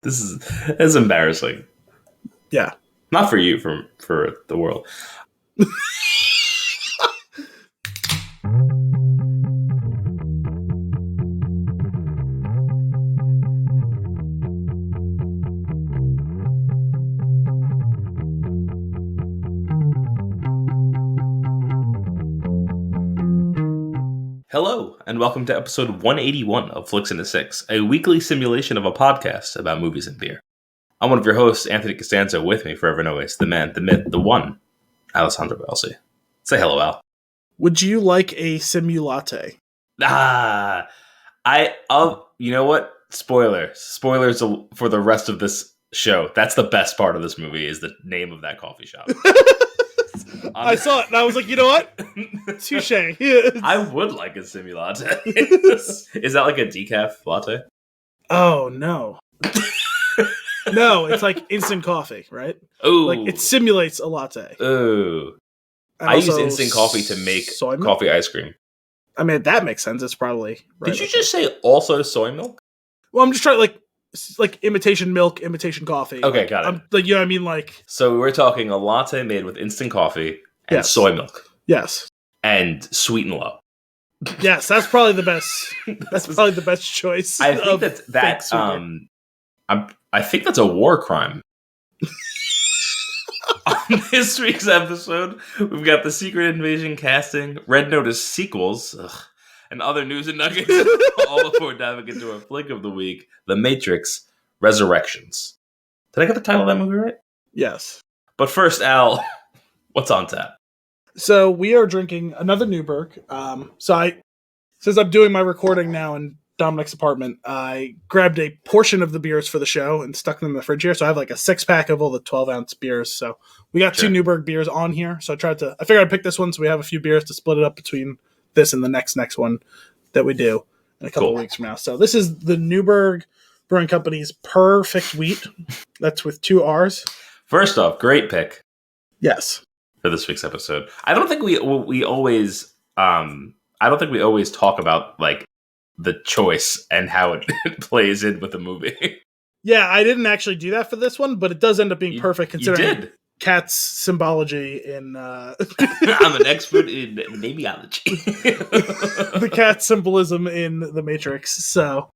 This is embarrassing. Yeah. Not for you, for the world. Hello, and welcome to episode 181 of Flix into 6, a weekly simulation of a podcast about movies and beer. I'm one of your hosts, Anthony Costanzo, with me forever and always, the man, the myth, the one, Alessandro Belsi. Say hello, Al. Would you like a simulate? You know what? Spoilers for the rest of this show. That's the best part of this movie, is the name of that coffee shop. I saw it and I was like, you know what? Touche. I would like a simulate. Is that like a decaf latte? Oh, no. No, it's like instant coffee, right? Oh. Like it simulates a latte. Oh. I use instant coffee to make coffee ice cream. I mean, that makes sense. It's probably right. Did you just say also soy milk? Well, I'm just trying like imitation milk, imitation coffee. Okay, got it. Like, you know what I mean? Like, so we're talking a latte made with instant coffee and soy milk. Yes. And sweet and low. Yes, that's probably the best. That's probably the best choice. I think I think that's a war crime. On this week's episode, we've got the Secret Invasion casting, Red Notice sequels, and other news and nuggets, all before diving into our flick of the week, The Matrix Resurrections. Did I get the title of that movie right? Yes. But first, Al, what's on tap? So we are drinking another Newberg. Since I'm doing my recording now in Dominic's apartment, I grabbed a portion of the beers for the show and stuck them in the fridge here. So I have like a 6-pack of all the 12-ounce beers. So we got 2 Newberg beers on here. So I figured I'd pick this one so we have a few beers to split it up between this and the next one that we do in a couple of weeks from now. So this is the Newberg Brewing Company's Purrfect Wheat. That's with 2 R's. First off, great pick. Yes. For this week's episode. I don't think we always talk about like the choice and how it plays in with the movie. Yeah, I didn't actually do that for this one, but it does end up being perfect considering Cat's symbology in... I'm an expert in namiology. The cat symbolism in The Matrix, so...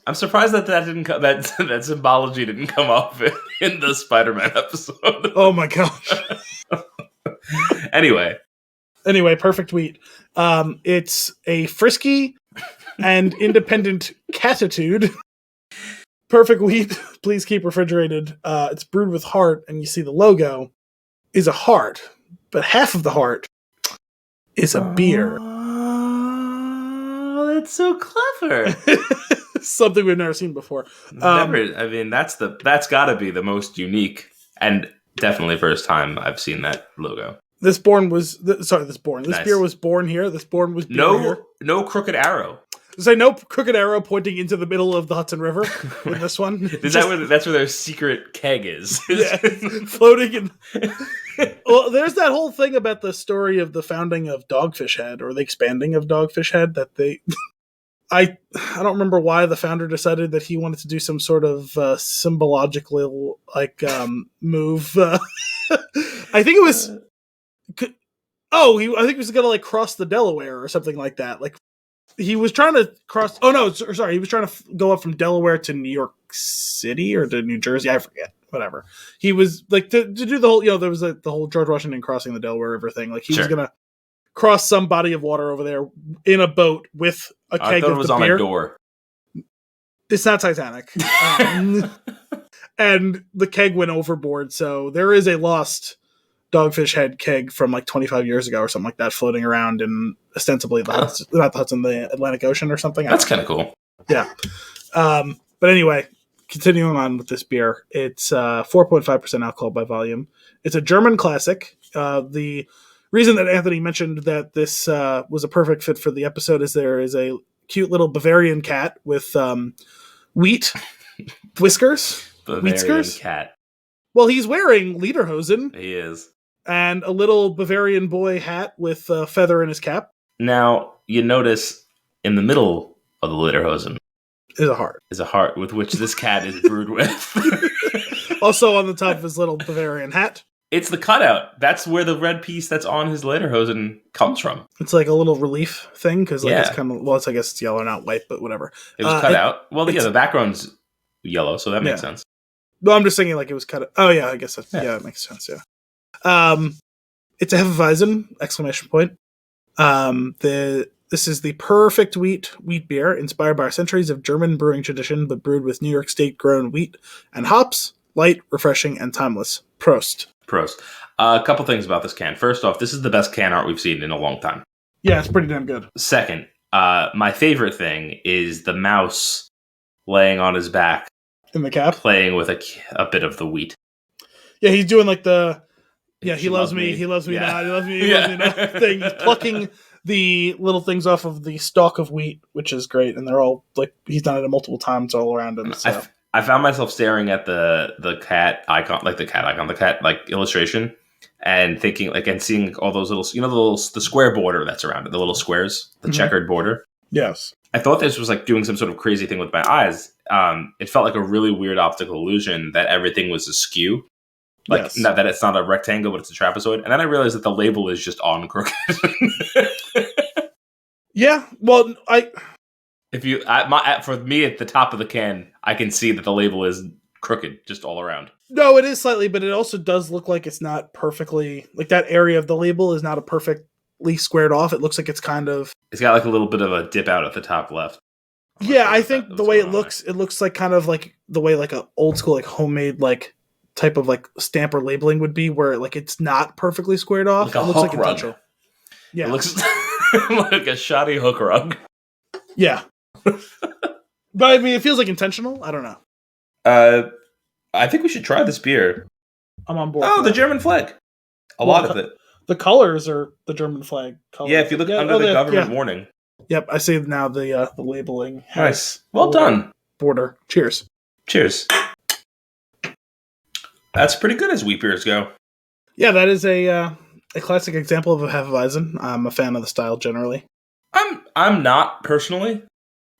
I'm surprised that symbology didn't come up in the Spider-Man episode. Oh my gosh. Anyway, Purrfect Wheat. It's a frisky and independent catitude. Purrfect Wheat, please keep refrigerated. It's brewed with heart, and you see the logo is a heart, but half of the heart is a beer. Oh, that's so clever. Something we've never seen before. I mean, that's got to be the most unique and definitely first time I've seen that logo. This beer was born here. This born was here. No crooked arrow. Say no crooked arrow pointing into the middle of the Hudson River in this one. That's where their secret keg is? Yeah, floating in. Well, there's that whole thing about the story of the founding of Dogfish Head or the expanding of Dogfish Head that they. I don't remember why the founder decided that he wanted to do some sort of symbological move. I think it was. I think he was gonna like cross the Delaware or something like that. Like he was trying to cross. Oh no, sorry, he was trying to go up from Delaware to New York City or to New Jersey. I forget. Whatever. He was like to do the whole. There was the whole George Washington crossing the Delaware River thing. Like he was gonna cross some body of water over there in a boat with a keg I thought of it was the on beer. A door. It's not Titanic. And the keg went overboard, so there is a lost Dogfish Head keg from like 25 years ago or something like that floating around in ostensibly the Atlantic Ocean or something. That's kind of cool. Yeah. But anyway, continuing on with this beer, it's 4.5% alcohol by volume. It's a German classic. The reason that Anthony mentioned that this was a perfect fit for the episode is there is a cute little Bavarian cat with wheat whiskers. Bavarian cat. Well, he's wearing lederhosen. He is. And a little Bavarian boy hat with a feather in his cap. Now, you notice in the middle of the lederhosen, Is a heart. Is a heart with which this cat is brewed with. Also on the top of his little Bavarian hat. It's the cutout. That's where the red piece that's on his lederhosen comes from. It's like a little relief thing because like Yeah. it's kind of I guess it's yellow, not white, but whatever. It was cut out. Well, yeah, the background's yellow, so that makes sense. No, I'm just thinking like it was cut out. Oh yeah, I guess that makes sense. Yeah. It's a Hefeweizen! Exclamation point. This is the Purrfect wheat beer, inspired by centuries of German brewing tradition, but brewed with New York State grown wheat and hops. Light, refreshing, and timeless. Prost. A couple things about this can. First off, this is the best can art we've seen in a long time. Yeah, it's pretty damn good. Second, my favorite thing is the mouse laying on his back in the cap, playing with a bit of the wheat. Yeah, he's doing like the he loves me, he loves me not, he loves me, he loves me not thing. He's plucking the little things off of the stalk of wheat, which is great, and they're all like he's done it multiple times all around him. So. I found myself staring at the cat icon, the cat like illustration, and thinking and seeing all those little, the square border that's around it, the little squares, the checkered border. Yes. I thought this was like doing some sort of crazy thing with my eyes. It felt like a really weird optical illusion that everything was askew. Not that it's not a rectangle, but it's a trapezoid. And then I realized that the label is just on crooked. Yeah. Well, for me at the top of the can, I can see that the label is crooked just all around. No, it is slightly, but it also does look like it's not perfectly like that area of the label is not a perfectly squared off. It looks like it's kind of. It's got like a little bit of a dip out at the top left. Yeah, I think the way it looks like kind of like the way like a old school like homemade like type of like stamp or labeling would be, where like it's not perfectly squared off. Like a it looks hook like rug. Intentional. Yeah, it looks like a shoddy hook rug. Yeah, but I mean, it feels like intentional. I don't know. I think we should try this beer. I'm on board. Oh, the German flag. A lot of it. The colors are the German flag colors. Yeah, if you look under the government warning. Yep, I see now the labeling. Nice. Well done. Border. Cheers. Cheers. That's pretty good as wheat beers go. Yeah, that is a classic example of a Hefeweizen. I'm a fan of the style generally. I'm not personally,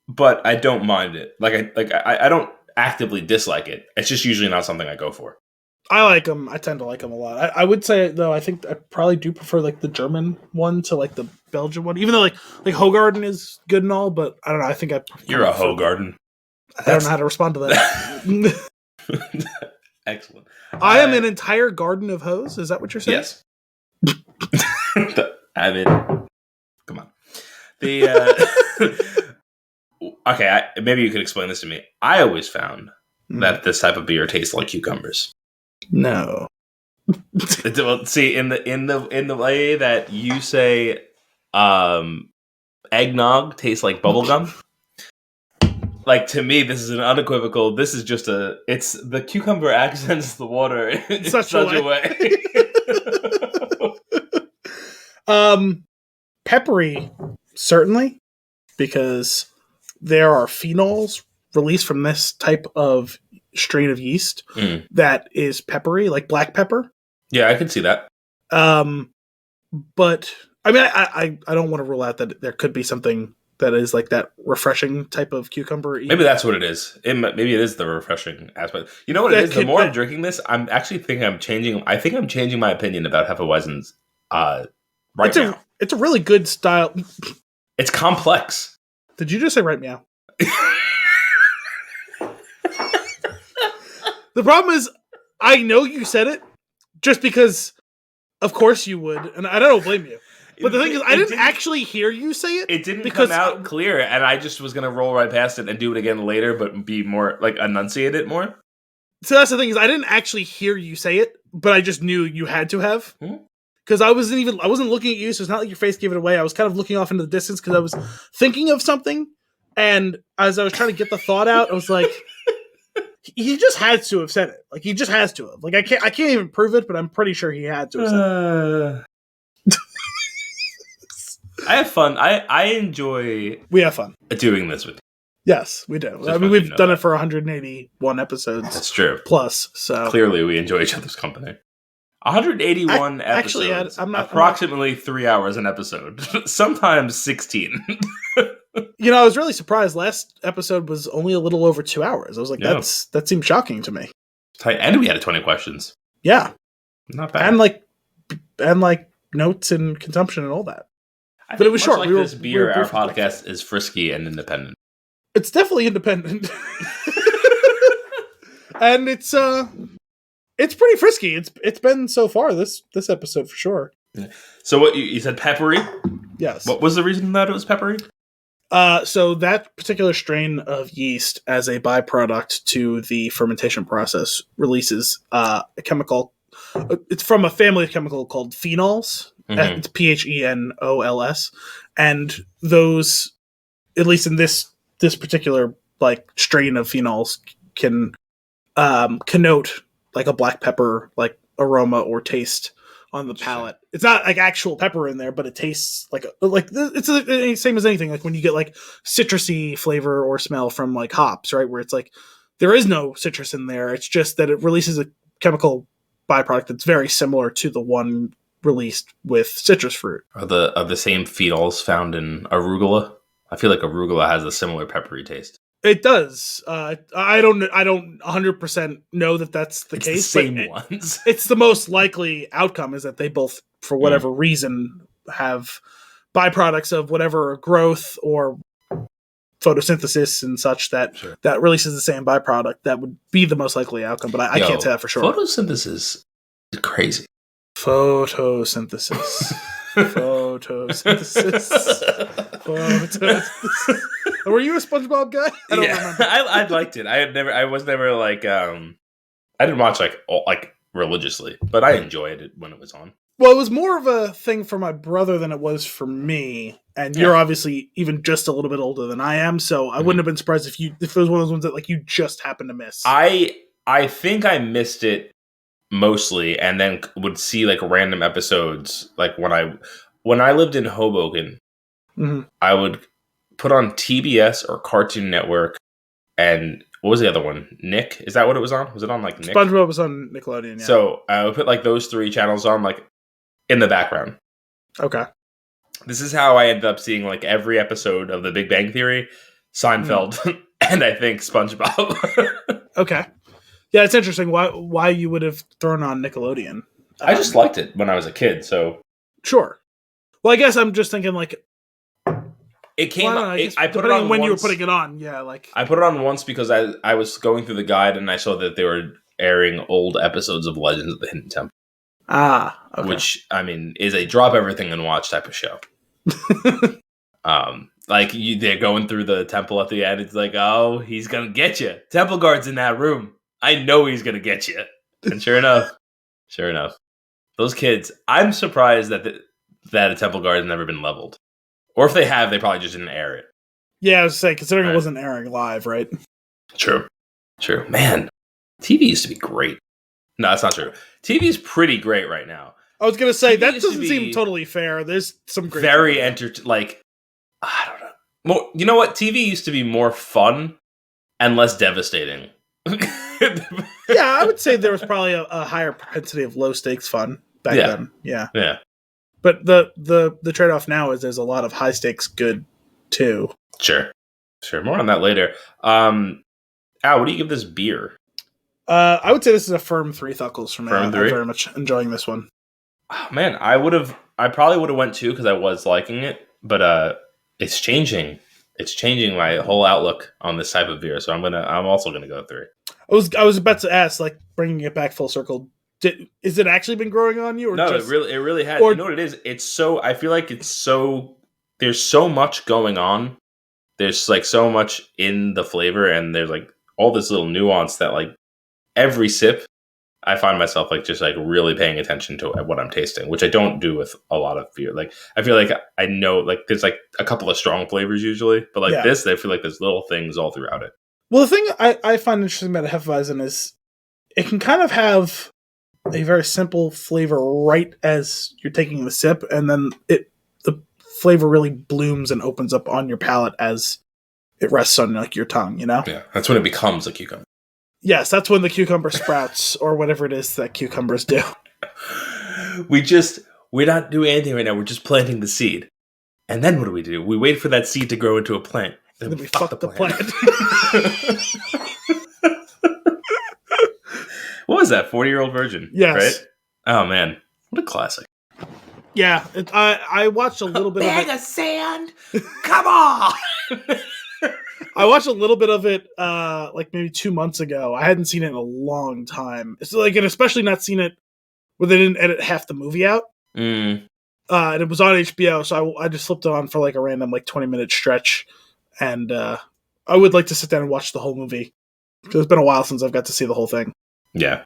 but I don't mind it. I don't actively dislike it. It's just usually not something I go for. I like them. I tend to like them a lot. I would say though, I think I probably do prefer like the German one to like the Belgian one, even though like Hoegaarden is good and all, but I don't know. I think You're a Hoegaarden. I don't know how to respond to that. Excellent. I am an entire garden of hose. Is that what you're saying? Yes. I mean, come on. Okay, maybe you could explain this to me. I always found that this type of beer tastes like cucumbers. No. See, in the way that you say eggnog tastes like bubblegum, like to me this is an unequivocal, this is just it's the cucumber accents the water in such a way. Peppery, certainly, because there are phenols released from this type of strain of yeast that is peppery, like black pepper. Yeah, I can see that. But I mean, I don't want to rule out that there could be something that is like that refreshing type of cucumber. Maybe that's what it is. Maybe it is the refreshing aspect. You know what it is? The more I'm drinking this, I'm actually thinking I'm changing. I think I'm changing my opinion about Hefeweizens right now. It's a really good style. It's complex. Did you just say right meow? The problem is, I know you said it just because, of course you would, and I don't blame you. But the thing is, I didn't actually hear you say it. It didn't come out clear, and I just was going to roll right past it and do it again later, but be more, enunciate it more. So that's the thing is, I didn't actually hear you say it, but I just knew you had to have. Because I wasn't looking at you, so it's not like your face gave it away. I was kind of looking off into the distance because I was thinking of something, and as I was trying to get the thought out, I was like, he just had to have said it. Like, he just has to have. Like, I can't even prove it, but I'm pretty sure he had to have said it. I have fun. I enjoy. We have fun doing this with you. Yes, we do. I mean, we've done it for 181 episodes. That's true. Plus, so clearly we enjoy each other's company. 181 episodes. Actually, approximately 3 hours an episode. Sometimes 16. I was really surprised. Last episode was only a little over 2 hours. I was like, that seemed shocking to me. Tight. And we had 20 questions. Yeah. Not bad. And like notes and consumption and all that. But it was short. Like this beer, our podcast is frisky and independent. It's definitely independent. And it's pretty frisky. It's been so far this episode for sure. So what you said peppery? Yes. What was the reason that it was peppery? So that particular strain of yeast as a byproduct to the fermentation process releases a chemical. It's from a family of chemical called phenols. Mm-hmm. It's PHENOLS. And those, at least in this particular like strain of phenols, can connote like a black pepper like aroma or taste on the palate. It's not like actual pepper in there, but it tastes like it's the same as anything. Like when you get like citrusy flavor or smell from like hops, right? Where it's like there is no citrus in there. It's just that it releases a chemical byproduct that's very similar to the one released with citrus fruit. Are the same phenols found in arugula? I feel like arugula has a similar peppery taste. It does. I don't 100% know that that's the case. The same ones. It's the most likely outcome is that they both, for whatever reason, have byproducts of whatever growth or photosynthesis and such that releases the same byproduct. That would be the most likely outcome, but I can't say that for sure. Photosynthesis is crazy. Photosynthesis. Were you a SpongeBob guy? I don't remember. I liked it. I was never like I didn't watch like religiously, but I enjoyed it when it was on. Well, it was more of a thing for my brother than it was for me, and you're obviously even just a little bit older than I am, so I wouldn't have been surprised if it was one of those ones that like you just happened to miss. I think I missed it mostly, and then would see like random episodes. Like when I lived in Hoboken, I would put on TBS or Cartoon Network, and what was the other one? Nick? Is that what it was on? Was it on like Nick? SpongeBob was on Nickelodeon. Yeah. So I would put like those 3 channels on like in the background. Okay. This is how I ended up seeing like every episode of The Big Bang Theory, Seinfeld, and I think SpongeBob. Okay. Yeah, it's interesting why you would have thrown on Nickelodeon. I just liked it when I was a kid, so sure. Well, I guess I'm just thinking like it came. I put it on when you were putting it on. Yeah, like I put it on once because I was going through the guide and I saw that they were airing old episodes of Legends of the Hidden Temple. Okay. Which I mean is a drop everything and watch type of show. Like they're going through the temple at the end. It's like, oh, he's gonna get you. Temple guard's in that room. I know he's gonna get you. And sure enough, those kids. I'm surprised that a temple guard has never been leveled, or if they have, they probably just didn't air it. Yeah, I was saying, considering it wasn't airing live, right? True. Man, TV used to be great. No, that's not true. TV is pretty great right now. I was gonna say that doesn't seem totally fair. There's some great, very like I don't know. Well, you know what? TV used to be more fun and less devastating. Yeah, I would say there was probably a higher propensity of low stakes fun back then. Yeah. But the trade off now is there's a lot of high stakes good too. Sure. More on that later. Al, what do you give this beer? I would say this is a firm 3 thuckles for me. I'm very much enjoying this one. Oh, man, I probably would have went 2 because I was liking it, but it's changing. It's changing my whole outlook on this type of beer, so I'm also gonna go 3. I was about to ask, like, bringing it back full circle. Is it actually been growing on you? Or no, it really has. You know what it is? It's so. I feel like it's so. There's so much going on. There's like so much in the flavor, and there's like all this little nuance that like every sip, I find myself like just like really paying attention to what I'm tasting, which I don't do with a lot of beer. Like I feel like I know like there's like a couple of strong flavors usually, but like this, I feel like there's little things all throughout it. Well, the thing I find interesting about a Hefeweizen is it can kind of have a very simple flavor right as you're taking the sip, and then the flavor really blooms and opens up on your palate as it rests on like your tongue, you know? Yeah, that's when it becomes a cucumber. Yes, that's when the cucumber sprouts or whatever it is that cucumbers do. We're not doing anything right now. We're just planting the seed. And then what do? We wait for that seed to grow into a plant. And then we fuck the plant. What was that? 40-Year-Old Virgin? Yes. Right? Oh, man. What a classic. Yeah. I watched a little bit of it. Bag of sand? Come on! I watched a little bit of it like maybe 2 months ago. I hadn't seen it in a long time. It's like, and especially not seen it where they didn't edit half the movie out. Mm. And it was on HBO, so I just flipped it on for like a random like 20-minute stretch. And I would like to sit down and watch the whole movie. Because it's been a while since I've got to see the whole thing. Yeah.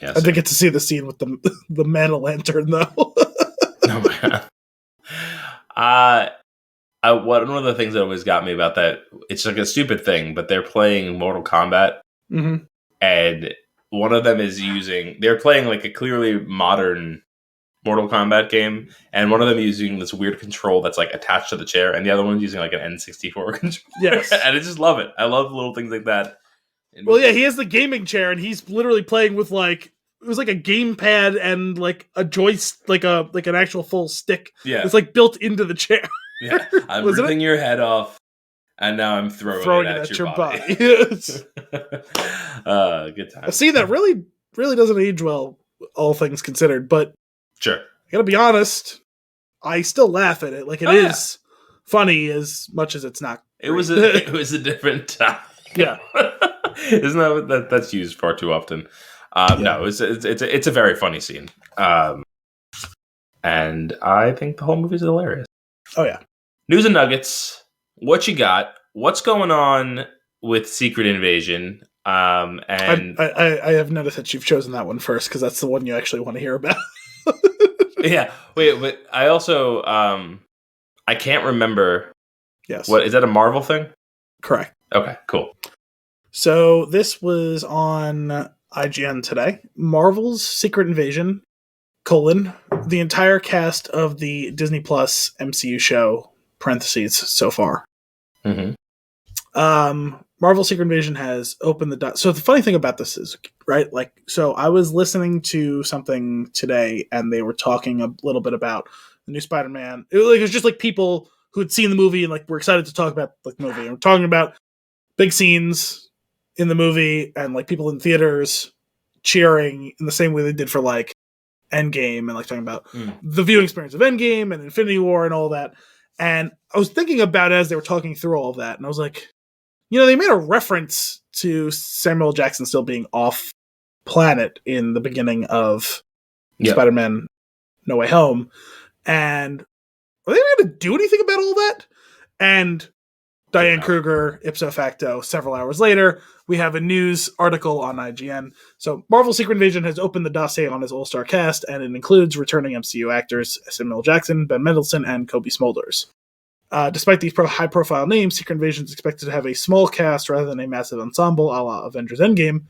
Yes. I did get to see the scene with the man of lantern, though. Oh, my God. One of the things that always got me about that, it's like a stupid thing, but they're playing Mortal Kombat, and one of them is they're playing like a clearly modern Mortal Kombat game, and one of them using this weird control that's like attached to the chair, and the other one's using like an N64 control. Yes. And I just love it. I love little things like that. Well, yeah, he has the gaming chair, and he's literally playing with like it was like a gamepad and like a joystick, like an actual full stick. Yeah, it's like built into the chair. Yeah, I'm ripping your head off, and now I'm throwing it at your body. Yes. Good time. See, that really doesn't age well, all things considered. But sure, I gotta be honest, I still laugh at it. Like it is funny as much as it's not. It was a different time. Yeah. Isn't that's used far too often? No, it's a very funny scene, and I think the whole movie's hilarious. Oh yeah. News and nuggets. What you got? What's going on with Secret Invasion? And I have noticed that you've chosen that one first because that's the one you actually want to hear about. Yeah. Wait, but I also I can't remember. Yes. What is that? A Marvel thing? Correct. Okay. Cool. So this was on IGN today. Marvel's Secret Invasion, the entire cast of the Disney Plus MCU show, parentheses, so far. Mm-hmm. Marvel Secret Invasion has opened the... So the funny thing about this is, right, like, so I was listening to something today, and they were talking a little bit about the new Spider-Man. It was just like people who had seen the movie and like were excited to talk about the movie. And we're talking about big scenes in the movie and like people in theaters cheering in the same way they did for like Endgame and like talking about the viewing experience of Endgame and Infinity War and all that. And I was thinking about it as they were talking through all of that, and I was like, they made a reference to Samuel Jackson still being off planet in the beginning of Spider-Man No Way Home, and are they going to do anything about all that? And Diane Kruger, ipso facto, several hours later, we have a news article on IGN. So Marvel Secret Invasion has opened the dossier on his all-star cast, and it includes returning MCU actors Samuel Jackson, Ben Mendelsohn, and Kobe Smulders. Despite these high-profile names, Secret Invasion is expected to have a small cast rather than a massive ensemble a la Avengers Endgame.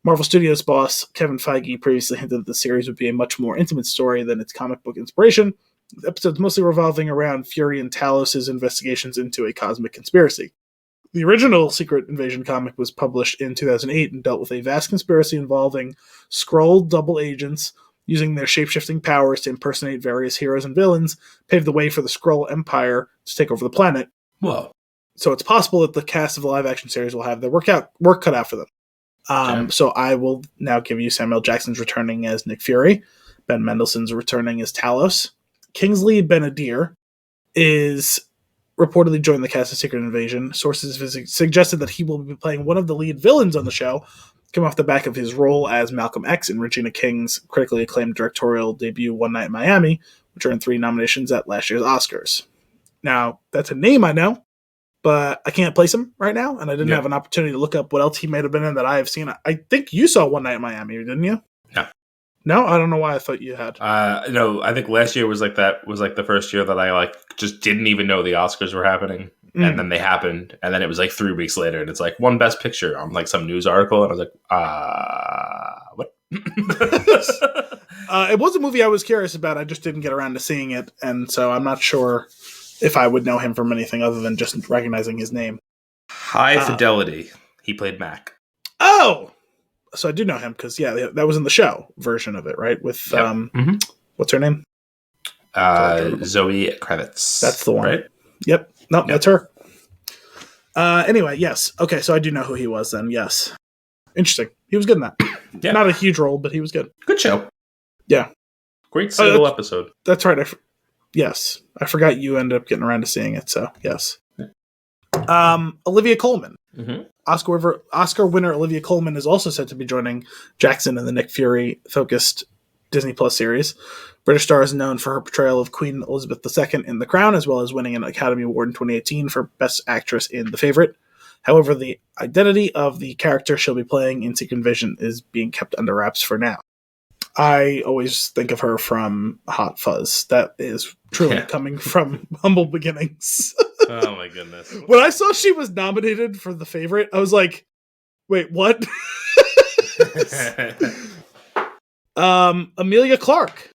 Marvel Studios boss Kevin Feige previously hinted that the series would be a much more intimate story than its comic book inspiration, with episodes mostly revolving around Fury and Talos' investigations into a cosmic conspiracy. The original Secret Invasion comic was published in 2008 and dealt with a vast conspiracy involving Skrull double agents using their shape-shifting powers to impersonate various heroes and villains, paved the way for the Skrull Empire to take over the planet. Whoa. So it's possible that the cast of the live-action series will have their work cut out for them. So I will now give you Samuel Jackson's returning as Nick Fury, Ben Mendelsohn's returning as Talos. Kingsley Ben-Adir is reportedly joined the cast of Secret Invasion. Sources have suggested that he will be playing one of the lead villains on the show, come off the back of his role as Malcolm X in Regina King's critically acclaimed directorial debut One Night in Miami, which earned 3 nominations at last year's Oscars. Now, that's a name I know, but I can't place him right now, and I didn't have an opportunity to look up what else he may have been in that I have seen. I think you saw One Night in Miami, didn't you? No. No? I don't know why I thought you had. No, I think last year was like the first year that I like just didn't even know the Oscars were happening. And then they happened, and then it was like 3 weeks later, and it's like one Best Picture on like some news article, and I was like, what? It was a movie I was curious about. I just didn't get around to seeing it, and so I'm not sure if I would know him from anything other than just recognizing his name. High Fidelity. He played Mac. Oh! So I do know him, because, that was in the show version of it, right? With, what's her name? Zoe Kravitz. That's the one. Right? Yep. No, that's her. Anyway, yes. Okay, so I do know who he was then. Yes. Interesting. He was good in that. Yeah. Not a huge role, but he was good. Good show. Yeah. Great single episode. That's right. Yes. I forgot you ended up getting around to seeing it, so yes. Olivia Colman. Mm-hmm. Oscar winner Olivia Colman is also said to be joining Jackson in the Nick Fury-focused Disney Plus series. British star is known for her portrayal of Queen Elizabeth II in The Crown, as well as winning an Academy Award in 2018 for Best Actress in The Favourite. However, the identity of the character she'll be playing in Secret Invasion is being kept under wraps for now. I always think of her from Hot Fuzz. That is truly coming from humble beginnings. Oh my goodness. When I saw she was nominated for The Favourite, I was like, wait, what? Amelia Clarke.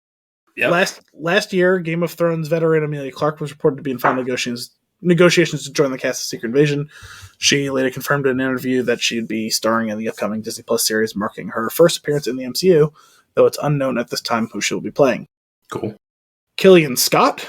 Yep. Last year, Game of Thrones veteran Amelia Clarke was reported to be in final negotiations to join the cast of Secret Invasion. She later confirmed in an interview that she'd be starring in the upcoming Disney Plus series, marking her first appearance in the MCU, though it's unknown at this time who she'll be playing. Cool. Killian Scott.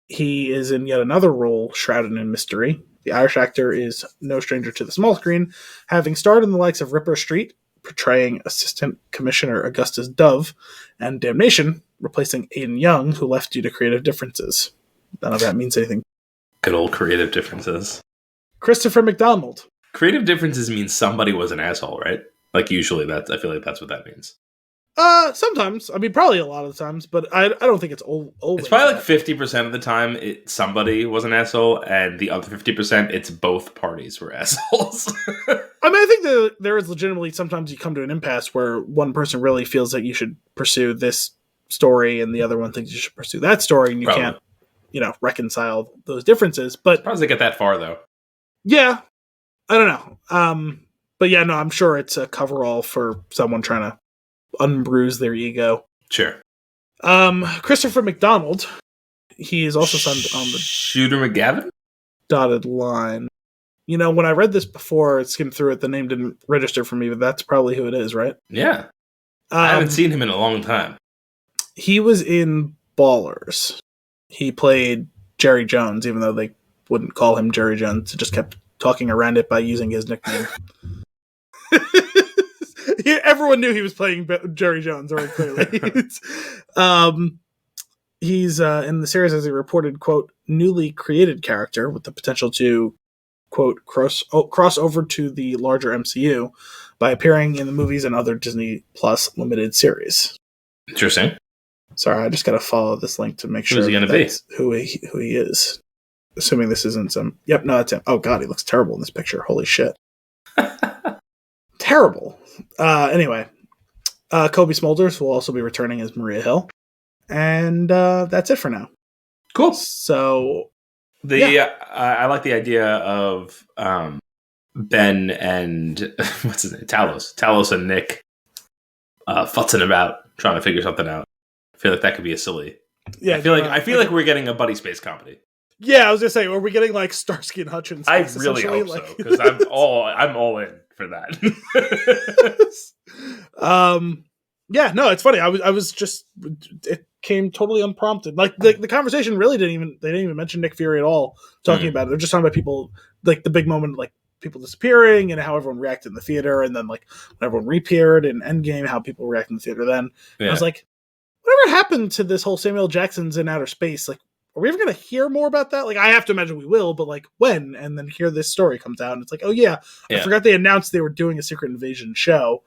He is in yet another role shrouded in mystery. The Irish actor is no stranger to the small screen, having starred in the likes of Ripper Street, portraying Assistant Commissioner Augustus Dove, and Damnation, replacing Aidan Young, who left due to creative differences. None of that means anything. Good old creative differences. Christopher McDonald. Creative differences means somebody was an asshole, right? Like usually I feel like that's what that means. Sometimes. I mean, probably a lot of the times, but I don't think it's always. It's probably like 50% of the time somebody was an asshole, and the other 50% it's both parties were assholes. I mean, I think that there is legitimately sometimes you come to an impasse where one person really feels that you should pursue this story, and the other one thinks you should pursue that story, and you can't, reconcile those differences. But surprised they get that far, though. Yeah, I don't know. But yeah, no, I'm sure it's a coverall for someone trying to unbruise their ego. Sure. Christopher McDonald. He is also signed on the Shooter McGavin dotted line. When I read this before, it skimmed through it. The name didn't register for me, but that's probably who it is, right? Yeah. I haven't seen him in a long time. He was in Ballers. He played Jerry Jones, even though they wouldn't call him Jerry Jones. He just kept talking around it by using his nickname. Everyone knew he was playing Jerry Jones very clearly. He's in the series as a reported, quote, newly created character with the potential to, quote, cross over to the larger MCU by appearing in the movies and other Disney Plus limited series. Interesting. Sorry, I just got to follow this link to make sure Who's he gonna be? Who he is. Assuming this isn't some... Yep, no, that's him. Oh, God, he looks terrible in this picture. Holy shit. Terrible. Anyway, Kobe Smulders will also be returning as Maria Hill. And that's it for now. Cool. So... I like the idea of Ben and... what's his name? Talos and Nick futzing about, trying to figure something out. I feel like that could be a silly... Yeah, I feel like we're getting a buddy space comedy. Yeah, I was gonna say, are we getting like Starsky and Hutchins? I really hope so, because I'm all in for that. Yeah, no, it's funny. I was just, it came totally unprompted. Like the conversation really they didn't even mention Nick Fury at all. Talking about it, they're just talking about people, like the big moment, like people disappearing and how everyone reacted in the theater, and then like when everyone reappeared in Endgame, how people reacted in the theater. Then I was like, whatever happened to this whole Samuel Jackson's in outer space? Like, are we ever going to hear more about that? Like, I have to imagine we will, but like when? And then here this story comes out, and it's like, oh yeah, I forgot they announced they were doing a Secret Invasion show,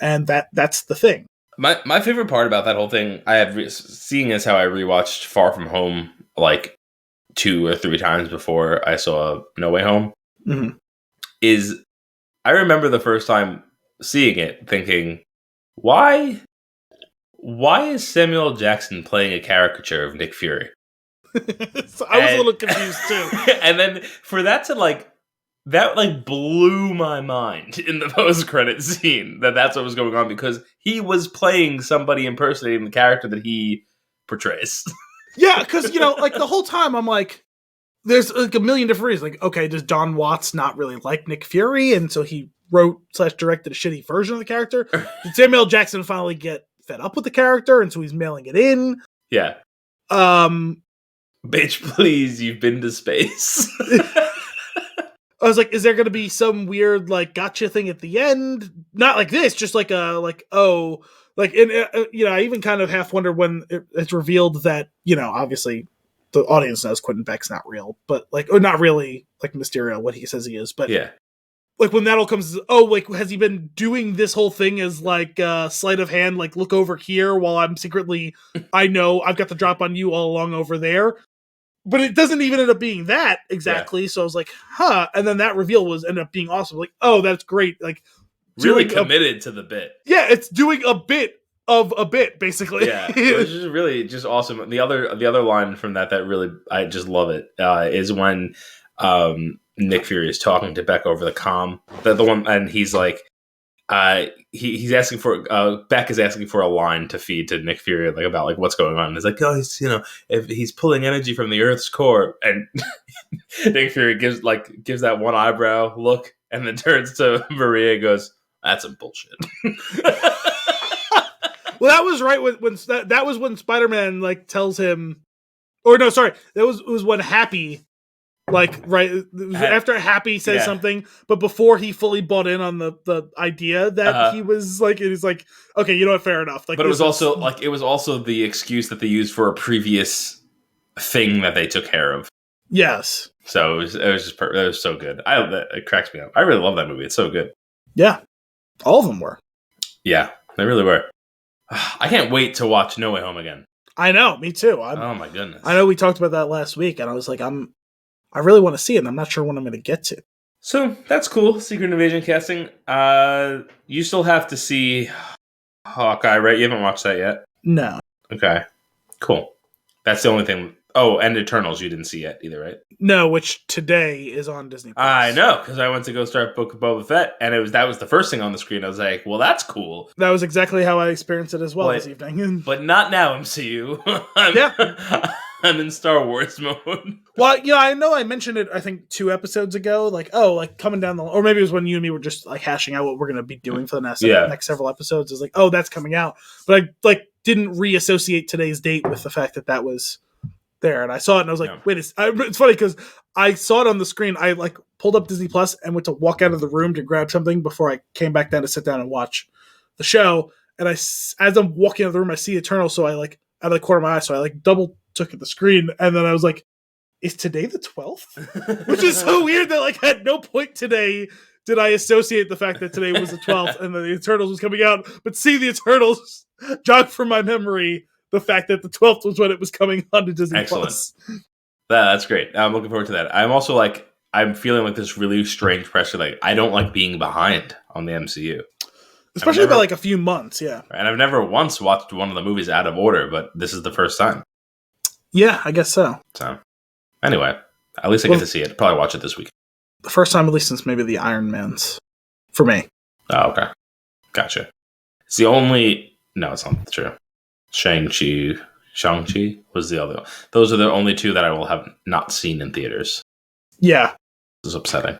and that's the thing. My favorite part about that whole thing, I had seeing as how I rewatched Far From Home like 2 or 3 times before I saw No Way Home, is I remember the first time seeing it thinking, why is Samuel Jackson playing a caricature of Nick Fury? So I was a little confused too. And then for that to that blew my mind in the post-credit scene that's what was going on, because he was playing somebody impersonating the character that he portrays. Yeah, because like the whole time I'm like, there's like a million different reasons. Like, okay, does Don Watts not really like Nick Fury, and so he wrote/directed a shitty version of the character? Did Samuel Jackson finally get fed up with the character, and so he's mailing it in? Yeah. Um, Bitch, please, you've been to space. I was like, is there going to be some weird like gotcha thing at the end? Not like this, just like a like oh like I even kind of half wondered when it's revealed that obviously the audience knows Quentin Beck's not real, but like or not really like Mysterio what he says he is, but Yeah. like when that all comes, oh like has he been doing this whole thing as like sleight of hand, like look over here while I'm secretly I know I've got the drop on you all along over there. But it doesn't even end up being that exactly. Yeah. So I was like, huh. And then that reveal ended up being awesome. Like, oh, that's great. Like, really committed to the bit. Yeah, it's doing a bit of a bit, basically. Yeah, it was just really just awesome. The other line from that really I just love it is when Nick Fury is talking to Beck over the comm. The one, and he's like, he's asking for Beck is asking for a line to feed to Nick Fury like about like what's going on. And he's like, oh, he's if he's pulling energy from the Earth's core, and Nick Fury gives that one eyebrow look, and then turns to Maria and goes, "That's some bullshit." Well, that was right when that was when Spider-Man like tells him, or no, sorry, it was when Happy. Like right after Happy says something, but before he fully bought in on the idea that he was like, it was like, okay, you know what, fair enough. Like, but it was also the excuse that they used for a previous thing that they took care of. Yes. So it was so good. It cracks me up. I really love that movie. It's so good. Yeah, all of them were. Yeah, they really were. I can't wait to watch No Way Home again. I know, me too. Oh my goodness. I know we talked about that last week, and I was like, I really want to see it, and I'm not sure when I'm going to get to. So, that's cool. Secret Invasion casting. You still have to see Hawkeye, right? You haven't watched that yet? No. Okay. Cool. That's the only thing. Oh, and Eternals you didn't see yet either, right? No, which today is on Disney+. I know, because I went to go start Book of Boba Fett, and that was the first thing on the screen. I was like, well, that's cool. That was exactly how I experienced it as well this evening. But not now, MCU. I'm in Star Wars mode. Well, I know I mentioned it, I think, 2 episodes ago. Like, oh, like coming down or maybe it was when you and me were just like hashing out what we're going to be doing for the next several episodes. It's like, oh, that's coming out. But I like didn't reassociate today's date with the fact that was there. And I saw it and I was like, wait, it's funny because I saw it on the screen. I like pulled up Disney Plus and went to walk out of the room to grab something before I came back down to sit down and watch the show. And as I'm walking out of the room, I see Eternal. So I like out of the corner of my eye. So I like double took at the screen, and then I was like, is today the 12th? Which is so weird that like at no point today did I associate the fact that today was the 12th and that the Eternals was coming out, but see the Eternals jog from my memory the fact that the 12th was when it was coming on to Disney+. Excellent. That's great. I'm looking forward to that. I'm also like, I'm feeling like this really strange pressure. Like, I don't like being behind on the MCU. Especially by like a few months, yeah. And I've never once watched one of the movies out of order, but this is the first time. Yeah, I guess so. So, anyway, at least I get to see it. Probably watch it this week. The first time, at least since maybe the Iron Mans. For me. Oh, okay. Gotcha. It's the only... No, it's not true. Shang-Chi was the other one. Those are the only 2 that I will have not seen in theaters. Yeah. This is upsetting.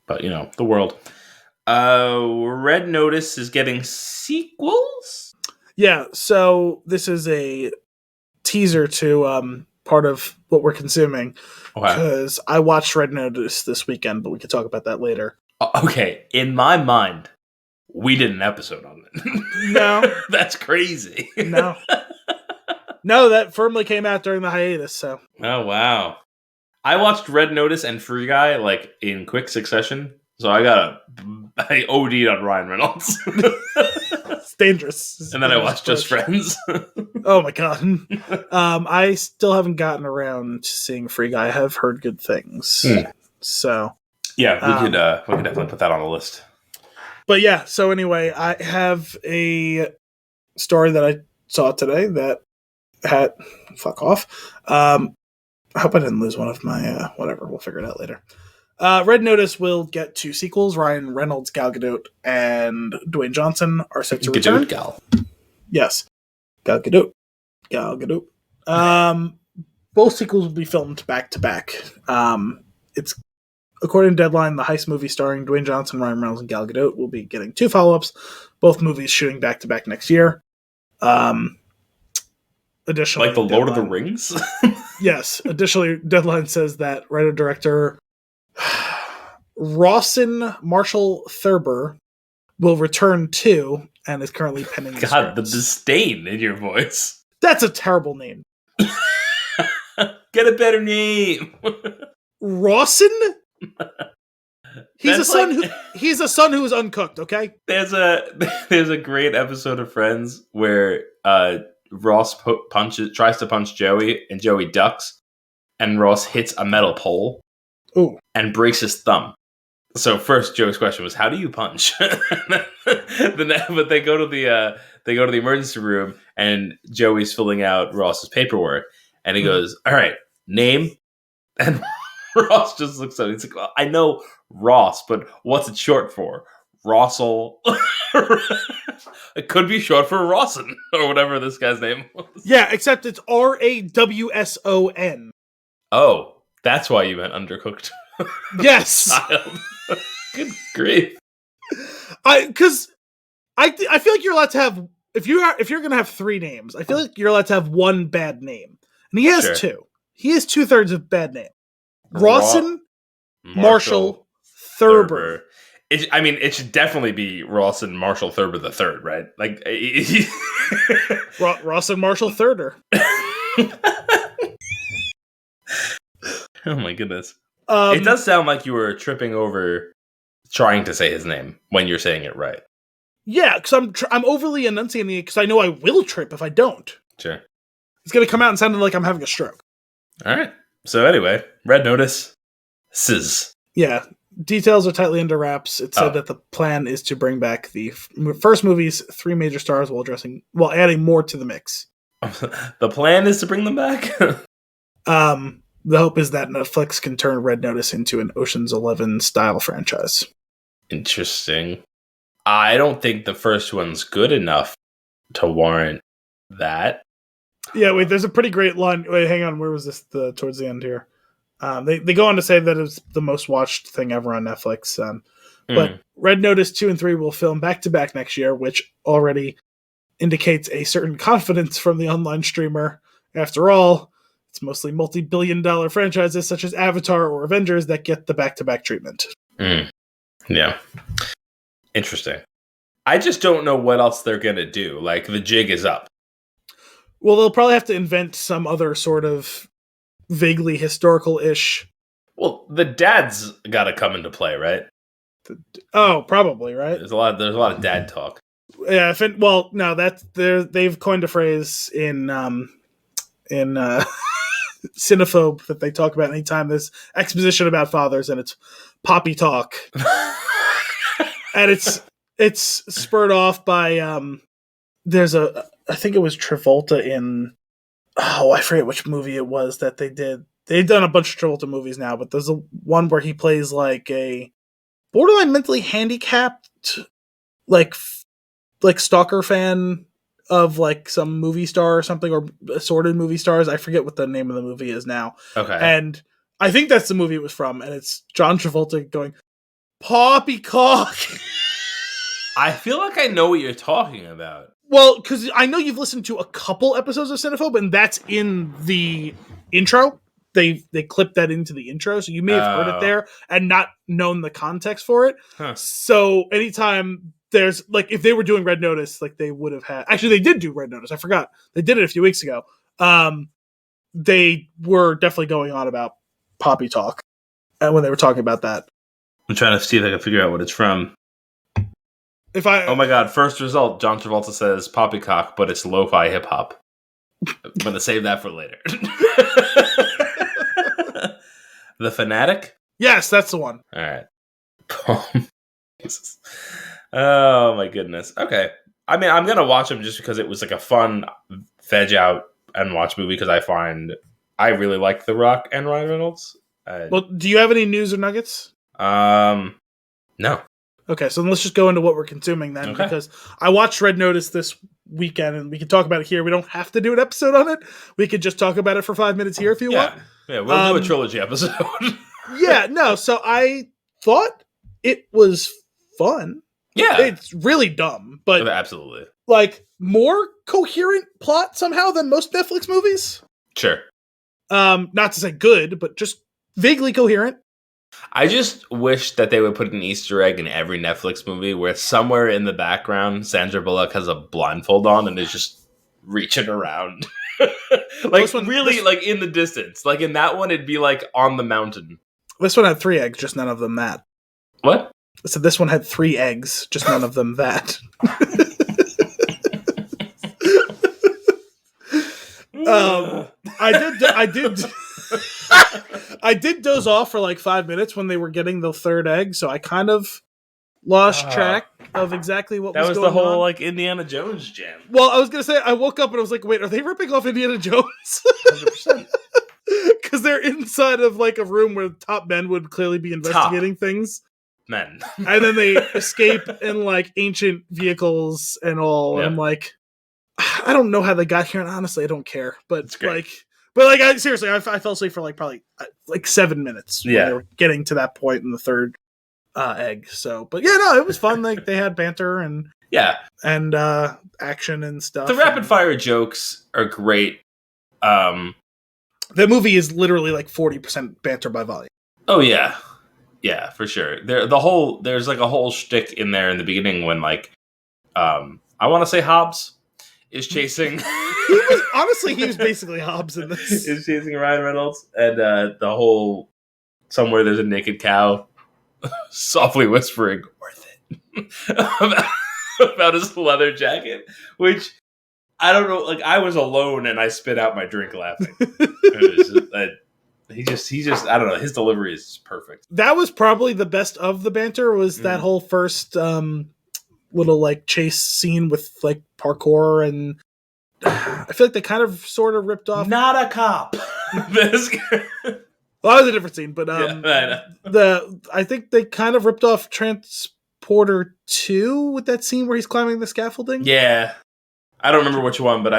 But, the world. Red Notice is getting sequels? Yeah, so this is a teaser to part of what we're consuming. Because I watched Red Notice this weekend, but we could talk about that later. Okay, in my mind, we did an episode on it. No. That's crazy. No, that firmly came out during the hiatus, so. Oh, wow. I watched Red Notice and Free Guy, like, in quick succession. So I OD'd on Ryan Reynolds. It's dangerous. And then I watched Just Friends. Oh my god. I still haven't gotten around to seeing Free Guy. I have heard good things. So yeah, we could definitely put that on the list. But yeah, so anyway, I have a story that I saw today that had fuck off. I hope I didn't lose one of my whatever. We'll figure it out later. Red Notice will get 2 sequels. Ryan Reynolds, Gal Gadot, and Dwayne Johnson are set to return. Yes. Gal Gadot. Both sequels will be filmed back to back. It's according to Deadline, the heist movie starring Dwayne Johnson, Ryan Reynolds, and Gal Gadot will be getting 2 follow-ups. Both movies shooting back to back next year. Additionally, Like the Lord of the Deadline- Rings? Yes. Additionally, Deadline says that writer-director Rawson Marshall Thurber will return too and is currently penning the God, the scripts. disdain in your voice. That's a terrible name. Get a better name. Rawson? He's That's he's a son who is uncooked, okay? There's a great episode of Friends where Ross tries to punch Joey, and Joey ducks, and Ross hits a metal pole Ooh. and breaks his thumb. So first, Joey's question was, "How do you punch?" But they go to the emergency room, and Joey's filling out Ross's paperwork, and he goes, "All right, name." And Ross just looks at him. He's like, well, "I know Ross, but what's it short for? Rossel." It could be short for Rawson or whatever this guy's name was. Yeah, except it's Rawson. Oh, that's why you meant undercooked. Yes. Child. Good grief. Because I feel like you're allowed to have if you're gonna have 3 names, I feel like you're allowed to have 1 bad name, and he has 2. He has 2/3 of bad name. Rawson Marshall Thurber. It should definitely be Rawson Marshall Thurber the Third, right? Like Rawson Marshall Thurder. Oh my goodness. It does sound like you were tripping over trying to say his name when you're saying it right. Yeah, because I'm overly enunciating it because I know I will trip if I don't. Sure. It's gonna come out and sound like I'm having a stroke. All right. So anyway, Red Notice. Yeah. Details are tightly under wraps. It said that the plan is to bring back the first movie's 3 major stars while adding more to the mix. The plan is to bring them back? The hope is that Netflix can turn Red Notice into an Ocean's 11 style franchise. Interesting. I don't think the first one's good enough to warrant that. Yeah, wait, there's a pretty great line. Wait, hang on. Where was this towards the end here? They go on to say that it's the most watched thing ever on Netflix. But Red Notice 2 and 3 will film back-to-back next year, which already indicates a certain confidence from the online streamer. After all, it's mostly multi-billion-dollar franchises such as Avatar or Avengers that get the back-to-back treatment. Yeah. Interesting. I just don't know what else they're going to do. Like, the jig is up. Well, they'll probably have to invent some other sort of vaguely historical-ish. Well, the dad's got to come into play, right? Probably, right? There's a lot of dad talk. Yeah, they've coined a phrase in Cinephobe that they talk about anytime there's exposition about fathers, and it's poppy talk. And it's spurred off by I think it was Travolta in I forget which movie it was that they did. They've done a bunch of Travolta movies now, but there's one where he plays like a borderline mentally handicapped like stalker fan of like some movie star or something, or assorted movie stars. I forget what the name of the movie is now. Okay. And I think that's the movie it was from, and it's John Travolta going, "Poppycock." I feel like I know what you're talking about. Well, because I know you've listened to a couple episodes of Cinephobe, and that's in the intro. They clipped that into the intro, so you may have heard it there and not known the context for it. Huh. So anytime there's, like, if they were doing Red Notice, like, they would have had... Actually, they did do Red Notice. I forgot. They did it a few weeks ago. They were definitely going on about Poppy Talk when they were talking about that. I'm trying to see if I can figure out what it's from. Oh my god, first result, John Travolta says poppycock, but it's lo-fi hip-hop. I'm going to save that for later. The Fanatic? Yes, that's the one. All right. Jesus. Oh my goodness. Okay. I mean, I'm going to watch them just because it was like a fun veg out and watch movie, because I really like The Rock and Ryan Reynolds. Well, do you have any news or nuggets? No. Okay, so let's just go into what we're consuming then, because I watched Red Notice this weekend, and we can talk about it here. We don't have to do an episode on it. We could just talk about it for 5 minutes here if you want. Yeah, we'll do a trilogy episode. Yeah, no, so I thought it was fun. Yeah. It's really dumb, but absolutely. like more coherent plot somehow than most Netflix movies. Sure. Not to say good, but just vaguely coherent. I just wish that they would put an Easter egg in every Netflix movie where somewhere in the background Sandra Bullock has a blindfold on and is just reaching around. Like really like in the distance. Like in that one it'd be like on the mountain. This one had 3 eggs, just none of them that. What? So this one had 3 eggs, just none of them that. I did doze off for like 5 minutes when they were getting the 3rd egg, so I kind of lost track of exactly what was going on. That was the whole like Indiana Jones jam. Well, I was gonna say I woke up and I was like, wait, are they ripping off Indiana Jones? 100%. Because they're inside of like a room where top men would clearly be investigating things. Men. And then they escape in like ancient vehicles and all. Yeah. And I'm like, I don't know how they got here, and honestly, I don't care. But seriously, I fell asleep for like probably like 7 minutes when they were getting to that point in the 3rd egg. So, but yeah, no, it was fun. Like they had banter and action and stuff. The rapid fire jokes are great. The movie is literally like 40% banter by volume. Oh yeah. Yeah, for sure. There's like a whole shtick in there in the beginning when like I want to say Hobbs is chasing. He was basically Hobbs in this. Is chasing Ryan Reynolds, and the whole somewhere there's a naked cow, softly whispering "worth it" about his leather jacket, which I don't know. Like I was alone and I spit out my drink laughing. He just I don't know. His delivery is perfect. That was probably the best of the banter. Was that whole first little like chase scene with like parkour, and I feel like they kind of sort of ripped off. Not a cop. Well, that was a different scene, but I think they kind of ripped off Transporter 2 with that scene where he's climbing the scaffolding. Yeah, I don't remember which one, but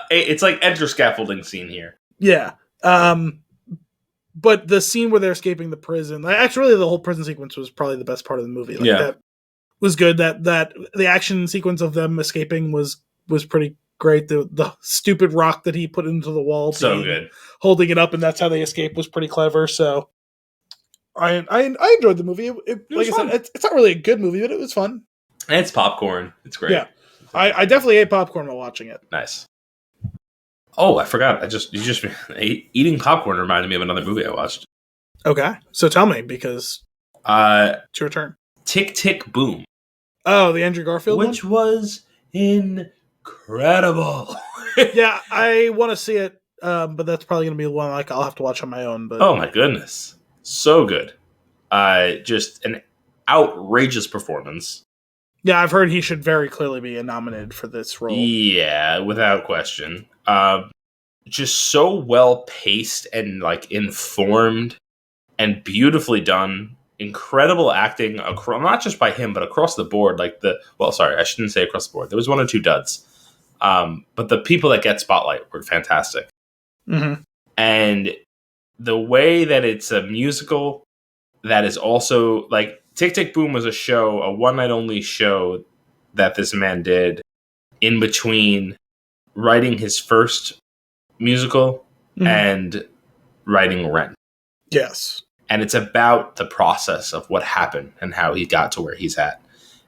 it's like enter scaffolding scene here. Yeah. But the scene where they're escaping the prison, actually the whole prison sequence was probably the best part of the movie. That was good. That the action sequence of them escaping was pretty great. The stupid rock that he put into the wall, so good, holding it up, and that's how they escape was pretty clever. So I enjoyed the movie. Like I said, it's not really a good movie, but it was fun. And it's popcorn. It's great. Yeah, I definitely ate popcorn while watching it. Nice. Oh, I forgot. Eating popcorn reminded me of another movie I watched. Okay, so tell me, because it's your turn. Tick, Tick, Boom. Oh, the Andrew Garfield one? Which was incredible. Yeah, I want to see it, but that's probably going to be the one I'll have to watch on my own. But oh my goodness, so good! Just an outrageous performance. Yeah, I've heard he should very clearly be nominated for this role. Yeah, without question. Just so well paced and like informed and beautifully done. Incredible acting, not just by him, but across the board. I shouldn't say across the board. There was 1 or 2 duds. But the people that get spotlight were fantastic. Mm-hmm. And the way that it's a musical that is also like Tick, Tick, Boom was a one-night only show that this man did in between writing his first musical and writing Rent. Yes. And it's about the process of what happened and how he got to where he's at.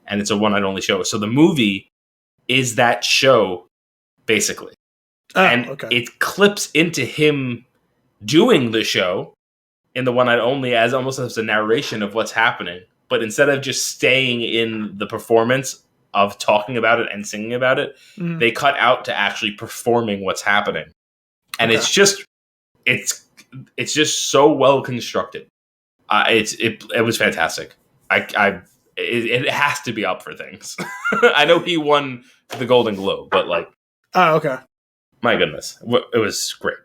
And it's a one-night only show. So the movie is that show, basically. It clips into him doing the show in the one-night only as almost as a narration of what's happening. But instead of just staying in the performance of talking about it and singing about it, they cut out to actually performing what's happening. And it's just so well constructed. It was fantastic. It has to be up for things. I know he won the Golden Globe, but like, oh, okay. My goodness, it was great.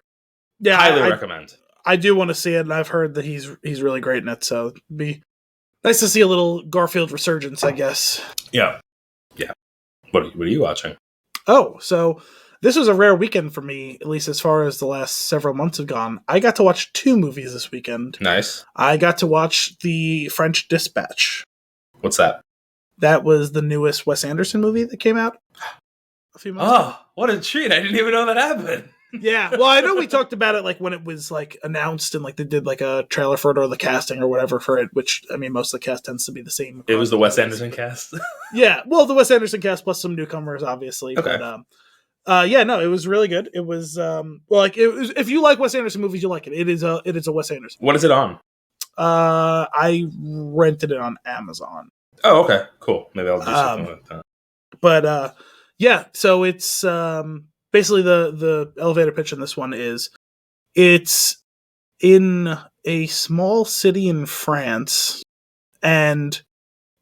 Yeah, highly recommend. I do want to see it, and I've heard that he's really great in it. So it'd be nice to see a little Garfield resurgence, I guess. Yeah. What are you watching? Oh, so this was a rare weekend for me, at least as far as the last several months have gone. I got to watch 2 movies this weekend. Nice. I got to watch The French Dispatch. What's that? That was the newest Wes Anderson movie that came out a few months ago. Oh, what a treat! I didn't even know that happened. Yeah, well, I know we talked about it like when it was like announced and like they did like a trailer for it or the casting or whatever for it. Which I mean, most of the cast tends to be the same. It was the Wes Anderson cast. Yeah, well, the Wes Anderson cast plus some newcomers, obviously. Okay. But yeah, no, it was really good. It was well, like it was. If you like Wes Anderson movies, you like it. It is a Wes Anderson. What is it on? I rented it on Amazon. Oh, okay, cool. Maybe I'll do something with that. But yeah, so it's basically the elevator pitch in this one is it's in a small city in France, and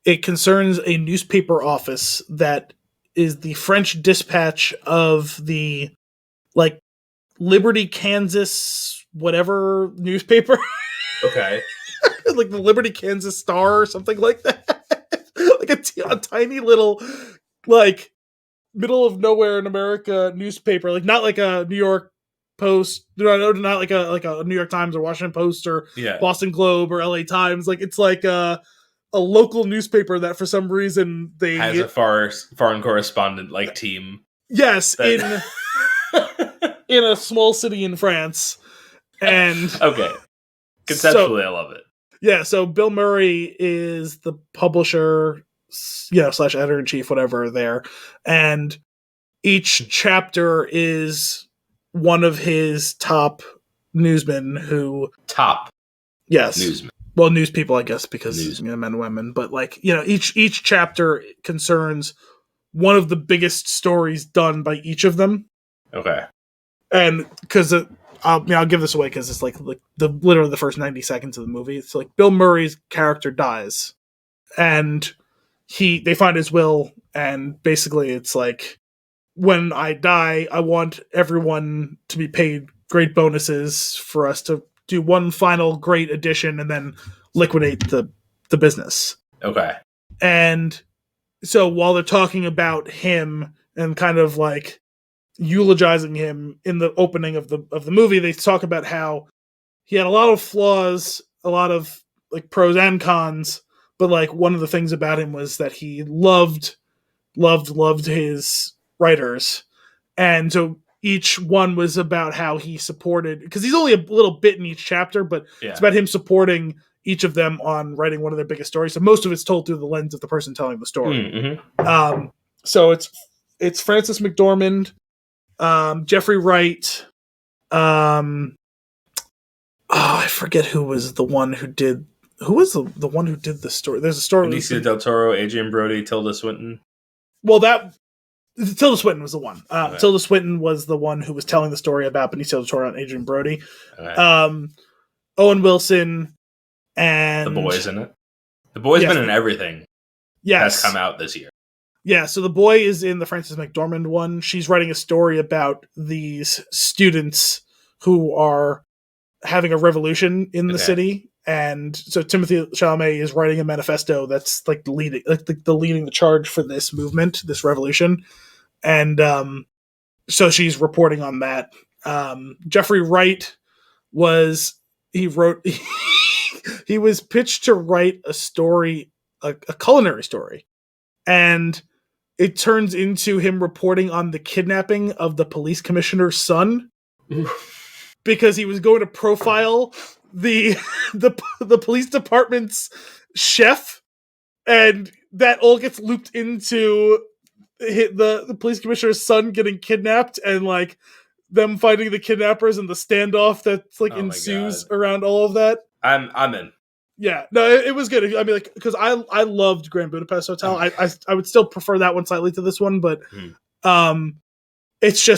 it concerns a newspaper office that is the French dispatch of the like Liberty, Kansas, whatever newspaper. Okay. Like the Liberty, Kansas Star or something like that. Like a tiny little like middle of nowhere in America newspaper, like not like a New York Post, not like a New York Times or Washington Post or Boston Globe or LA Times. Like it's like a local newspaper that for some reason they has a foreign correspondent like team. Yes, that... in a small city in France. And okay. Conceptually, I love it. Yeah, so Bill Murray is the publisher, slash editor in chief, whatever there, and each chapter is one of his top newsmen who newsmen. Well, news people, I guess, because men and women, but like each chapter concerns one of the biggest stories done by each of them. Okay, and because I'll give this away because it's like literally the first 90 seconds of the movie. It's like Bill Murray's character dies, and they find his will, and basically it's like, when I die, I want everyone to be paid great bonuses for us to do one final great addition and then liquidate the business. Okay. And so while they're talking about him and kind of like eulogizing him in the opening of the movie, they talk about how he had a lot of flaws, a lot of like pros and cons, but like one of the things about him was that he loved his writers. And so each one was about how he supported, because he's only a little bit in each chapter, but it's about him supporting each of them on writing one of their biggest stories. So most of it's told through the lens of the person telling the story. Mm-hmm. So it's Frances McDormand, Jeffrey Wright. I forget who was the one who did. Who was the one who did the story? There's a story. Benicio del Toro, Adrian Brody, Tilda Swinton. Well, Tilda Swinton was the one. Okay. Tilda Swinton was the one who was telling the story about Benicio del Toro and Adrian Brody. Okay. Owen Wilson and The Boy's in it. The Boy's been in everything. Yes, that's come out this year. Yeah, so The Boy is in the Frances McDormand one. She's writing a story about these students who are having a revolution in the city, and so Timothée Chalamet is writing a manifesto that's like leading the charge for this movement, this revolution, and so she's reporting on that. Jeffrey Wright was pitched to write a story, a culinary story, and it turns into him reporting on the kidnapping of the police commissioner's son. Because he was going to profile the police department's chef, and that all gets looped into the police commissioner's son getting kidnapped, and like them fighting the kidnappers and the standoff that's like ensues around all of that. I'm in. Yeah, no, it was good. I mean, like, because I loved Grand Budapest Hotel. I would still prefer that one slightly to this one, but it's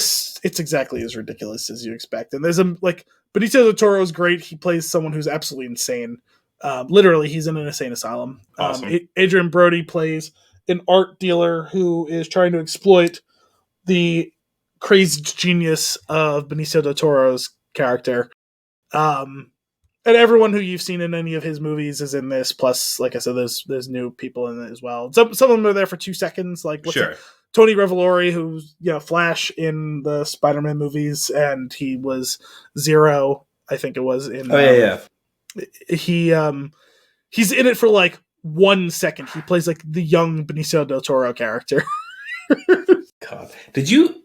exactly as ridiculous as you expect. And there's Benicio del Toro is great. He plays someone who's absolutely insane. Literally, he's in an insane asylum. Awesome. Adrian Brody plays an art dealer who is trying to exploit the crazy genius of Benicio del Toro's character. And everyone who you've seen in any of his movies is in this. Plus, like I said, there's new people in it as well. Some of them are there for 2 seconds. Like Tony Revolori, who's Flash in the Spider-Man movies, and he was Zero, I think it was in. Yeah. He's in it for like 1 second. He plays like the young Benicio del Toro character. God, did you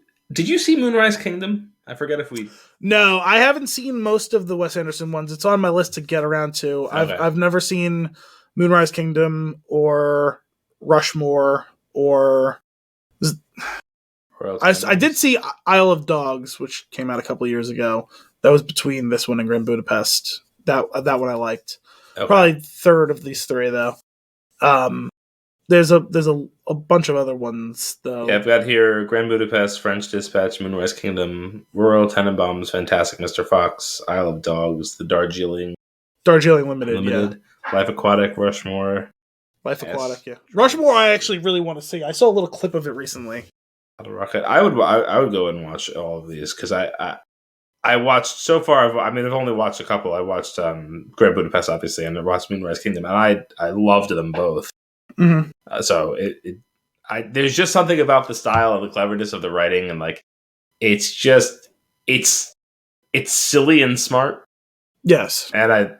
see Moonrise Kingdom? I forget if we. No, I haven't seen most of the Wes Anderson ones. It's on my list to get around to. Okay. I've never seen Moonrise Kingdom or Rushmore or I did see Isle of Dogs, which came out a couple years ago. That was between this one and Grand Budapest. That one I liked. Okay. Probably third of these three though. There's a bunch of other ones though. Yeah, I've got here Grand Budapest, French Dispatch, Moonrise Kingdom, Royal Tenenbaums, Fantastic Mr. Fox, Isle of Dogs, The Darjeeling Limited. Yeah. Life Aquatic, Rushmore. Life Aquatic, yeah. Rushmore I actually really want to see. I saw a little clip of it recently. Rocket. I would go and watch all of these because I watched so far. I've only watched a couple. I watched Grand Budapest, obviously, and I watched Moonrise Kingdom, and I loved them both. Mm-hmm. So there's just something about the style and the cleverness of the writing, and like it's silly and smart. Yes, and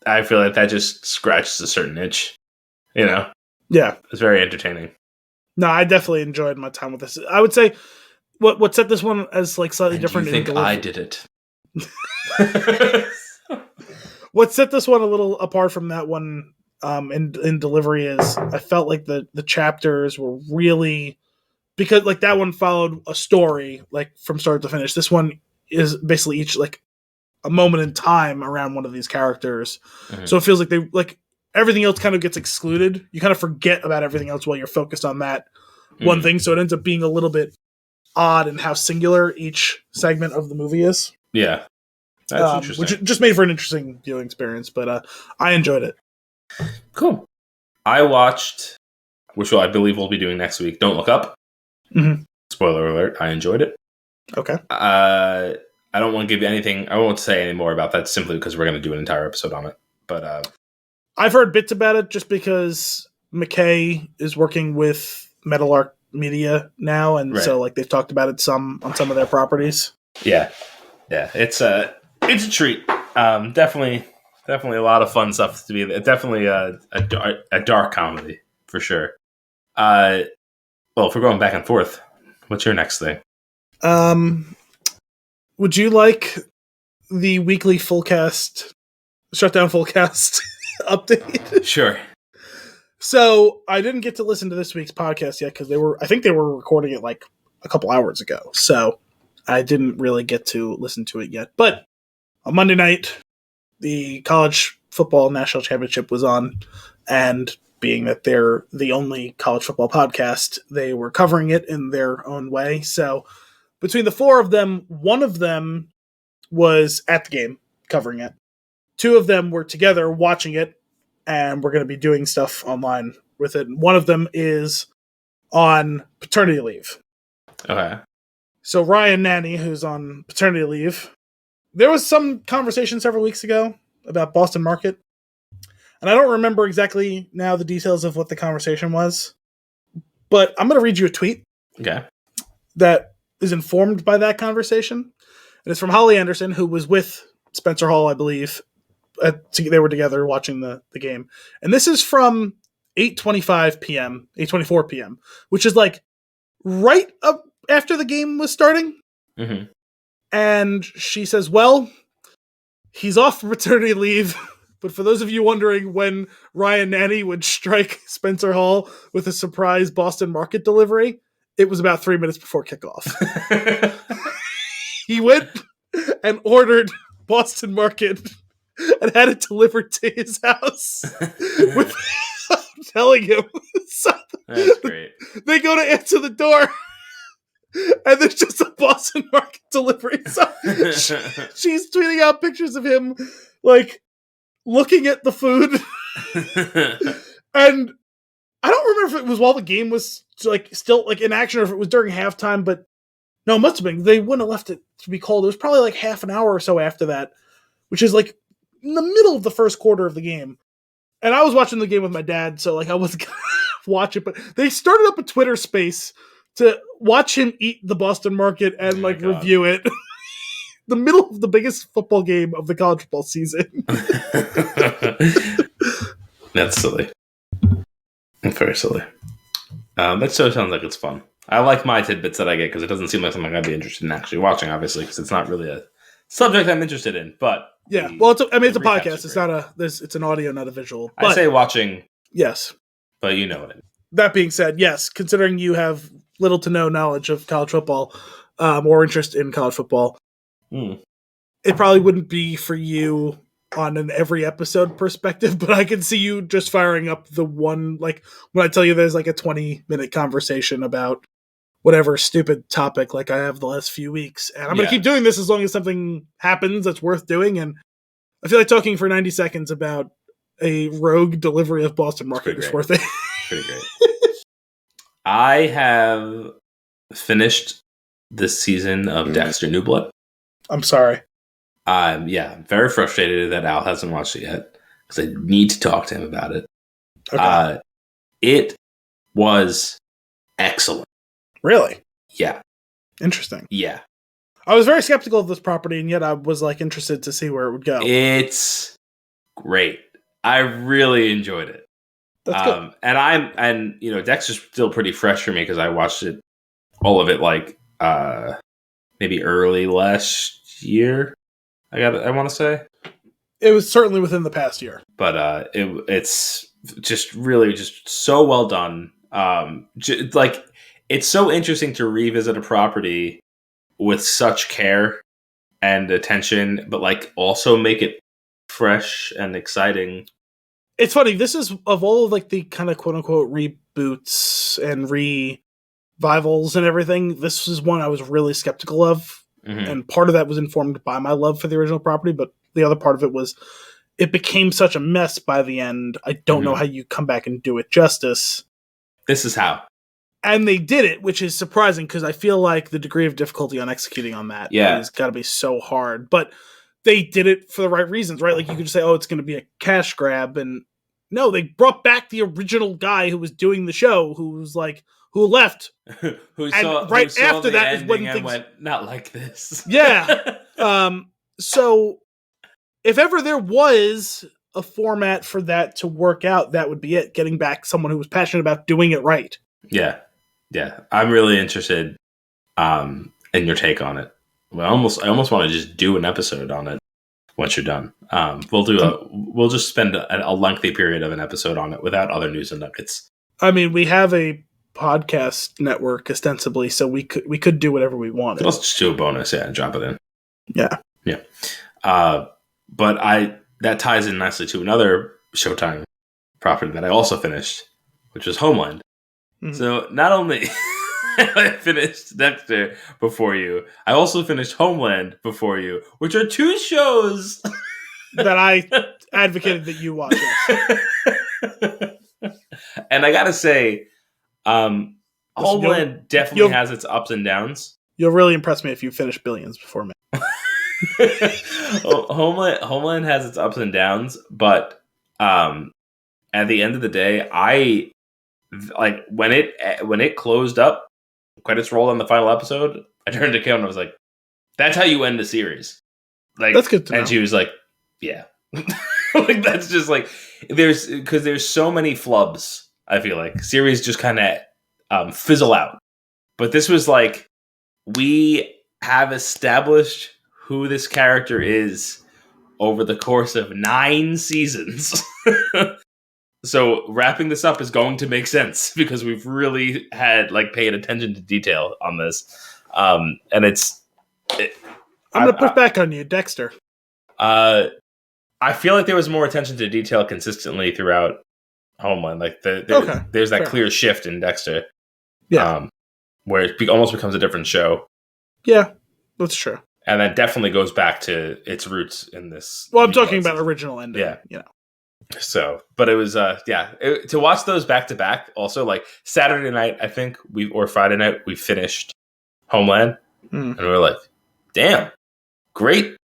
I feel like that just scratches a certain itch. Yeah, it's very entertaining. No, I definitely enjoyed my time with this. I would say what set this one as like slightly different. You think I did it? What set this one a little apart from that one in delivery is I felt like the chapters were really, because like that one followed a story like from start to finish. This one is basically each like a moment in time around one of these characters. Mm-hmm. So it feels like they like. Everything else kind of gets excluded. You kind of forget about everything else while you're focused on that one thing. So it ends up being a little bit odd in how singular each segment of the movie is. Yeah. That's interesting. Which just made for an interesting viewing experience, but I enjoyed it. Cool. I watched, which I believe we'll be doing next week, Don't Look Up. Mm-hmm. Spoiler alert, I enjoyed it. Okay. I don't want to give you anything. I won't say any more about that simply because we're going to do an entire episode on it. But I've heard bits about it just because McKay is working with Metal Arc Media now, and so like they've talked about it on some of their properties. Yeah, it's a treat. Definitely a lot of fun stuff to be. Definitely a dark comedy for sure. Well, if we're going back and forth, what's your next thing? Would you like the weekly shutdown full cast? Update. Sure. So I didn't get to listen to this week's podcast yet because I think they were recording it like a couple hours ago. So I didn't really get to listen to it yet. But on Monday night, the college football national championship was on, and being that they're the only college football podcast, they were covering it in their own way. So between the four of them, one of them was at the game covering it. Two of them were together watching it, and we're going to be doing stuff online with it. One of them is on paternity leave. Okay. So Ryan Nanny, who's on paternity leave, there was some conversation several weeks ago about Boston Market, and I don't remember exactly now the details of what the conversation was, but I'm going to read you a tweet that is informed by that conversation. And it's from Holly Anderson, who was with Spencer Hall, I believe. They were together watching the game. And this is from 8:24 p.m., which is like right up after the game was starting. Mm-hmm. And she says, well, he's off for paternity leave. But for those of you wondering when Ryan Nanny would strike Spencer Hall with a surprise Boston Market delivery, it was about 3 minutes before kickoff. He went and ordered Boston Market and had it delivered to his house without telling him. So that's great. They go to answer the door, and there's just a Boston Market delivery. So she's tweeting out pictures of him, like, looking at the food. And I don't remember if it was while the game was like still like in action or if it was during halftime, but no, it must have been. They wouldn't have left it to be called. It was probably like half an hour or so after that, which is like in the middle of the first quarter of the game. And I was watching the game with my dad, so like I wasn't gonna watch it, but they started up a Twitter space to watch him eat the Boston Market and review it. The middle of the biggest football game of the college football season. That's silly. Very silly. That show sounds like it's fun. I like my tidbits that I get because it doesn't seem like something I'd be interested in actually watching, obviously, because it's not really a subject I'm interested in. But yeah, well, it's a podcast. It's not it's an audio, not a visual. But, I say watching. Yes, but you know what I mean. That being said, yes, considering you have little to no knowledge of college football, or interest in college football, it probably wouldn't be for you on an every episode perspective, but I can see you just firing up the one, like when I tell you there's like a 20-minute conversation about whatever stupid topic like I have the last few weeks. And I'm going to keep doing this as long as something happens that's worth doing. And I feel like talking for 90 seconds about a rogue delivery of Boston Market is worth it. Pretty great. I have finished this season of Dexter New Blood. I'm sorry. I'm very frustrated that Al hasn't watched it yet because I need to talk to him about it. Okay. It was excellent. Really? Yeah. Interesting. Yeah. I was very skeptical of this property, and yet I was like interested to see where it would go. It's great. I really enjoyed it. That's good. And Dexter's still pretty fresh for me because I watched it, all of it, like maybe early last year. I want to say it was certainly within the past year, but it's just really just so well done. Like it's so interesting to revisit a property with such care and attention, but like also make it fresh and exciting. It's funny. This is of all of like the kind of quote unquote reboots and revivals and everything. This is one I was really skeptical of. Mm-hmm. And part of that was informed by my love for the original property, but the other part of it was it became such a mess by the end. I don't know how you come back and do it justice. This is how. And they did it, which is surprising because I feel like the degree of difficulty on executing on that has got to be so hard. But they did it for the right reasons, right? Like you could just say, oh, it's going to be a cash grab. And no, they brought back the original guy who was doing the show, who left. who saw after that is when things went not like this. Yeah. So if ever there was a format for that to work out, that would be it. Getting back someone who was passionate about doing it right. Yeah. Yeah. I'm really interested in your take on it. Well, I almost want to just do an episode on it once you're done. We'll just spend a lengthy period of an episode on it without other news and nuggets. I mean, we have a podcast network ostensibly, so we could do whatever we wanted. Let's just do a bonus, and drop it in. Yeah. But that ties in nicely to another Showtime property that I also finished, which was Homeland. Mm-hmm. So not only I finished Dexter before you, I also finished Homeland before you, which are two shows that I advocated that you watch. And I gotta say, Homeland definitely has its ups and downs. You'll really impress me if you finish Billions before me. Homeland has its ups and downs, but at the end of the day, I like when it closed up, credits rolled on the final episode. I turned to Kim and I was like, "That's how you end the series." Like that's good to know. And she was like, "Yeah." Like that's just like there's so many flubs. I feel like series just kind of fizzle out. But this was like, we have established who this character is over the course of 9 seasons. So wrapping this up is going to make sense because we've really had paid attention to detail on this. And I'm going to push back on you, Dexter. I feel like there was more attention to detail consistently throughout Homeland. Like there's that clear shift in Dexter. Yeah. Where it almost becomes a different show. Yeah, that's true. And that definitely goes back to its roots in this. Well, I'm talking about original ending. Yeah. So, but it was, to watch those back to back, also like Saturday night, I think or Friday night, we finished Homeland and we were like, damn, great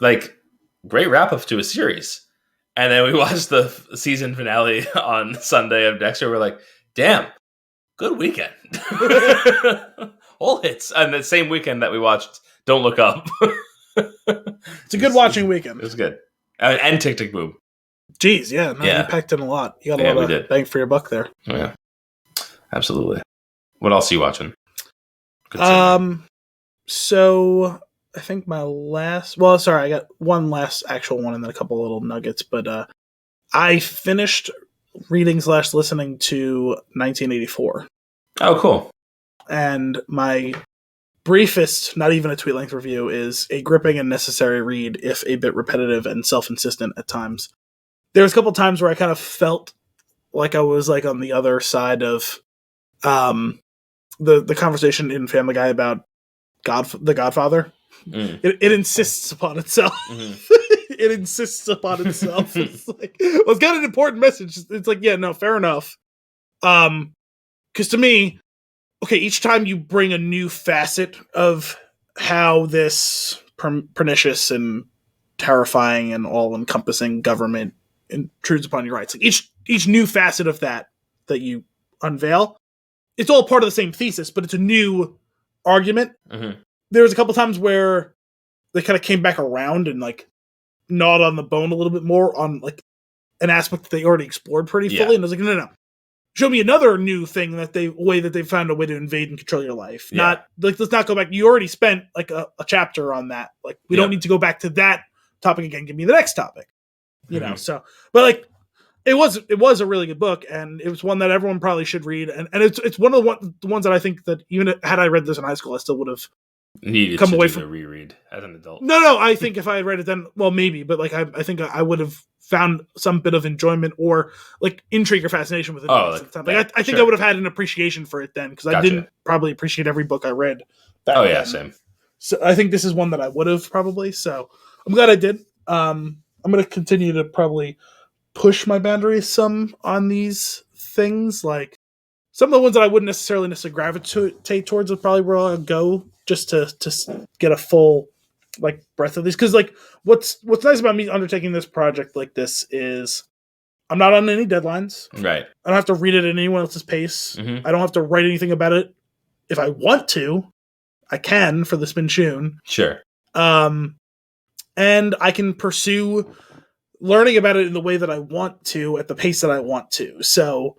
wrap up to a series. And then we watched the season finale on Sunday of Dexter. We're like, damn, good weekend. All hits. And the same weekend that we watched Don't Look Up. It's a good watching weekend. It was good. And Tick Tick Boom. Geez, yeah, no, Yeah. you packed in a lot. You got a Yeah, we lot did. of bang for your buck there. Yeah, absolutely. What else are you watching? Considering. So I think my last. Well, sorry, I got one last actual one and then a couple little nuggets. But I finished reading / listening to 1984, Oh, cool. and my briefest, not even a tweet length review, is a gripping and necessary read, if a bit repetitive and self insistent at times. There was a couple times where I kind of felt like I was like on the other side of the conversation in Family Guy about the Godfather. It insists upon itself. It insists upon itself. It's like, well, it's got an important message. It's like, yeah, no, fair enough. Because to me, okay, each time you bring a new facet of how this pernicious and terrifying and all-encompassing government intrudes upon your rights, like each new facet of that you unveil, it's all part of the same thesis, but it's a new argument. There was a couple times where they kind of came back around and like gnawed on the bone a little bit more on like an aspect that they already explored pretty fully. And I was like, no. Show me another new thing that they found a way to invade and control your life. Yeah. Not like, let's not go back. You already spent like a chapter on that. Like, we don't need to go back to that topic again. Give me the next topic. You know, so, but like, it was a really good book, and it was one that everyone probably should read. And it's one of the ones that I think that even had I read this in high school, I still would have needed come away from a reread as an adult. No, I think if I had read it then, well, maybe, but like I think I would have found some bit of enjoyment or like intrigue or fascination with it. I think I would have had an appreciation for it then, because I didn't probably appreciate every book I read. Same. So I think this is one that I would have probably. So I'm glad I did. I'm going to continue to probably push my boundaries some on these things. Like some of the ones that I wouldn't necessarily gravitate towards is probably where I'll go just to get a full like breadth of these. Because like what's nice about me undertaking this project like this is I'm not on any deadlines. Right. I don't have to read it at anyone else's pace. I don't have to write anything about it. If I want to, I can for the Spin Shun. Sure. And I can pursue learning about it in the way that I want to at the pace that I want to. So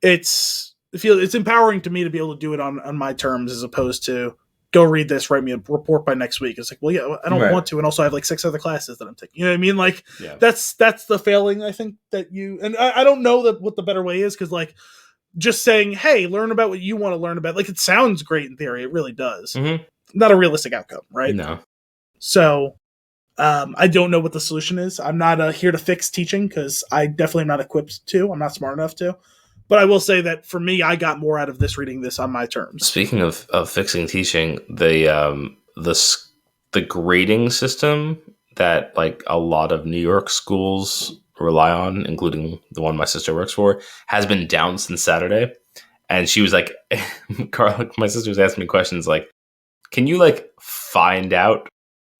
it's empowering to me to be able to do it on my terms, as opposed to go read this, write me a report by next week. It's like, well, yeah, I don't want to. And also I have like 6 other classes that I'm taking. You know what I mean? Like that's the failing, I think, that you, and I don't know what the better way is. Cause like just saying, hey, learn about what you want to learn about. Like it sounds great in theory. It really does. Not a realistic outcome. Right. No. So, I don't know what the solution is. I'm not here to fix teaching, because I definitely am not equipped to. I'm not smart enough to. But I will say that for me, I got more out of this reading this on my terms. Speaking of fixing teaching, the grading system that like a lot of New York schools rely on, including the one my sister works for, has been down since Saturday. And she was like, Carl, my sister was asking me questions like, can you like find out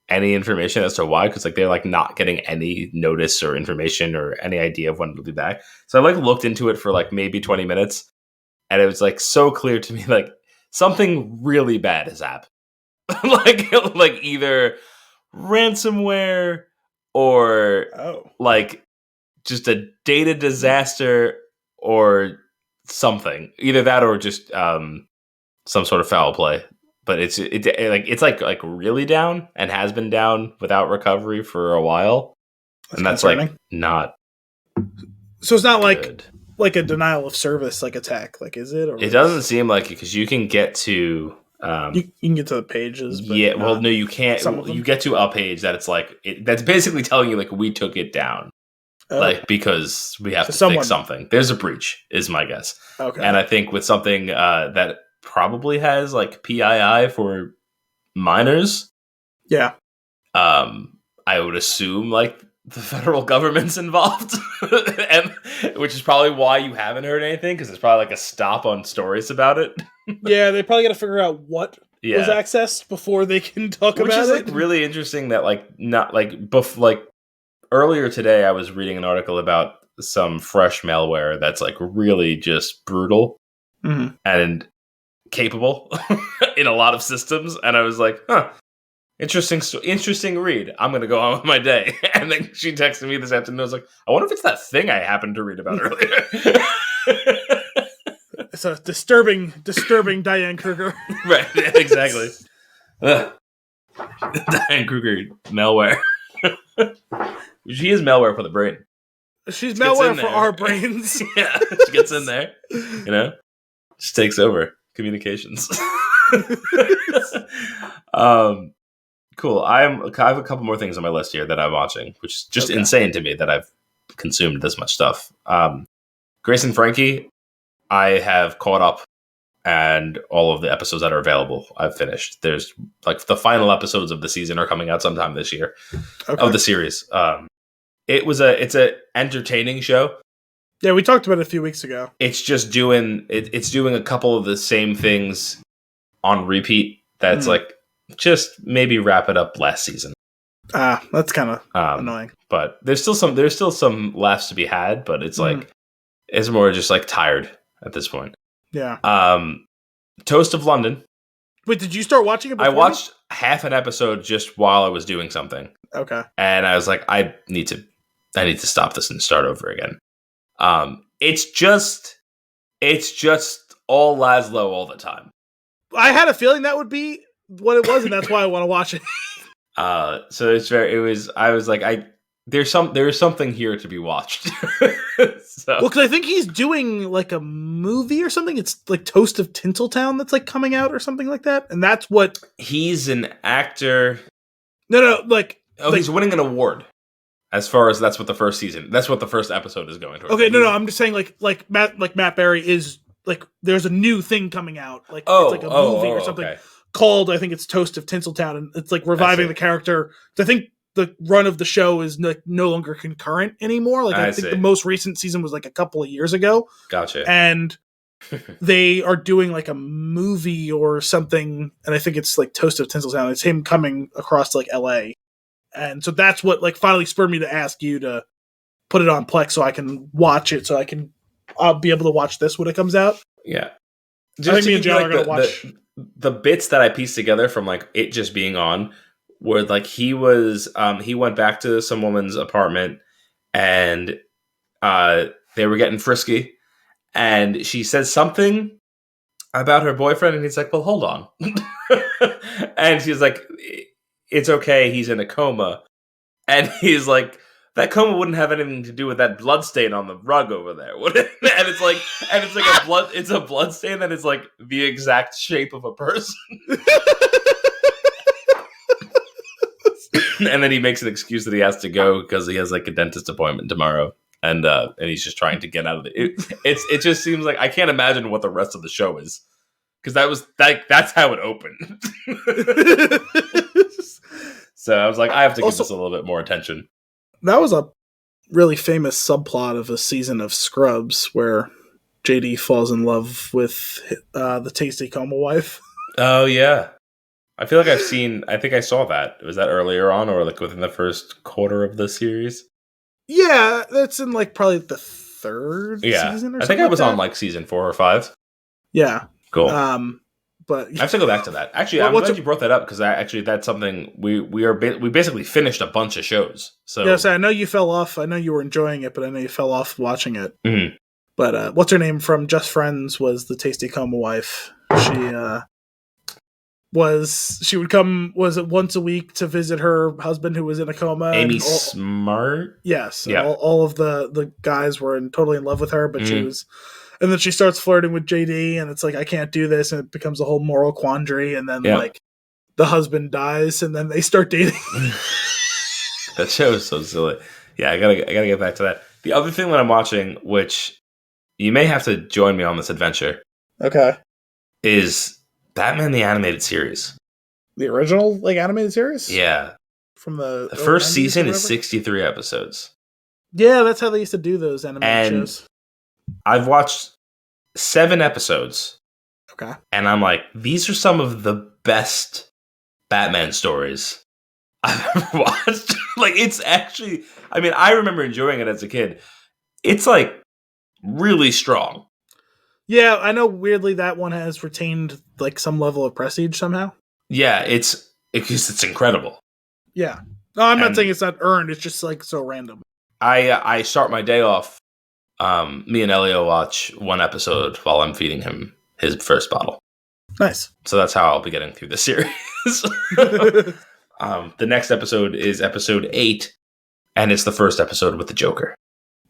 any information as to why? Because like they're like not getting any notice or information or any idea of when it'll be back. So I like looked into it for like maybe 20 minutes, and it was like so clear to me like something really bad has happened. like either ransomware or like just a data disaster or something. Either that or just some sort of foul play. But it's like really down and has been down without recovery for a while, and that's concerning. Like not. So it's not good. like a denial of service like attack, like is it? Or it doesn't seem like it, because you can get to you can get to the pages. But yeah, well, no, you can't. You get to a page that it's like that's basically telling you like we took it down, like because we have to fix something. There's a breach, is my guess. Okay, and I think with something that probably has like PII for minors. Yeah. I would assume like the federal government's involved, and which is probably why you haven't heard anything, because there's probably like a stop on stories about it. Yeah, they probably got to figure out what was accessed before they can talk about it. Which is like really interesting that like not like like earlier today I was reading an article about some fresh malware that's like really just brutal and capable in a lot of systems, and I was like, Interesting read. I'm gonna go on with my day. And then she texted me this afternoon. I was like, I wonder if it's that thing I happened to read about earlier. It's a disturbing Diane Kruger. Right, exactly. Diane Kruger malware. She is malware for the brain. She's She gets malware in for there. our brains. Yeah, she gets in there. Just takes over communications. Cool. I have a couple more things on my list here that I'm watching, which is just insane to me that I've consumed this much stuff. Grace and Frankie, I have caught up, and all of the episodes that are available, I've finished. There's like the final episodes of the season are coming out sometime this year of the series. It's a entertaining show. Yeah, we talked about it a few weeks ago. It's just doing it's doing a couple of the same things on repeat. That's like just maybe wrap it up last season. That's kind of annoying. But there's still some laughs to be had. But it's like it's more just like tired at this point. Yeah. Toast of London. Wait, did you start watching it before? I watched half an episode just while I was doing something. Okay. And I was like, I need to stop this and start over again. It's just all Laszlo all the time. I had a feeling that would be what it was, and that's why I want to watch it. So I was like, there's something here to be watched. Well, because I think he's doing like a movie or something. It's like Toast of Tinseltown that's like coming out or something like that, and that's what he's an actor. No, like he's winning an award. As far as that's what the first episode is going towards. Okay, no, I'm just saying like Matt Berry is like there's a new thing coming out, like it's like a movie or something called, I think it's Toast of Tinseltown, and it's like reviving the character. I think the run of the show is no longer concurrent anymore. Like I think the most recent season was like a couple of years ago. Gotcha. And they are doing like a movie or something, and I think it's like Toast of Tinseltown. It's him coming across to like LA. And so that's what like finally spurred me to ask you to put it on Plex so I can watch it, so I'll be able to watch this when it comes out. Yeah. Just I think me and John are going to watch the bits that I pieced together from like it just being on where like he went back to some woman's apartment and they were getting frisky and she said something about her boyfriend and he's like, well, hold on. And she's like, it's okay, he's in a coma. And he's like, that coma wouldn't have anything to do with that blood stain on the rug over there, would it? And it's a blood stain that is like the exact shape of a person. And then he makes an excuse that he has to go because he has like a dentist appointment tomorrow, and he's just trying to get out of it. It just seems like I can't imagine what the rest of the show is because that's how it opened. So I was like, I have to give this a little bit more attention. That was a really famous subplot of a season of Scrubs where JD falls in love with the tasty coma wife. Oh yeah. I feel like I think I saw that. Was that earlier on or like within the first quarter of the series? Yeah, that's in like probably the third season or something. I think I was on like season 4 or 5. Yeah. Cool. But I have to go back to that. Actually, I'm glad you brought that up because that's something we basically finished a bunch of shows. So yes, I know you fell off. I know you were enjoying it, but I know you fell off watching it. Mm-hmm. But what's her name from Just Friends was the tasty coma wife. She would come once a week to visit her husband who was in a coma. Amy Smart? Yes. Yeah. All of the guys were totally in love with her, but she was. And then she starts flirting with JD, and it's like, I can't do this, and it becomes a whole moral quandary, and then like the husband dies, and then they start dating. That show is so silly. Yeah, I gotta get back to that. The other thing that I'm watching, which you may have to join me on this adventure, okay, is Batman the Animated Series. The original like animated series? Yeah. From the first season is 63 episodes. Yeah, that's how they used to do those animated shows. I've watched 7 episodes. Okay. And I'm like, these are some of the best Batman stories I've ever watched. Like, it's actually, I mean, I remember enjoying it as a kid. It's like really strong. Yeah, I know weirdly that one has retained like some level of prestige somehow. Yeah, it's because it's incredible. Yeah. No, I'm not saying it's not earned. It's just like so random. I start my day off. Me and Elio watch one episode while I'm feeding him his first bottle. Nice. So that's how I'll be getting through the series. The next episode is episode 8, and it's the first episode with the Joker.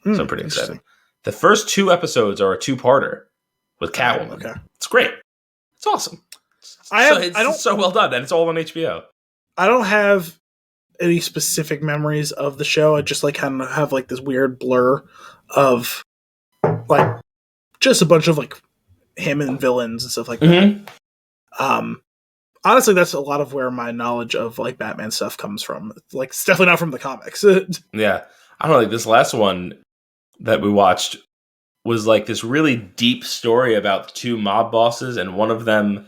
So I'm pretty excited. The first 2 episodes are a 2-parter with Catwoman. Okay. It's great. It's awesome. It's so well done, and it's all on HBO. I don't have any specific memories of the show. I just like kind of have like this weird blur of like just a bunch of like him and villains and stuff like that. Honestly, that's a lot of where my knowledge of like Batman stuff comes from. Like, it's definitely not from the comics. Yeah. I don't know, like this last one that we watched was like this really deep story about 2 mob bosses, and one of them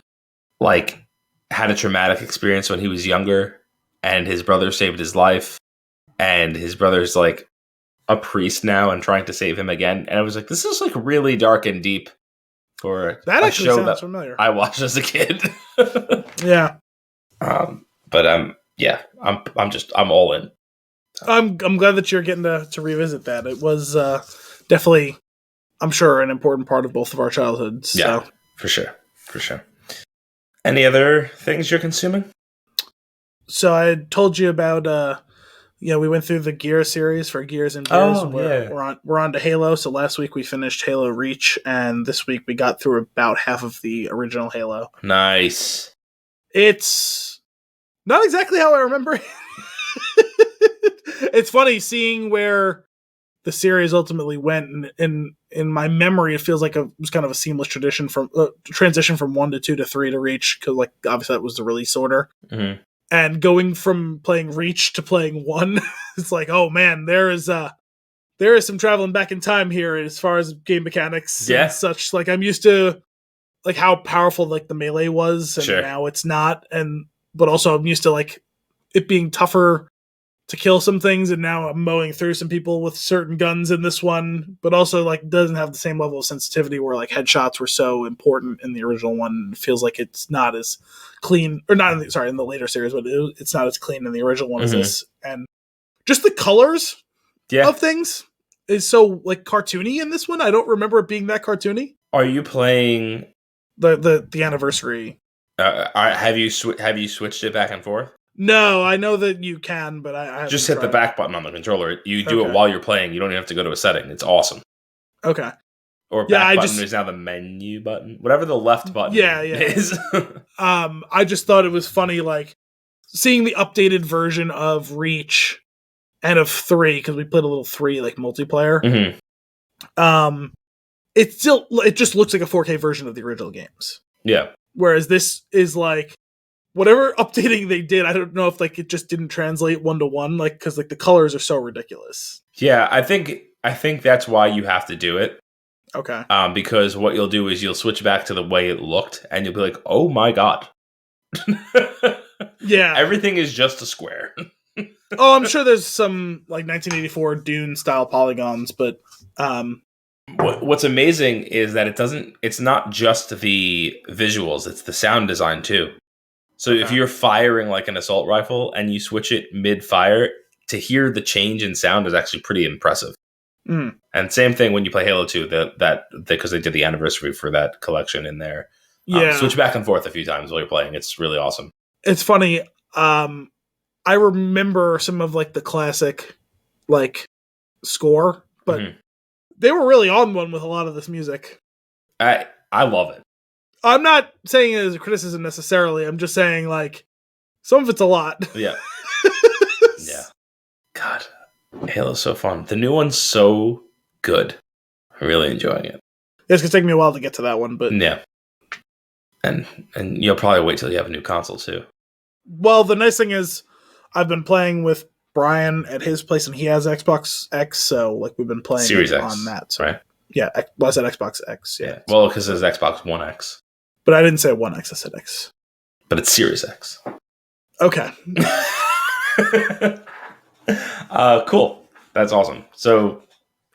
like had a traumatic experience when he was younger, and his brother saved his life, and his brother's like a priest now and trying to save him again. And I was like, this is like really dark and deep for that a actually show sounds that familiar. I watched as a kid. Yeah. But yeah, I'm all in. I'm glad that you're getting to revisit that. It was definitely, I'm sure, an important part of both of our childhoods. So. Yeah, for sure. Any other things you're consuming? So I had told you about we went through the Gear series for Gears and Gears. We're on to Halo. So last week we finished Halo Reach, and this week we got through about half of the original Halo. Nice. It's not exactly how I remember it. It's funny seeing where the series ultimately went, and in my memory, it feels like it was kind of a seamless transition from 1 to 2 to 3 to Reach, because like obviously that was the release order. Mm-hmm. And going from playing Reach to playing 1, it's like, oh man, there is some traveling back in time here as far as game mechanics and such. Like, I'm used to like how powerful like the melee was, and now it's not. But also I'm used to like it being tougher to kill some things, and now I'm mowing through some people with certain guns in this one, but also like doesn't have the same level of sensitivity where like headshots were so important in the original one. It feels like it's not as clean, or not in the later series, but it's not as clean in the original one as this. And just the colors of things is so like cartoony in this one. I don't remember it being that cartoony. Are you playing the anniversary? Have you switched it back and forth? No, I know that you can, but I just hit the back button on the controller. You do it while you're playing. You don't even have to go to a setting. It's awesome. Okay. Or back button is now the menu button. Whatever the left button is. I just thought it was funny, like, seeing the updated version of Reach and of 3, because we played a little 3, like, multiplayer. Mm-hmm. It just looks like a 4K version of the original games. Yeah. Whereas this is, like, whatever updating they did, I don't know if like it just didn't translate 1-to-1, like because like the colors are so ridiculous. Yeah, I think that's why you have to do it. Okay. Because what you'll do is you'll switch back to the way it looked, and you'll be like, "Oh my god!" Yeah, everything is just a square. Oh, I'm sure there's some like 1984 Dune style polygons, but what's amazing is that it's not just the visuals; it's the sound design too. So if you're firing like an assault rifle and you switch it mid-fire, to hear the change in sound is actually pretty impressive. Mm. And same thing when you play Halo 2, because they did the anniversary for that collection in there. Switch back and forth a few times while you're playing. It's really awesome. It's funny. I remember some of like the classic like score, but they were really on one with a lot of this music. I love it. I'm not saying it as a criticism necessarily. I'm just saying, like, some of it's a lot. Yeah. Yeah. God, Halo's so fun. The new one's so good. I'm really enjoying it. It's going to take me a while to get to that one, but... Yeah. And you'll probably wait till you have a new console, too. Well, the nice thing is, I've been playing with Brian at his place, and he has Xbox X, so, like, we've been playing Series X, on that. So. Right? Yeah, I said Xbox X, yeah. Well, because it's Xbox One X. But I didn't say 1X, I said X. But it's Series X. Okay. Cool. That's awesome. So,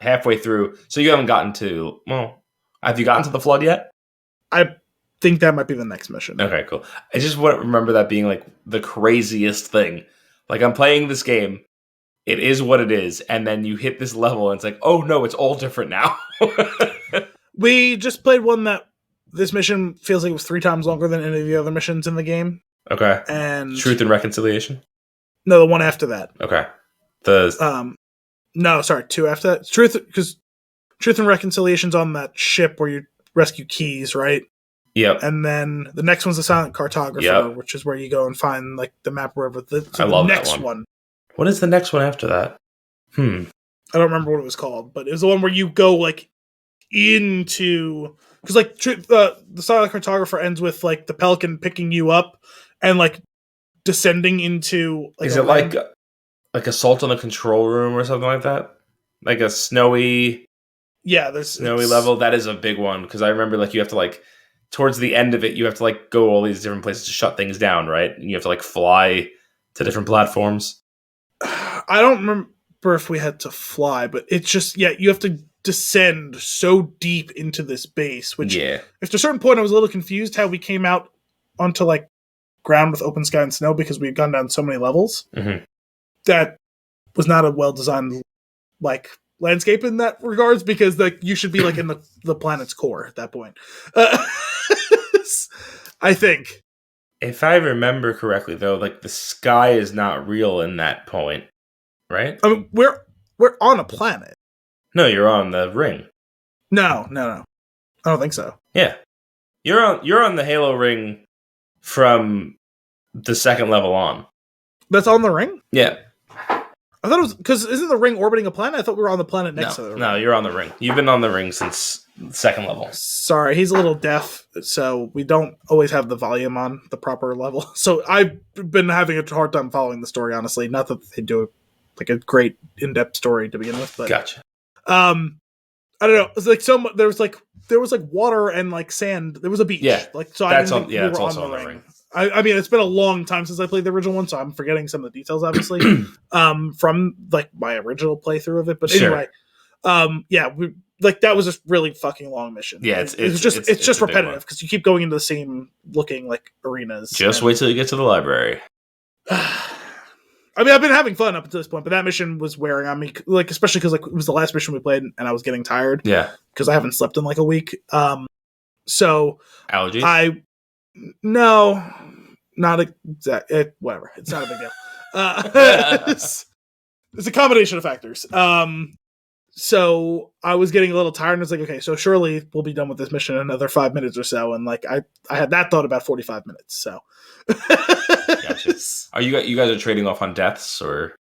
halfway through... So, you haven't gotten to... Well, have you gotten to the Flood yet? I think that might be the next mission. Okay, cool. I just want to remember that being like the craziest thing. Like I'm playing this game, it is what it is, and then you hit this level and it's like, oh no, it's all different now. We just played one that this mission feels like it was 3 times longer than any of the other missions in the game. Okay. And Truth and Reconciliation? No, the one after that. Okay. No, sorry, 2 after that. Because Truth and Reconciliation's on that ship where you rescue keys, right? Yep. And then the next one's the Silent Cartographer, which is where you go and find like the map or whatever. I love the next that one. one. What is the next one after that? I don't remember what it was called, but it was the one where you go like into, because like the Silent Cartographer ends with like the Pelican picking you up and like descending into. Like, is it like Assault on the Control Room or something like that? Like a snowy. Yeah, there's snowy level. That is a big one because I remember like you have to like towards the end of it, you have to like go all these different places to shut things down, right? And you have to like fly to different platforms. I don't remember if we had to fly, but it's just, you have to descend so deep into this base, which after a certain point I was a little confused how we came out onto like ground with open sky and snow because we had gone down so many levels. Mm-hmm. That was not a well-designed like landscape in that regards because like you should be like in the planet's core at that point. I think. If I remember correctly, though, like the sky is not real in that point, right? I mean, we're on a planet. No, you're on the ring. No. I don't think so. Yeah, you're on the Halo ring from the second level on. That's on the ring? Yeah. I thought it was because isn't the ring orbiting a planet? I thought we were on the planet next to the ring. No, you're on the ring. You've been on the ring since the second level. Sorry, he's a little deaf, so we don't always have the volume on the proper level. So I've been having a hard time following the story, honestly. Not that they do like a great in-depth story to begin with, but gotcha. I don't know. It's like there was like water and like sand. There was a beach. Yeah, like so. That's I didn't think we were also on the ring. I mean, it's been a long time since I played the original one, so I'm forgetting some of the details, obviously, from like my original playthrough of it. But anyway, that was a really fucking long mission. Yeah, it's just repetitive because you keep going into the same looking like arenas. Just wait till you get to the library. I mean, I've been having fun up until this point, but that mission was wearing on me, like especially because like it was the last mission we played, and I was getting tired. Yeah, because I haven't slept in like a week. So allergies. No, not exactly. Whatever. It's not a big deal. It's a combination of factors. So I was getting a little tired, and I was like, okay, so surely we'll be done with this mission in another 5 minutes or so. And like I had that thought about 45 minutes. So, gotcha. Are you guys are trading off on deaths or?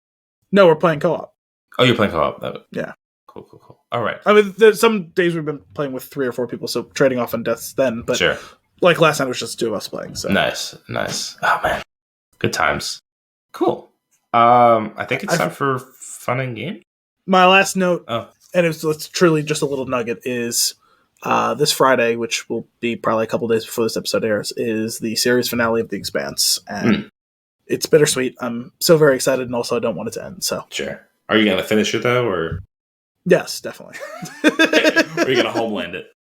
No, we're playing co-op. Oh, you're playing co-op. Yeah. Cool. All right. I mean, there's some days we've been playing with 3 or 4 people, so trading off on deaths then. But sure. Like last night, it was just 2 of us playing. So nice. Oh man, good times. Cool. I think it's time for fun and game. My last note, and it's truly just a little nugget, is this Friday, which will be probably a couple days before this episode airs, is the series finale of The Expanse, and it's bittersweet. I'm so very excited, and also I don't want it to end. So sure. Are you going to finish it though, or? Yes, definitely. Or are you going to homeland it?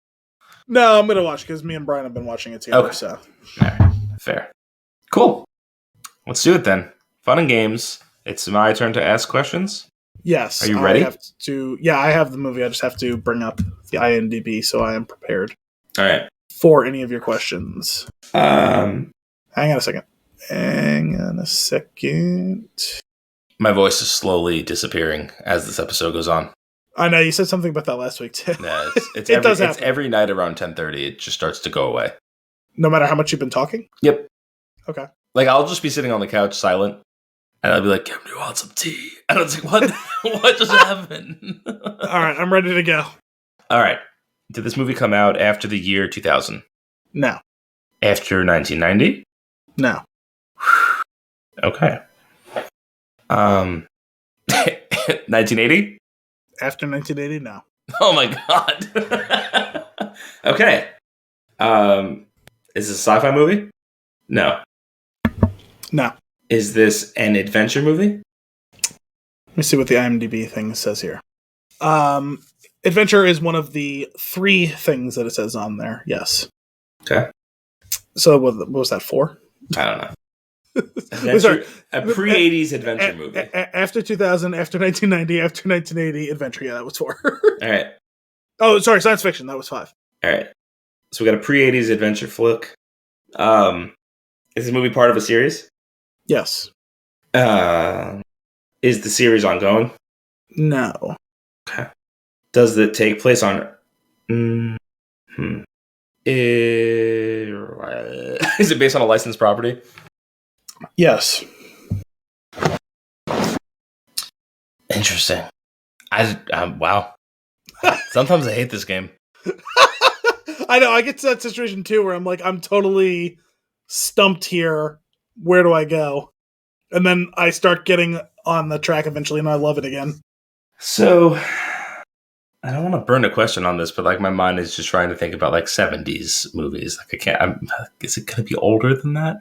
No, I'm going to watch because me and Brian have been watching it together. Okay. So. All right. Fair. Cool. Let's do it then. Fun and games. It's my turn to ask questions. Yes. Are you ready? I have the movie. I just have to bring up the IMDb so I am prepared. All right. For any of your questions. Hang on a second. My voice is slowly disappearing as this episode goes on. I know, you said something about that last week, too. Yeah, it's every night around 10:30. It just starts to go away. No matter how much you've been talking? Yep. Okay. Like, I'll just be sitting on the couch silent, and I'll be like, "Kim, do you want some tea?" And I was like, "What? What just happened?" All right, I'm ready to go. All right. Did this movie come out after the year 2000? No. After 1990? No. Okay. 1980? After 1980, no. Oh my god. Okay. Is this a sci-fi movie? No. No. Is this an adventure movie? Let me see what the IMDb thing says here. Adventure is one of the 3 things that it says on there. Yes. Okay. So what was that, 4? I don't know. Sorry. A pre-80s adventure movie. After 2000, after 1990, after 1980, adventure. Yeah, that was 4. All right. Oh, sorry, science fiction. That was 5. All right. So we got a pre-80s adventure flick. Is this movie part of a series? Yes. Is the series ongoing? No. Okay. Does it take place on... Is it based on a licensed property? Yes. Interesting. Wow. Sometimes I hate this game. I know. I get to that situation too where I'm like, I'm totally stumped here. Where do I go? And then I start getting on the track eventually, and I love it again. So, I don't want to burn a question on this, but like my mind is just trying to think about like 70s movies. Like I can't. Is it going to be older than that?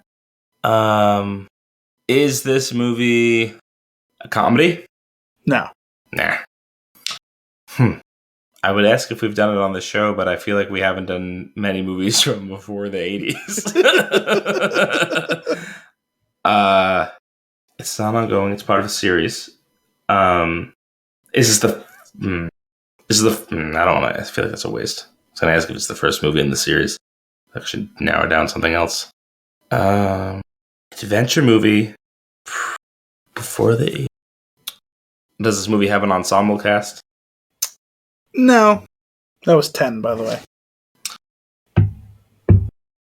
Is this movie a comedy? No. Nah. I would ask if we've done it on the show, but I feel like we haven't done many movies from before the 80s. It's not ongoing. It's part of a series. Is this the... I don't want to... I feel like that's a waste. I was going to ask if it's the first movie in the series. I should narrow down something else. Adventure movie before the 80s. Does this movie have an ensemble cast? No. That was 10, by the way.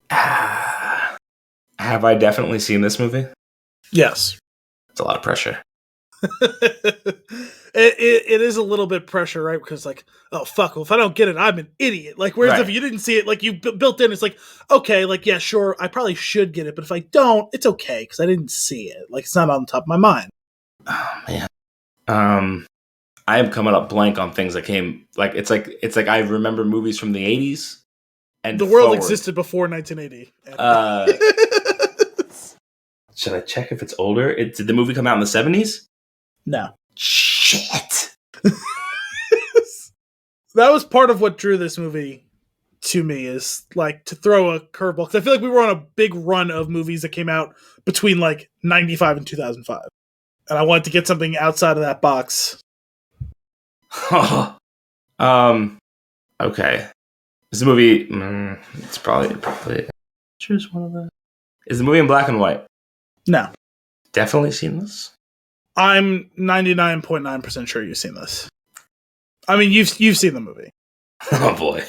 Have I definitely seen this movie? Yes. It's a lot of pressure. It is a little bit pressure, right? Because like, oh fuck, well, if I don't get it, I'm an idiot. Like, whereas if you didn't see it, like you built in, it's like, okay, like yeah, sure, I probably should get it, but if I don't, it's okay because I didn't see it. Like it's not on top of my mind. Oh man. I am coming up blank on things that came like it's like I remember movies from the 80s and the world existed before 1980. Should I check if it's older? Did the movie come out in the 70s? No. Shit. That was part of what drew this movie to me, is like to throw a curveball, because I feel like we were on a big run of movies that came out between like 95 and 2005, and I wanted to get something outside of that box. Okay. Is the movie... it's probably... Choose one of the... Is the movie in black and white? No. Definitely seen this? I'm 99.9% sure you've seen this. I mean, you've seen the movie. Oh boy.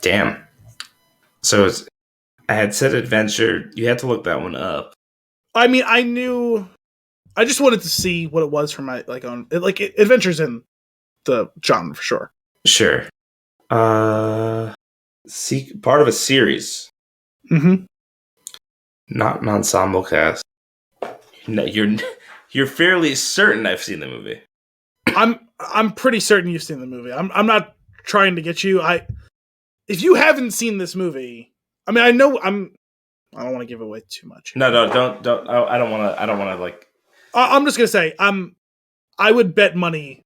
Damn. So I had said adventure. You had to look that one up. I mean, I knew... I just wanted to see what it was for my own... adventures in the genre, for sure. Sure. Part of a series. Mm-hmm. Not an ensemble cast. No, you're fairly certain I've seen the movie. I'm pretty certain you've seen the movie. I'm not trying to get you. If you haven't seen this movie, I mean, I know I don't want to give away too much. No, don't. I don't want to like. I'm just gonna say I would bet money,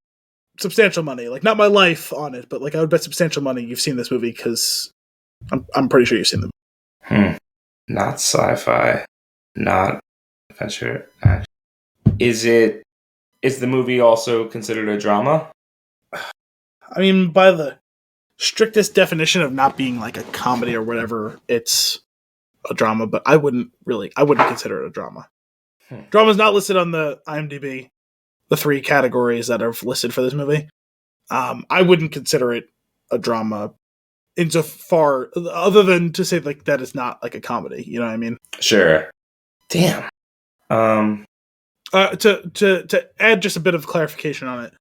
substantial money, like not my life on it, but like I would bet substantial money you've seen this movie, because I'm pretty sure you've seen the movie. Not sci-fi, not adventure. Is the movie also considered a drama? I mean, by the strictest definition of not being like a comedy or whatever, it's a drama, but I wouldn't consider it a drama. Drama's not listed on the IMDb, the 3 categories that are listed for this movie. I wouldn't consider it a drama insofar, other than to say like that it's not like a comedy. You know what I mean? Sure. Damn. To add just a bit of clarification on it,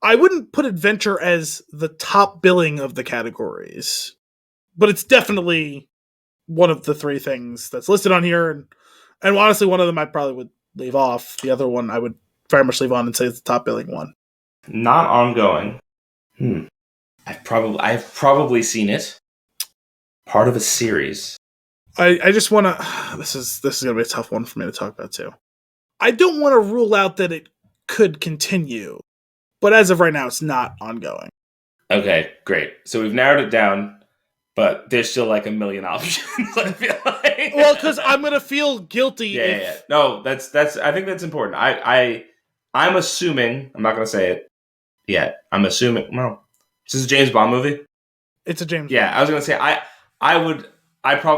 I wouldn't put adventure as the top billing of the categories, but it's definitely one of the 3 things that's listed on here, and honestly, one of them I probably would leave off. The other one I would very much leave on and say it's the top billing one. Not ongoing. I've probably seen it. Part of a series. I just want to... This is going to be a tough one for me to talk about, too. I don't want to rule out that it could continue, but as of right now, it's not ongoing. Okay, great. So we've narrowed it down. But there's still like a million options. I feel like. Well, because I'm gonna feel guilty. Yeah. No, that's. I think that's important. I'm assuming. I'm not gonna say it yet. I'm assuming. Well, this is a James Bond movie. It's a James. Yeah, Bond. I was gonna say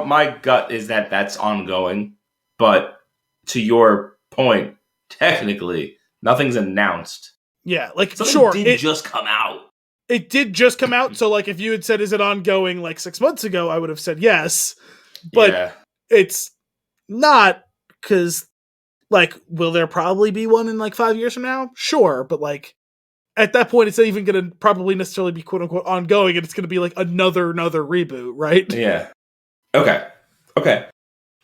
my gut is that that's ongoing, but to your point, technically nothing's announced. Yeah, like Something did just come out. It did just come out, so like if you had said, is it ongoing like 6 months ago, I would have said yes. But it's not, because like, will there probably be one in like 5 years from now? Sure, but like at that point, it's not even going to probably necessarily be quote unquote ongoing, and it's going to be like another reboot, right? Yeah. Okay.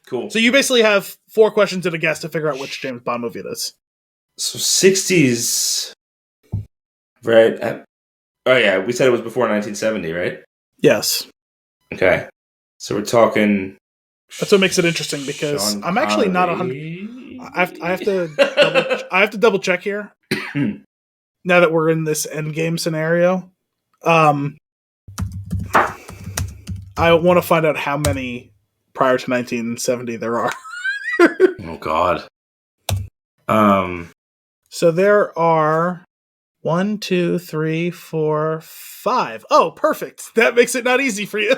Cool. So you basically have 4 questions and a guess to figure out which James Bond movie it is. So 60s, right? Oh yeah, we said it was before 1970, right? Yes. Okay. So we're talking. That's what makes it interesting, because Sean I'm actually not 100. I have to double check here. Now that we're in this endgame scenario, I want to find out how many prior to 1970 there are. Oh God. So there are 1, 2, 3, 4, 5. Oh, perfect. That makes it not easy for you.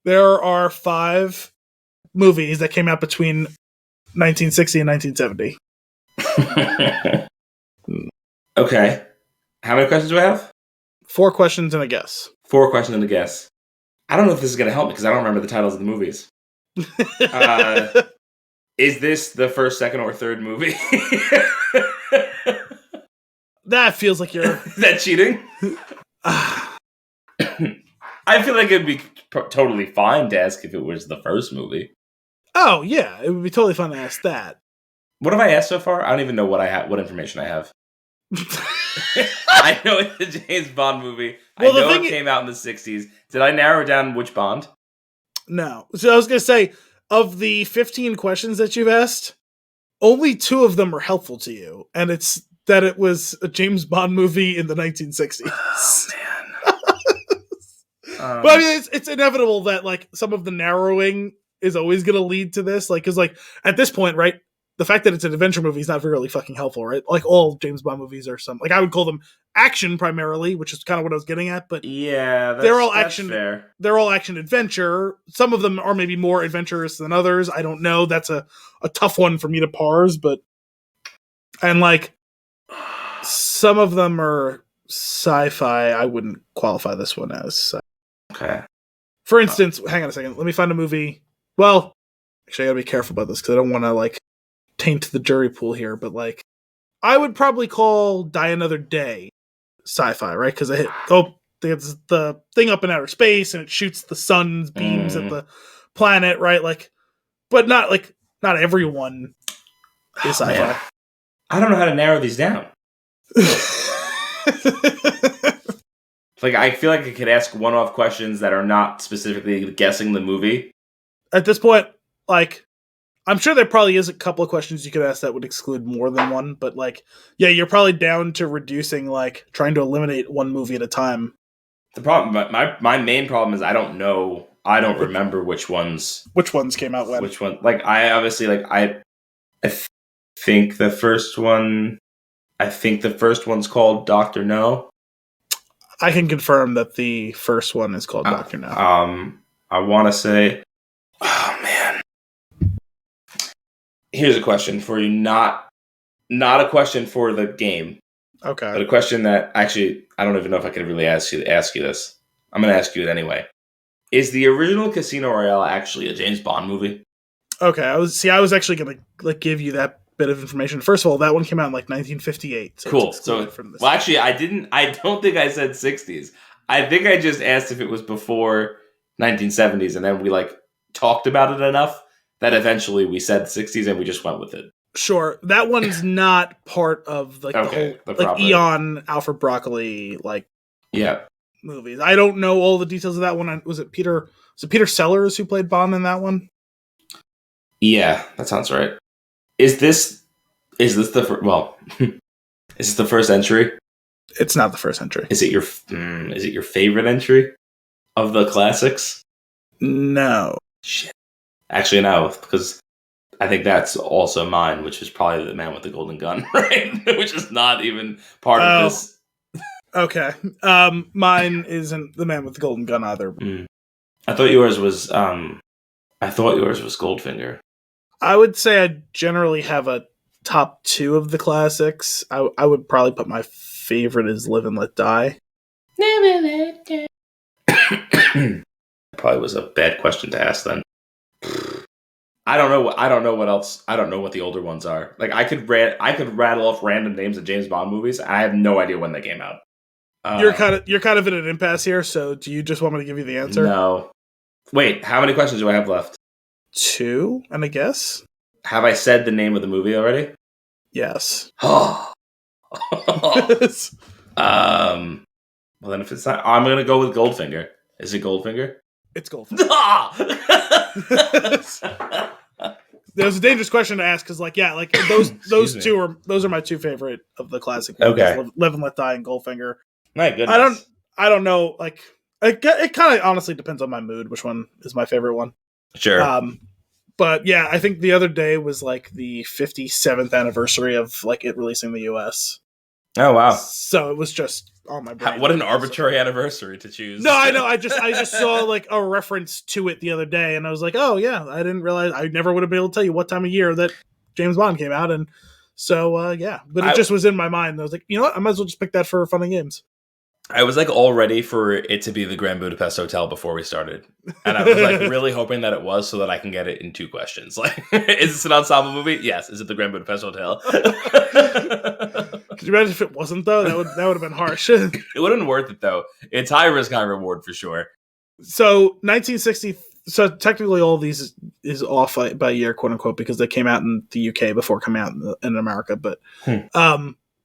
There are 5 movies that came out between 1960 and 1970. Okay. How many questions do I have? 4 questions and a guess. 4 questions and a guess. I don't know if this is going to help me because I don't remember the titles of the movies. Is this the first, second, or third movie? That feels like you're... Is that cheating? I feel like it'd be totally fine to ask if it was the first movie. Oh, yeah. It would be totally fun to ask that. What have I asked so far? I don't even know what information I have. I know it's a James Bond movie. Well, I know it came out in the 60s. Did I narrow down which Bond? No. So I was going to say, of the 15 questions that you've asked, only 2 of them are helpful to you. And it's that it was a James Bond movie in the 1960s. Oh, man. But I mean, it's inevitable that like some of the narrowing is always going to lead to this. Like, because like at this point, right, the fact that it's an adventure movie is not really fucking helpful, right? Like all James Bond movies are some, like I would call them action primarily, which is kind of what I was getting at. But yeah, they're all action. Fair. They're all action adventure. Some of them are maybe more adventurous than others. I don't know. That's a tough one for me to parse. But and like some of them are sci-fi. I wouldn't qualify this one as. Okay. For instance, hang on a second. Let me find a movie. Well, actually, I gotta be careful about this because I don't want to like taint the jury pool here. But like, I would probably call Die Another Day sci-fi, right? Because it's the thing up in outer space and it shoots the sun's beams at the planet, right? Like, but not everyone is sci-fi. Man. I don't know how to narrow these down. Like, I feel like I could ask one-off questions that are not specifically guessing the movie. At this point, like, I'm sure there probably is a couple of questions you could ask that would exclude more than one, but, like, yeah, you're probably down to reducing, like, trying to eliminate one movie at a time. The problem, my main problem is I don't know, I don't remember which ones came out when. Which one, like, I obviously, like, I think the first one's called Dr. No. I can confirm that the first one is called Dr. No. I want to say, oh man. Here's a question for you, not a question for the game. Okay. But a question that actually I don't even know if I could really ask you this. I'm going to ask you it anyway. Is the original Casino Royale actually a James Bond movie? Okay, I was actually going to like give you that bit of information. First of all, that one came out in like 1958. So cool. So, well, actually, I don't think I said 60s. I think I just asked if it was before 1970s, and then we like talked about it enough that eventually we said 60s, and we just went with it. Sure, that one's not part of like the whole like Eon, Alfred Broccoli like movies. I don't know all the details of that one. Was it Peter Sellers who played Bond in that one? Yeah, that sounds right. Is this the is this the first entry? It's not the first entry. Is it your favorite entry of the classics? No. Shit. Actually, no, because I think that's also mine, which is probably The Man with the Golden Gun, right? Which is not even part of this. Okay. Mine isn't The Man with the Golden Gun either. I thought yours was Goldfinger. I would say I generally have a top 2 of the classics. I would probably put my favorite as Live and Let Die. Probably was a bad question to ask then. I don't know what else. I don't know what the older ones are. Like I could rattle off random names of James Bond movies. I have no idea when they came out. You're kind of in an impasse here. So do you just want me to give you the answer? No. Wait, how many questions do I have left? 2, and I guess. Have I said the name of the movie already? Yes. Well, then if it's not, I'm gonna go with Goldfinger. Is it Goldfinger? It's Goldfinger. That was a dangerous question to ask because, those two are my 2 favorite of the classic movies. Okay. Live and Let Die and Goldfinger. My goodness. I don't know. Like, it kind of honestly depends on my mood, which one is my favorite one. Sure. But yeah, I think the other day was like the 57th anniversary of like it releasing in the US. Oh wow! So it was just on my brain. What an arbitrary anniversary to choose. No, I know. I just saw like a reference to it the other day, and I was like, oh yeah, I didn't realize. I never would have been able to tell you what time of year that James Bond came out, and so yeah. But it just was in my mind. I was like, you know what? I might as well just pick that for fun and games. I was like all ready for it to be the Grand Budapest Hotel before we started. And I was like really hoping that it was so that I can get it in 2 questions. Like, is this an ensemble movie? Yes. Is it the Grand Budapest Hotel? Could you imagine if it wasn't though? That would have been harsh. It would have been worth it though. It's high risk, high reward for sure. So 1960. So technically all of these is off by a year, quote unquote, because they came out in the UK before coming out in America. But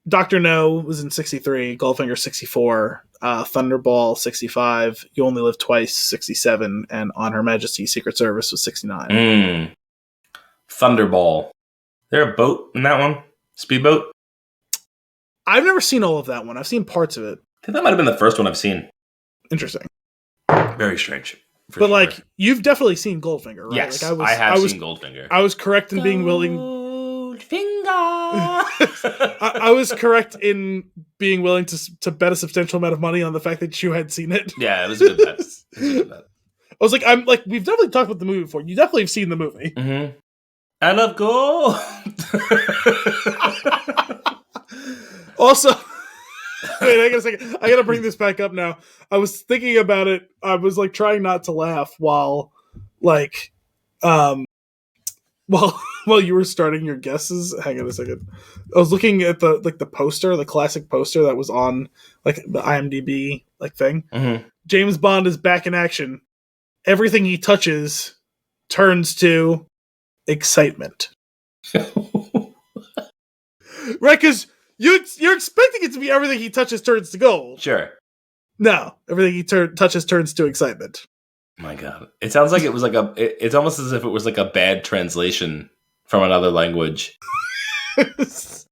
Dr. No was in 63, Goldfinger 64, Thunderball 65, You Only Live Twice 67, and On Her Majesty's Secret Service was 69. Thunderball. Is there a boat in that one? Speedboat? I've never seen all of that one. I've seen parts of it. I think that might have been the first one I've seen. Interesting. Very strange. But like, you've definitely seen Goldfinger, right? Yes, like, I have seen Goldfinger. I was correct in being willing. Goldfinger. I was correct in being willing to bet a substantial amount of money on the fact that you had seen it. Yeah, it was a good bet. I was like, we've definitely talked about the movie before. You definitely have seen the movie. Mm-hmm. I love gold. Also, wait, I gotta bring this back up now. I was thinking about it. I was like trying not to laugh while you were starting your guesses. Hang on a second. I was looking at the poster, the classic poster that was on like the IMDb thing. Mm-hmm. James Bond is back in action. Everything he touches turns to excitement. Right, because you're expecting it to be everything he touches turns to gold. Sure. No, everything he touches turns to excitement. My God, it sounds like it was like it's almost as if it was like a bad translation from another language. That's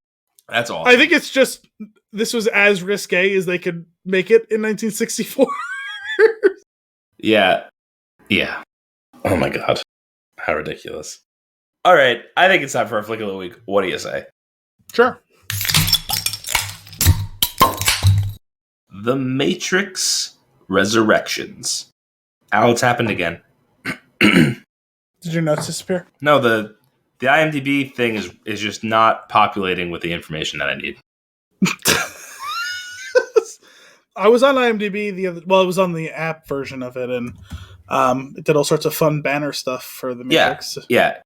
awesome. I think it's just this was as risque as they could make it in 1964. Yeah. Oh my God, how ridiculous! All right, I think it's time for our flick of the week. What do you say? Sure. The Matrix Resurrections. Al, it's happened again. Did your notes disappear? No, the IMDb thing is just not populating with the information that I need. I was on IMDb it was on the app version of it, and it did all sorts of fun banner stuff for the Matrix. Yeah.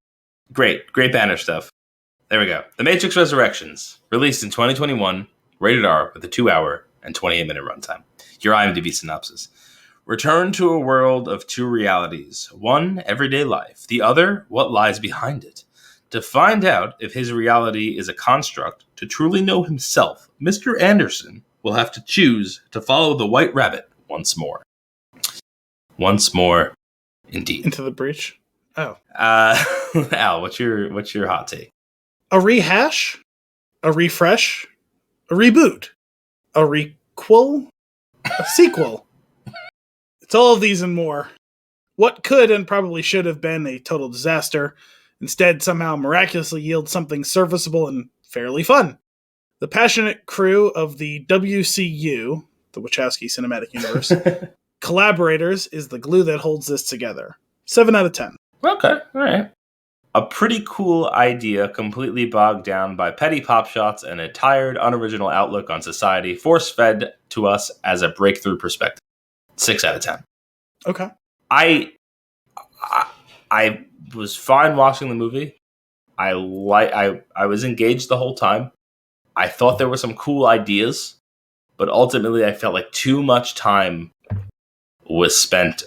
Great banner stuff. There we go. The Matrix Resurrections, released in 2021, rated R with a 2-hour and 28-minute runtime. Your IMDb synopsis. Return to a world of 2 realities. One, everyday life. The other, what lies behind it. To find out if his reality is a construct, to truly know himself, Mr. Anderson will have to choose to follow the White Rabbit once more. Once more, indeed. Into the breach? Oh. Al, what's your hot take? A rehash? A refresh? A reboot? A requel? A sequel? It's all of these and more. What could and probably should have been a total disaster instead somehow miraculously yields something serviceable and fairly fun. The passionate crew of the WCU, the Wachowski Cinematic Universe, collaborators is the glue that holds this together. 7 out of 10. Okay, all right. A pretty cool idea, completely bogged down by petty pop shots and a tired, unoriginal outlook on society, force-fed to us as a breakthrough perspective. 6 out of 10. Okay. I was fine watching the movie. I was engaged the whole time. I thought there were some cool ideas, but ultimately I felt like too much time was spent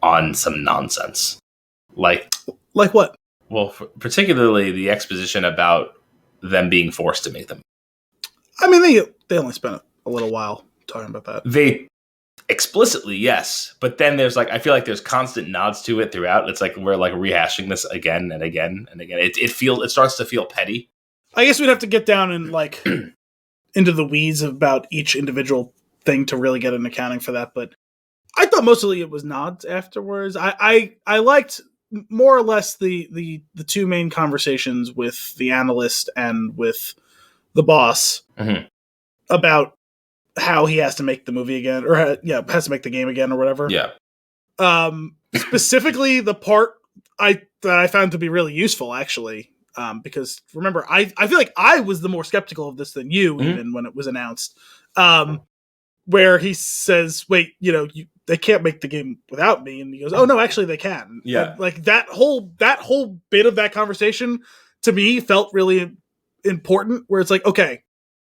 on some nonsense. Like what? Well, particularly the exposition about them being forced to make them. I mean, they only spent a little while talking about that. They explicitly, yes, but then there's I feel like there's constant nods to it throughout. It's like we're rehashing this again and again and again. It starts to feel petty. I guess we'd have to get down and into the weeds about each individual thing to really get an accounting for that. But I thought mostly it was nods afterwards. I liked more or less the two main conversations with the analyst and with the boss about how he has to make the movie again, or has to make the game again, or whatever. Yeah. Specifically, the part that I found to be really useful, actually, because remember, I feel like I was the more skeptical of this than you, even when it was announced. Where he says, "Wait, they can't make the game without me," and he goes, "Oh no, actually they can." Yeah, and, that whole bit of that conversation to me felt really important. Where it's like, okay,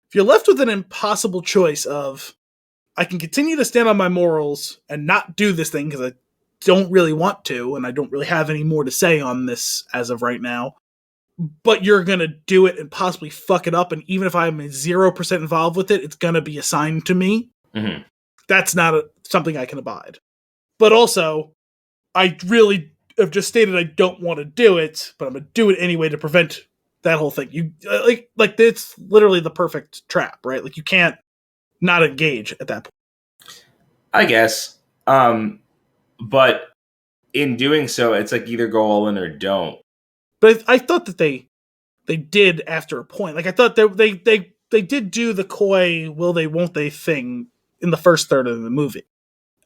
if you're left with an impossible choice of, I can continue to stand on my morals and not do this thing because I don't really want to, and I don't really have any more to say on this as of right now, but you're gonna do it and possibly fuck it up, and even if I'm 0% involved with it, it's gonna be assigned to me. Mm-hmm. That's not something I can abide. But also, I really have just stated I don't want to do it, but I'm going to do it anyway to prevent that whole thing. You like it's literally the perfect trap, right? Like you can't not engage at that point. I guess. But in doing so, it's either go all in or don't. But I thought that they did after a point. Like I thought they did do the coy will they won't they thing in the first third of the movie.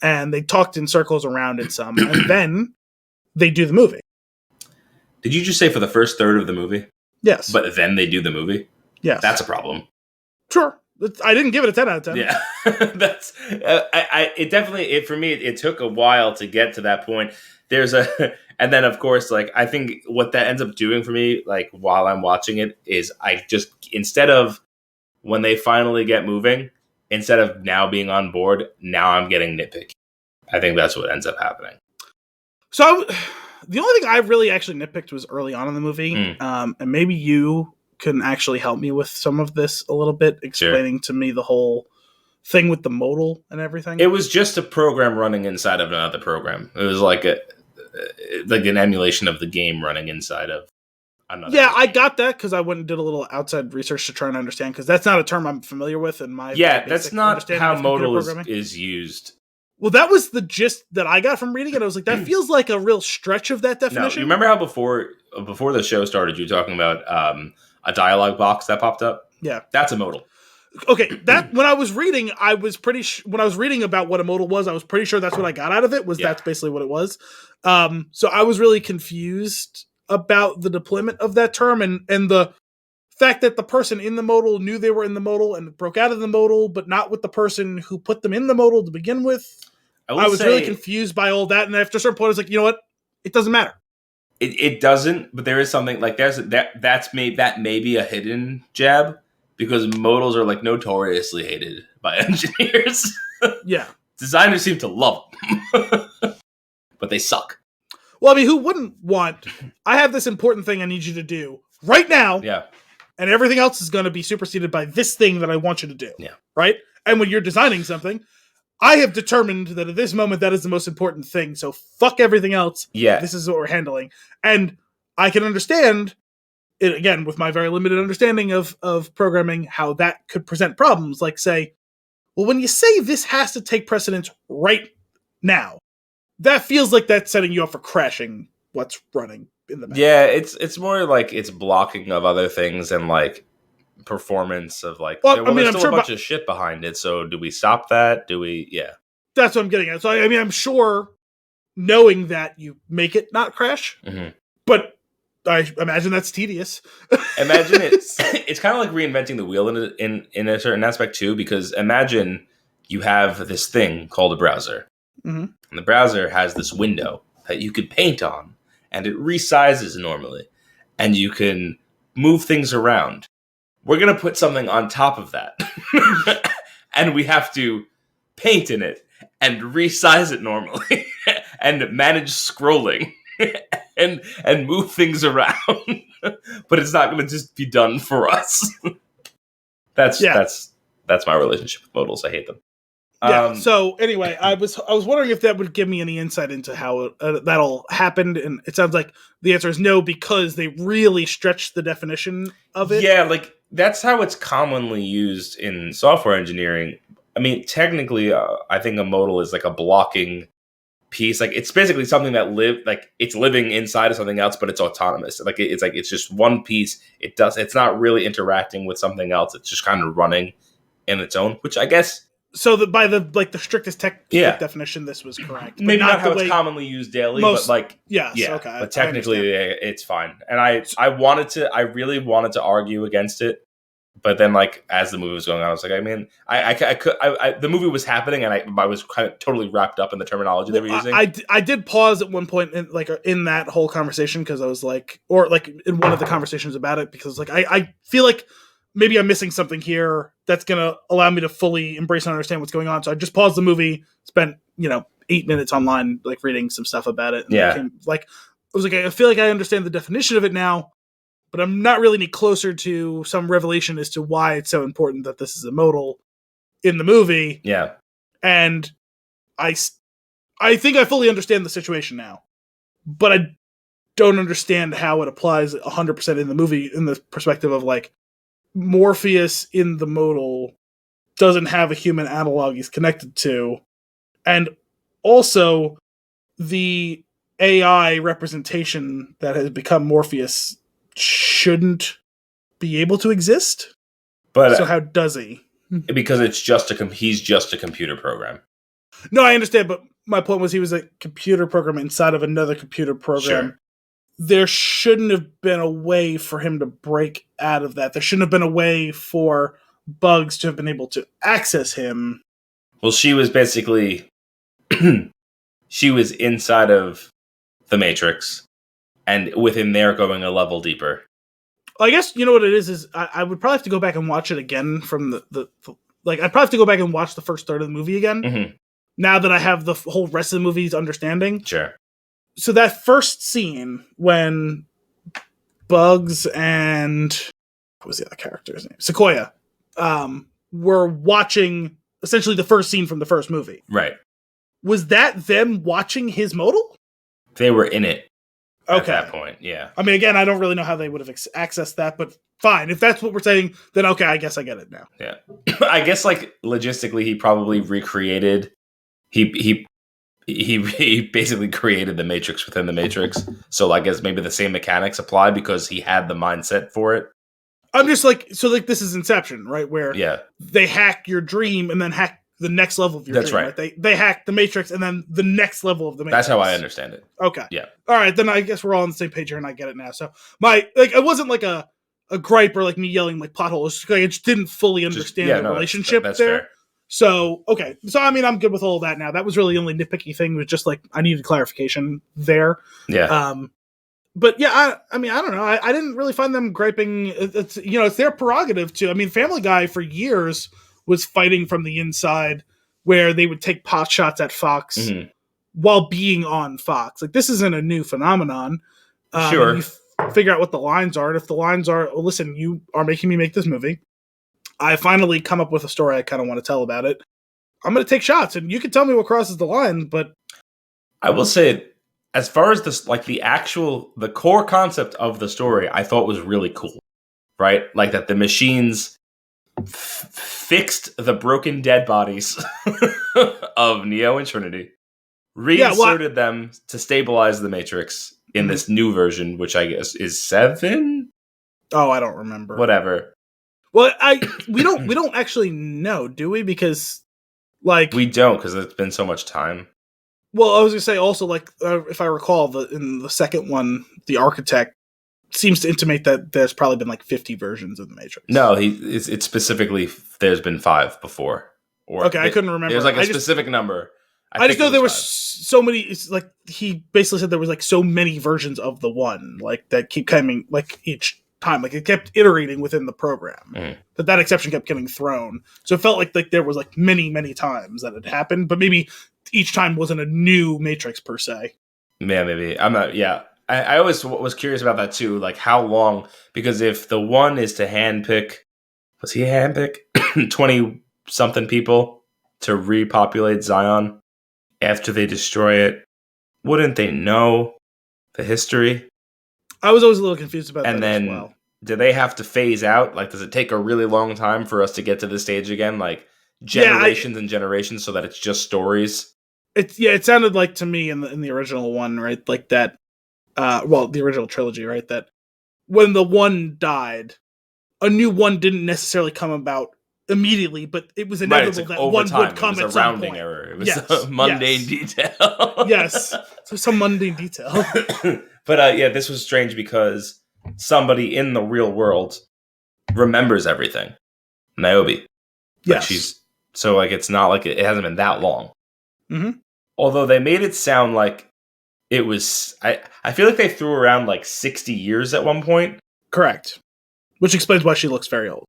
And they talked in circles around it some, and then they do the movie. Did you just say for the first third of the movie? Yes. But then they do the movie? Yes. That's a problem. Sure. I didn't give it a 10 out of 10. Yeah. That's it definitely for me it took a while to get to that point. And then of course I think what that ends up doing for me while I'm watching it is I just instead of when they finally get moving, instead of now being on board, now I'm getting nitpicky. I think that's what ends up happening. So the only thing I really actually nitpicked was early on in the movie. And maybe you can actually help me with some of this a little bit, explaining to me the whole thing with the modal and everything. It was just a program running inside of another program. It was like an emulation of the game running inside of another. Yeah, I got that because I went and did a little outside research to try and understand, because that's not a term I'm familiar with in my that's not how modal is used. Well, that was the gist that I got from reading it. I was like, that feels like a real stretch of that definition. No, you remember how before the show started, you were talking about a dialogue box that popped up? Yeah. That's a modal. Okay, that when I was reading, I was pretty when I was reading about what a modal was, I was pretty sure that's what I got out of it, that's basically what it was. So I was really confused about the deployment of that term and the fact that the person in the modal knew they were in the modal and broke out of the modal, but not with the person who put them in the modal to begin with. I was really confused by all that, and after a certain point, I was like, you know what? It doesn't matter. It doesn't, but there is something that may be a hidden jab, because modals are notoriously hated by engineers. Yeah, designers seem to love them, but they suck. Well, I mean, who wouldn't want? I have this important thing I need you to do right now. Yeah. And everything else is going to be superseded by this thing that I want you to do. Yeah. Right? And when you're designing something, I have determined that at this moment, that is the most important thing. So fuck everything else. Yeah. This is what we're handling. And I can understand it, again, with my very limited understanding of programming, how that could present problems. Like, say, well, when you say this has to take precedence right now. That feels like that's setting you up for crashing what's running in the back. Yeah, it's more like it's blocking of other things and like performance of like. Well, There's still a bunch of shit behind it. So do we stop that? Do we? Yeah, that's what I'm getting at. So I mean, I'm sure knowing that you make it not crash, but I imagine that's tedious. Imagine it's kind of like reinventing the wheel in a certain aspect too, because imagine you have this thing called a browser. And the browser has this window that you could paint on, and it resizes normally, and you can move things around. We're going to put something on top of that, and we have to paint in it and resize it normally and manage scrolling and move things around. But it's not going to just be done for us. That's my relationship with modals. I hate them. Yeah. So anyway, I was wondering if that would give me any insight into how that'll happen, and it sounds like the answer is no, because they really stretched the definition of it. Yeah, like that's how it's commonly used in software engineering. I mean, technically, I think a modal is like a blocking piece. Like it's basically something that it's living inside of something else, but it's autonomous. It's just one piece. It's not really interacting with something else. It's just kind of running in its own, which I guess. So by the strictest definition, this was correct. Maybe not how it's commonly used daily, but like okay. But technically, it's fine. And I really wanted to argue against it, but then like as the movie was going on, I was like, I mean, the movie was happening, and I was kind of totally wrapped up in the terminology they were using. I did pause at one point in that whole conversation because I was like, or like in one of the conversations about it, because like I feel like maybe I'm missing something here that's going to allow me to fully embrace and understand what's going on. So I just paused the movie, spent, 8 minutes online, like reading some stuff about it. And I was like, I feel like I understand the definition of it now, but I'm not really any closer to some revelation as to why it's so important that this is a modal in the movie. Yeah. And I think I fully understand the situation now, but I don't understand how it applies 100% in the movie in the perspective of like, Morpheus in the modal doesn't have a human analog he's connected to, and also the AI representation that has become Morpheus shouldn't be able to exist. But so how does he? Because he's just a computer program. No, I understand, but my point was he was a computer program inside of another computer program. Sure. There shouldn't have been a way for him to break out of that. There shouldn't have been a way for Bugs to have been able to access him. Well, she was basically... she was inside of the Matrix, and within there going a level deeper. I guess, you know what it is I would probably have to go back and watch it again from I'd probably have to go back and watch the first third of the movie again, now that I have the whole rest of the movie's understanding. Sure. So that first scene when Bugs and what was the other character's name? Sequoia were watching essentially the first scene from the first movie. Right. Was that them watching his modal? They were in it at that point, yeah. I mean, again, I don't really know how they would have accessed that, but fine. If that's what we're saying, then okay, I guess I get it now. Yeah. I guess, like, logistically, he probably recreated... He basically created the Matrix within the Matrix. So I guess maybe the same mechanics apply because he had the mindset for it. I'm just like, so like this is Inception, right? Where yeah, they hack your dream and then hack the next level of your That's dream. right. They hack the Matrix and then the next level of the Matrix. That's how I understand it. Okay. Yeah. All right, then I guess we're all on the same page here and I get it now. So it wasn't like a gripe or like me yelling like pothole. It's just like I just didn't fully understand the relationship that's there. Fair. So, okay. So, I mean, I'm good with all of that now. That was really the only nitpicky thing was just like, I needed clarification there. Yeah. But yeah, I mean, I don't know. I didn't really find them griping. It's their prerogative to, I mean, Family Guy for years was fighting from the inside where they would take pot shots at Fox while being on Fox. Like, this isn't a new phenomenon. Sure. You figure out what the lines are. And if the lines are, well, listen, you are making me make this movie. I finally come up with a story I kind of want to tell about it. I'm going to take shots, and you can tell me what crosses the line, but... I will say, as far as this, like the core concept of the story, I thought was really cool, right? Like that the machines fixed the broken dead bodies of Neo and Trinity reinserted them to stabilize the Matrix in this new version, which I guess is 7. Oh, I don't remember. Whatever. Well, we don't actually know, do we? Because like we don't, because it's been so much time. Well, I was gonna say also, like, if I recall, in the second one, the architect seems to intimate that there's probably been like 50 versions of the Matrix. No, it's specifically there's been 5 before. Okay, I couldn't remember. There's like a specific number. I just know there was so many. It's like he basically said there was like so many versions of the one, like that keep coming like each time, like it kept iterating within the program. That exception kept getting thrown, so it felt like there was like many times that it happened, but maybe each time wasn't a new Matrix per se. Yeah, maybe. I'm not. Yeah, I always was curious about that too. Like how long? Because if the one is to handpick, was he handpick 20 something people to repopulate Zion after they destroy it? Wouldn't they know the history? I was always a little confused about and that then, as well. Do they have to phase out? Like, does it take a really long time for us to get to this stage again? Like generations and generations, so that it's just stories. It sounded like to me in the original one, right? Like that. The original trilogy, right? That when the one died, a new one didn't necessarily come about immediately, but it was inevitable that one would come at some point. It was a rounding error. It was a mundane detail. Yes, so some mundane detail. But this was strange because somebody in the real world remembers everything. Niobe. Yes. So like it's not like it hasn't been that long. Mm-hmm. Although they made it sound like it was, I feel like they threw around like 60 years at one point. Correct. Which explains why she looks very old.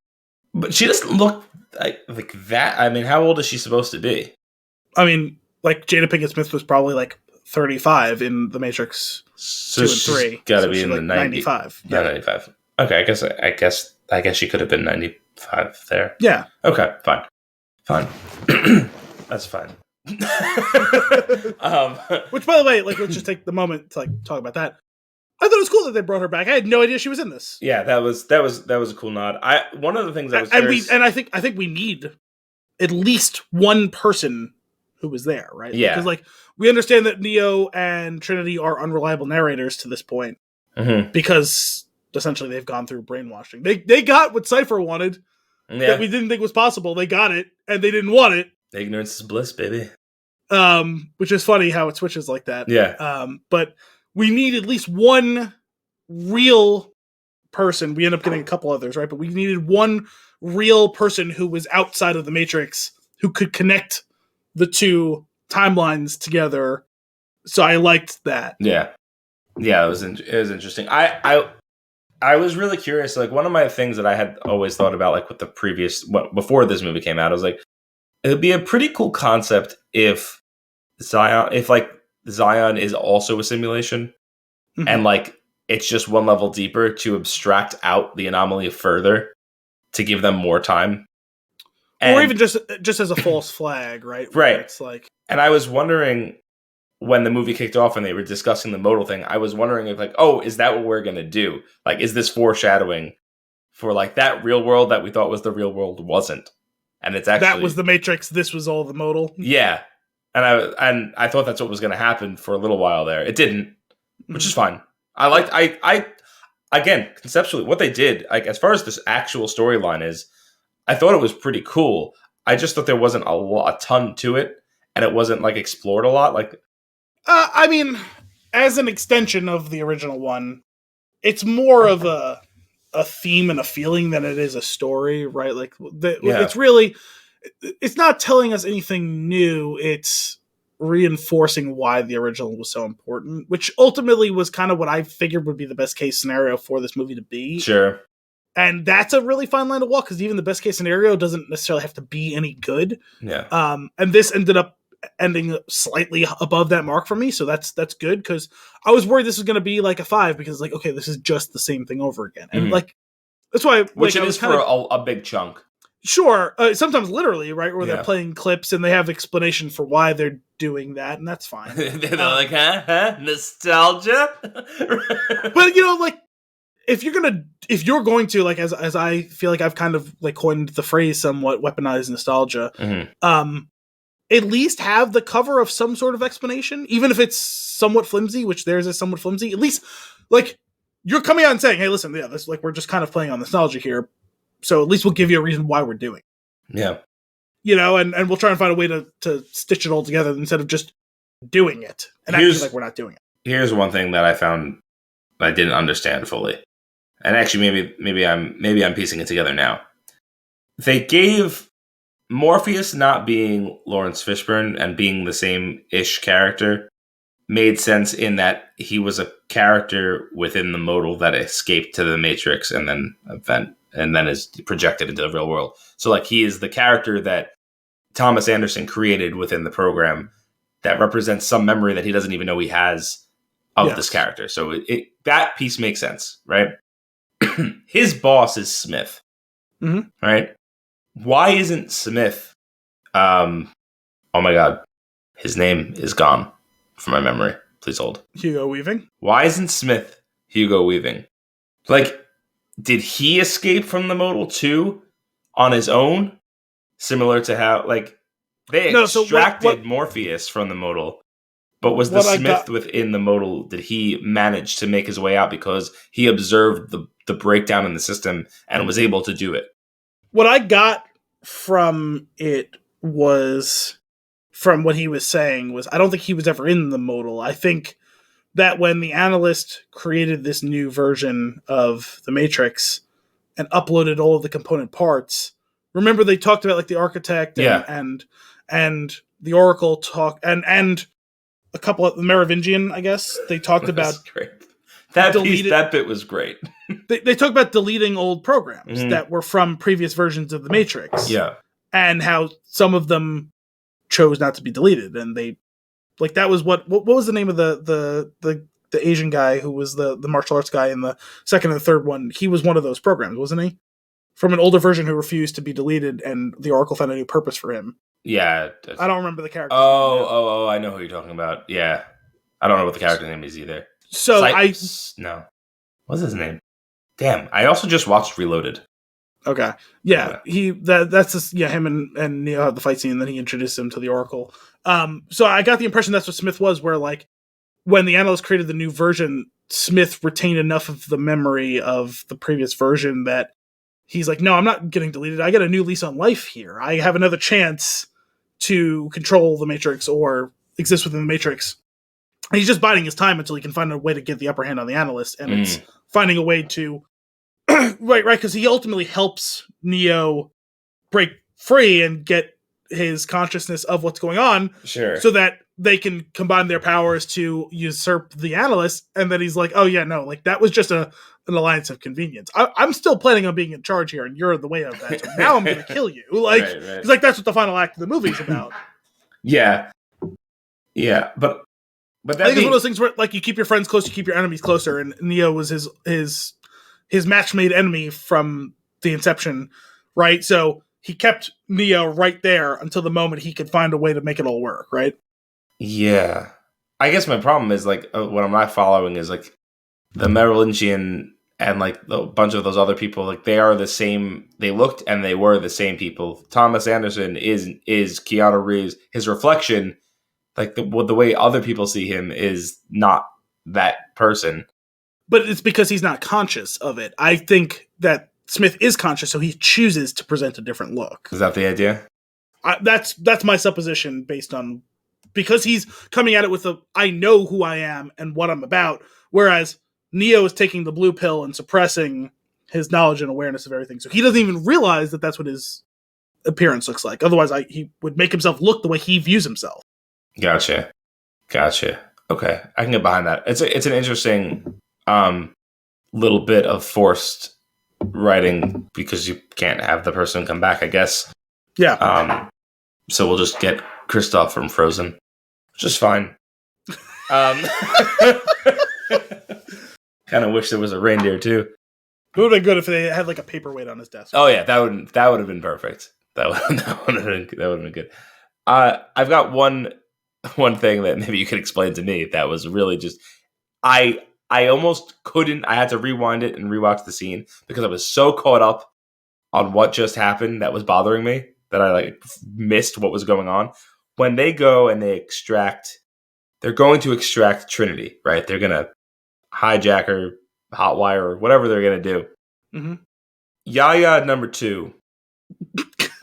But she doesn't look like that. I mean, how old is she supposed to be? I mean, like Jada Pinkett Smith was probably like 35 in The Matrix 2 and 3. Got to be in the 95. Yeah, 95. Okay, I guess she could have been 95 there. Yeah. Okay, fine. That's fine. Which, by the way, like, let's just take the moment to like talk about that. I thought it was cool that they brought her back. I had no idea she was in this. Yeah, that was a cool nod. One of the things I was I think we need at least one person who was there, right? Yeah, because like we understand that Neo and Trinity are unreliable narrators to this point because essentially they've gone through brainwashing. They got what Cypher wanted that we didn't think was possible. They got it, and they didn't want it. Ignorance is bliss, baby. Which is funny how it switches like that. Yeah. But we need at least one real person. We end up getting a couple others, right? But we needed one real person who was outside of the Matrix who could connect the two timelines together. So I liked that. Yeah. Yeah, it was interesting. I was really curious. Like one of my things that I had always thought about, like with the before this movie came out, I was like, it would be a pretty cool concept if Zion is also a simulation, and like it's just one level deeper to abstract out the anomaly further to give them more time, or even just as a false flag, right? Right. It's like, and I was wondering when the movie kicked off and they were discussing the modal thing, I was wondering if like, oh, is that what we're gonna do? Like, is this foreshadowing for like that real world that we thought was the real world wasn't? And it's actually that was the Matrix. This was all the modal. Yeah, and I thought that's what was going to happen for a little while there. It didn't, which is fine. I again conceptually what they did, like as far as this actual storyline is, I thought it was pretty cool. I just thought there wasn't a ton to it, and it wasn't like explored a lot. Like, I mean, as an extension of the original one, it's more of a theme and a feeling than it is a story, right? Like it's really, it's not telling us anything new. It's reinforcing why the original was so important, which ultimately was kind of what I figured would be the best case scenario for this movie to be. Sure. And that's a really fine line to walk because even the best case scenario doesn't necessarily have to be any good. Yeah. And this ended up ending slightly above that mark for me, so that's good because I was worried this was going to be like a 5 because like, okay, this is just the same thing over again, and like that's why which like, it is for a big chunk. Sure, sometimes literally, right, where they're playing clips and they have explanation for why they're doing that, and that's fine. They're like, nostalgia. But you know, like if you're going to like as I feel like I've kind of like coined the phrase somewhat, weaponized nostalgia. at least have the cover of some sort of explanation, even if it's somewhat flimsy, which theirs is somewhat flimsy. At least, like, you're coming out and saying, "Hey, listen, yeah, this like we're just kind of playing on nostalgia here, so at least we'll give you a reason why we're doing it." Yeah. And we'll try and find a way to stitch it all together instead of just doing it and acting like we're not doing it. Here's one thing that I found I didn't understand fully, and actually maybe I'm piecing it together now. They gave Morpheus not being Lawrence Fishburne and being the same-ish character made sense in that he was a character within the modal that escaped to the Matrix and then is projected into the real world. So like he is the character that Thomas Anderson created within the program that represents some memory that he doesn't even know he has of this character. So that piece makes sense, right? His boss is Smith, right? Why isn't Smith? Oh my God, his name is gone from my memory. Please hold. Hugo Weaving. Why isn't Smith Hugo Weaving? Like, did he escape from the modal too on his own? Similar to how like they extracted Morpheus from the modal, but was the Smith within the modal? Did he manage to make his way out because he observed the breakdown in the system and was able to do it? What I got from it was, from what he was saying, was I don't think he was ever in the modal. I think that when the analyst created this new version of the Matrix and uploaded all of the component parts, remember they talked about like the architect and the Oracle talk and a couple of the Merovingian, I guess. They talked about great. That bit was great. They talk about deleting old programs that were from previous versions of the Matrix. Yeah. And how some of them chose not to be deleted. And they, like, that was what was the name of the Asian guy who was the martial arts guy in the second and the third one? He was one of those programs, wasn't he? From an older version who refused to be deleted, and the Oracle found a new purpose for him. Yeah. I don't remember the character. Oh, I know who you're talking about. Yeah. I don't know what the character name is either. So No. What's his name? Damn. I also just watched Reloaded. Okay. Yeah. That's just, him and Neo had the fight scene, and then he introduced him to the Oracle. So I got the impression that's what Smith was, where like when the analyst created the new version, Smith retained enough of the memory of the previous version that he's like, no, I'm not getting deleted. I get a new lease on life here. I have another chance to control the Matrix or exist within the Matrix. And he's just biding his time until he can find a way to get the upper hand on the analyst. And it's finding a way to, right, because he ultimately helps Neo break free and get his consciousness of what's going on. Sure. So that they can combine their powers to usurp the analyst. And then he's like, oh yeah, no, like that was just an alliance of convenience. I'm still planning on being in charge here, and you're the way of that. So now I'm going to kill you. Like, right. It's like that's what the final act of the movie is about. Yeah, but that I think it's one of those things where like you keep your friends close, you keep your enemies closer, and Neo was his match-made enemy from the inception, right? So he kept Neo right there until the moment he could find a way to make it all work, right? Yeah, I guess my problem is like what I'm not following is like the Merovingian and like a bunch of those other people, like they are the same. They looked and they were the same people. Thomas Anderson is Keanu Reeves. His reflection, like the way other people see him, is not that person. But it's because he's not conscious of it. I think that Smith is conscious, so he chooses to present a different look. Is that the idea? That's my supposition based on, because he's coming at it with I know who I am and what I'm about, whereas Neo is taking the blue pill and suppressing his knowledge and awareness of everything. So he doesn't even realize that that's what his appearance looks like. Otherwise, he would make himself look the way he views himself. Gotcha. Okay, I can get behind that. It's an interesting little bit of forced writing because you can't have the person come back, I guess. Yeah. So we'll just get Kristoff from Frozen, which is fine. Kind of wish there was a reindeer too. It would have been good if they had like a paperweight on his desk. Oh yeah, that would have been perfect. That would have been good. I've got one thing that maybe you could explain to me that was really just I almost couldn't. I had to rewind it and rewatch the scene because I was so caught up on what just happened that was bothering me that I like missed what was going on. when they go and they're going to extract Trinity, right? They're going to hijack her, hotwire, or whatever they're going to do. Mm-hmm. Yaya number 2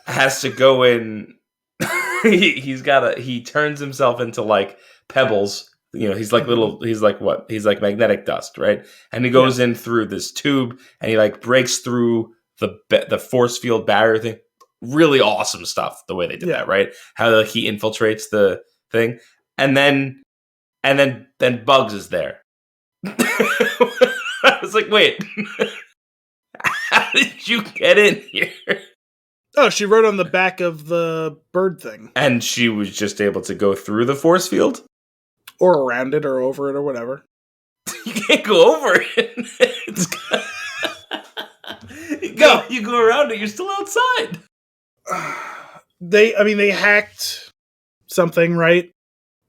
has to go in. He turns himself into like pebbles. He's like he's like what? He's like magnetic dust, right? And he goes in through this tube and he like breaks through the force field barrier thing. Really awesome stuff, the way they did that, right? How like, he infiltrates the thing. And then Bugs is there. I was like, wait, how did you get in here? Oh, she rode on the back of the bird thing. And she was just able to go through the force field? Or around it, or over it, or whatever. You can't go over it. You go around it, you're still outside. They hacked something, right?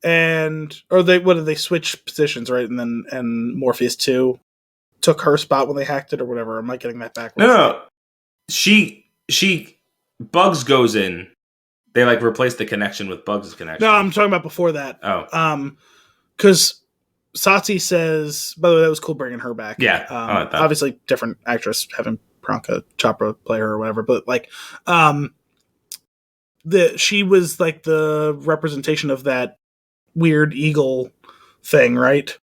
What did they switch positions, right? And Morpheus 2 took her spot when they hacked it or whatever. Am I getting that backwards? No. Bugs goes in. They like replace the connection with Bugs' connection. No, I'm talking about before that. Oh. Because Satsi says, by the way, that was cool bringing her back. Yeah. Obviously different actress having Priyanka Chopra play her or whatever, but like she was like the representation of that weird eagle thing, right?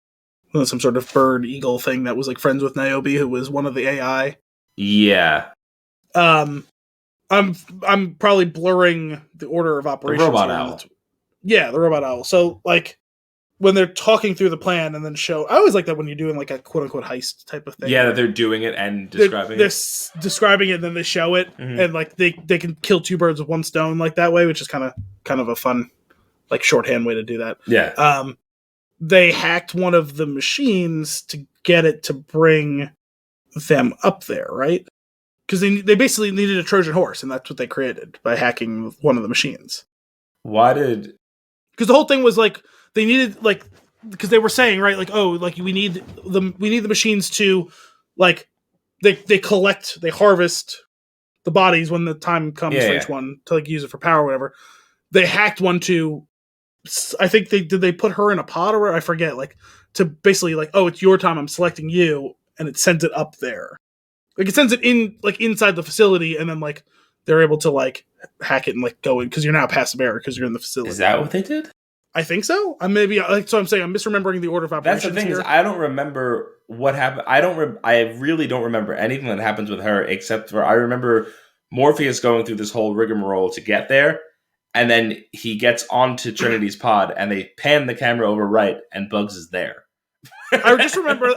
Some sort of bird eagle thing that was like friends with Niobe, who was one of the AI. Yeah. I'm probably blurring the order of operations. The robot owl. Yeah, the robot owl. So like when they're talking through the plan and then I always like that when you're doing like a quote unquote heist type of thing. Yeah, that they're doing it and describing they're describing it and then they show it, and like they can kill two birds with one stone like that way, which is kind of a fun like shorthand way to do that. Yeah. They hacked one of the machines to get it to bring them up there, right? Because they basically needed a Trojan horse, and that's what they created by hacking one of the machines. Why did? Because the whole thing was like they needed like because they were saying right like we need the machines to like they harvest the bodies when the time comes for each one to like use it for power or whatever. They hacked one to. I think they put her in a pod or whatever, I forget, like to basically like, oh, it's your time, I'm selecting you, and it sends it up there. Like it sends it in like inside the facility, and then like they're able to like hack it and like go in because you're now past the barrier because you're in the facility. Is that what they did? I think so. So I'm saying I'm misremembering the order of operations. That's the thing here. is I don't remember what happened. I really don't remember anything that happens with her except for I remember Morpheus going through this whole rigmarole to get there. And then he gets onto Trinity's pod, and they pan the camera over right, and Bugs is there. I just remember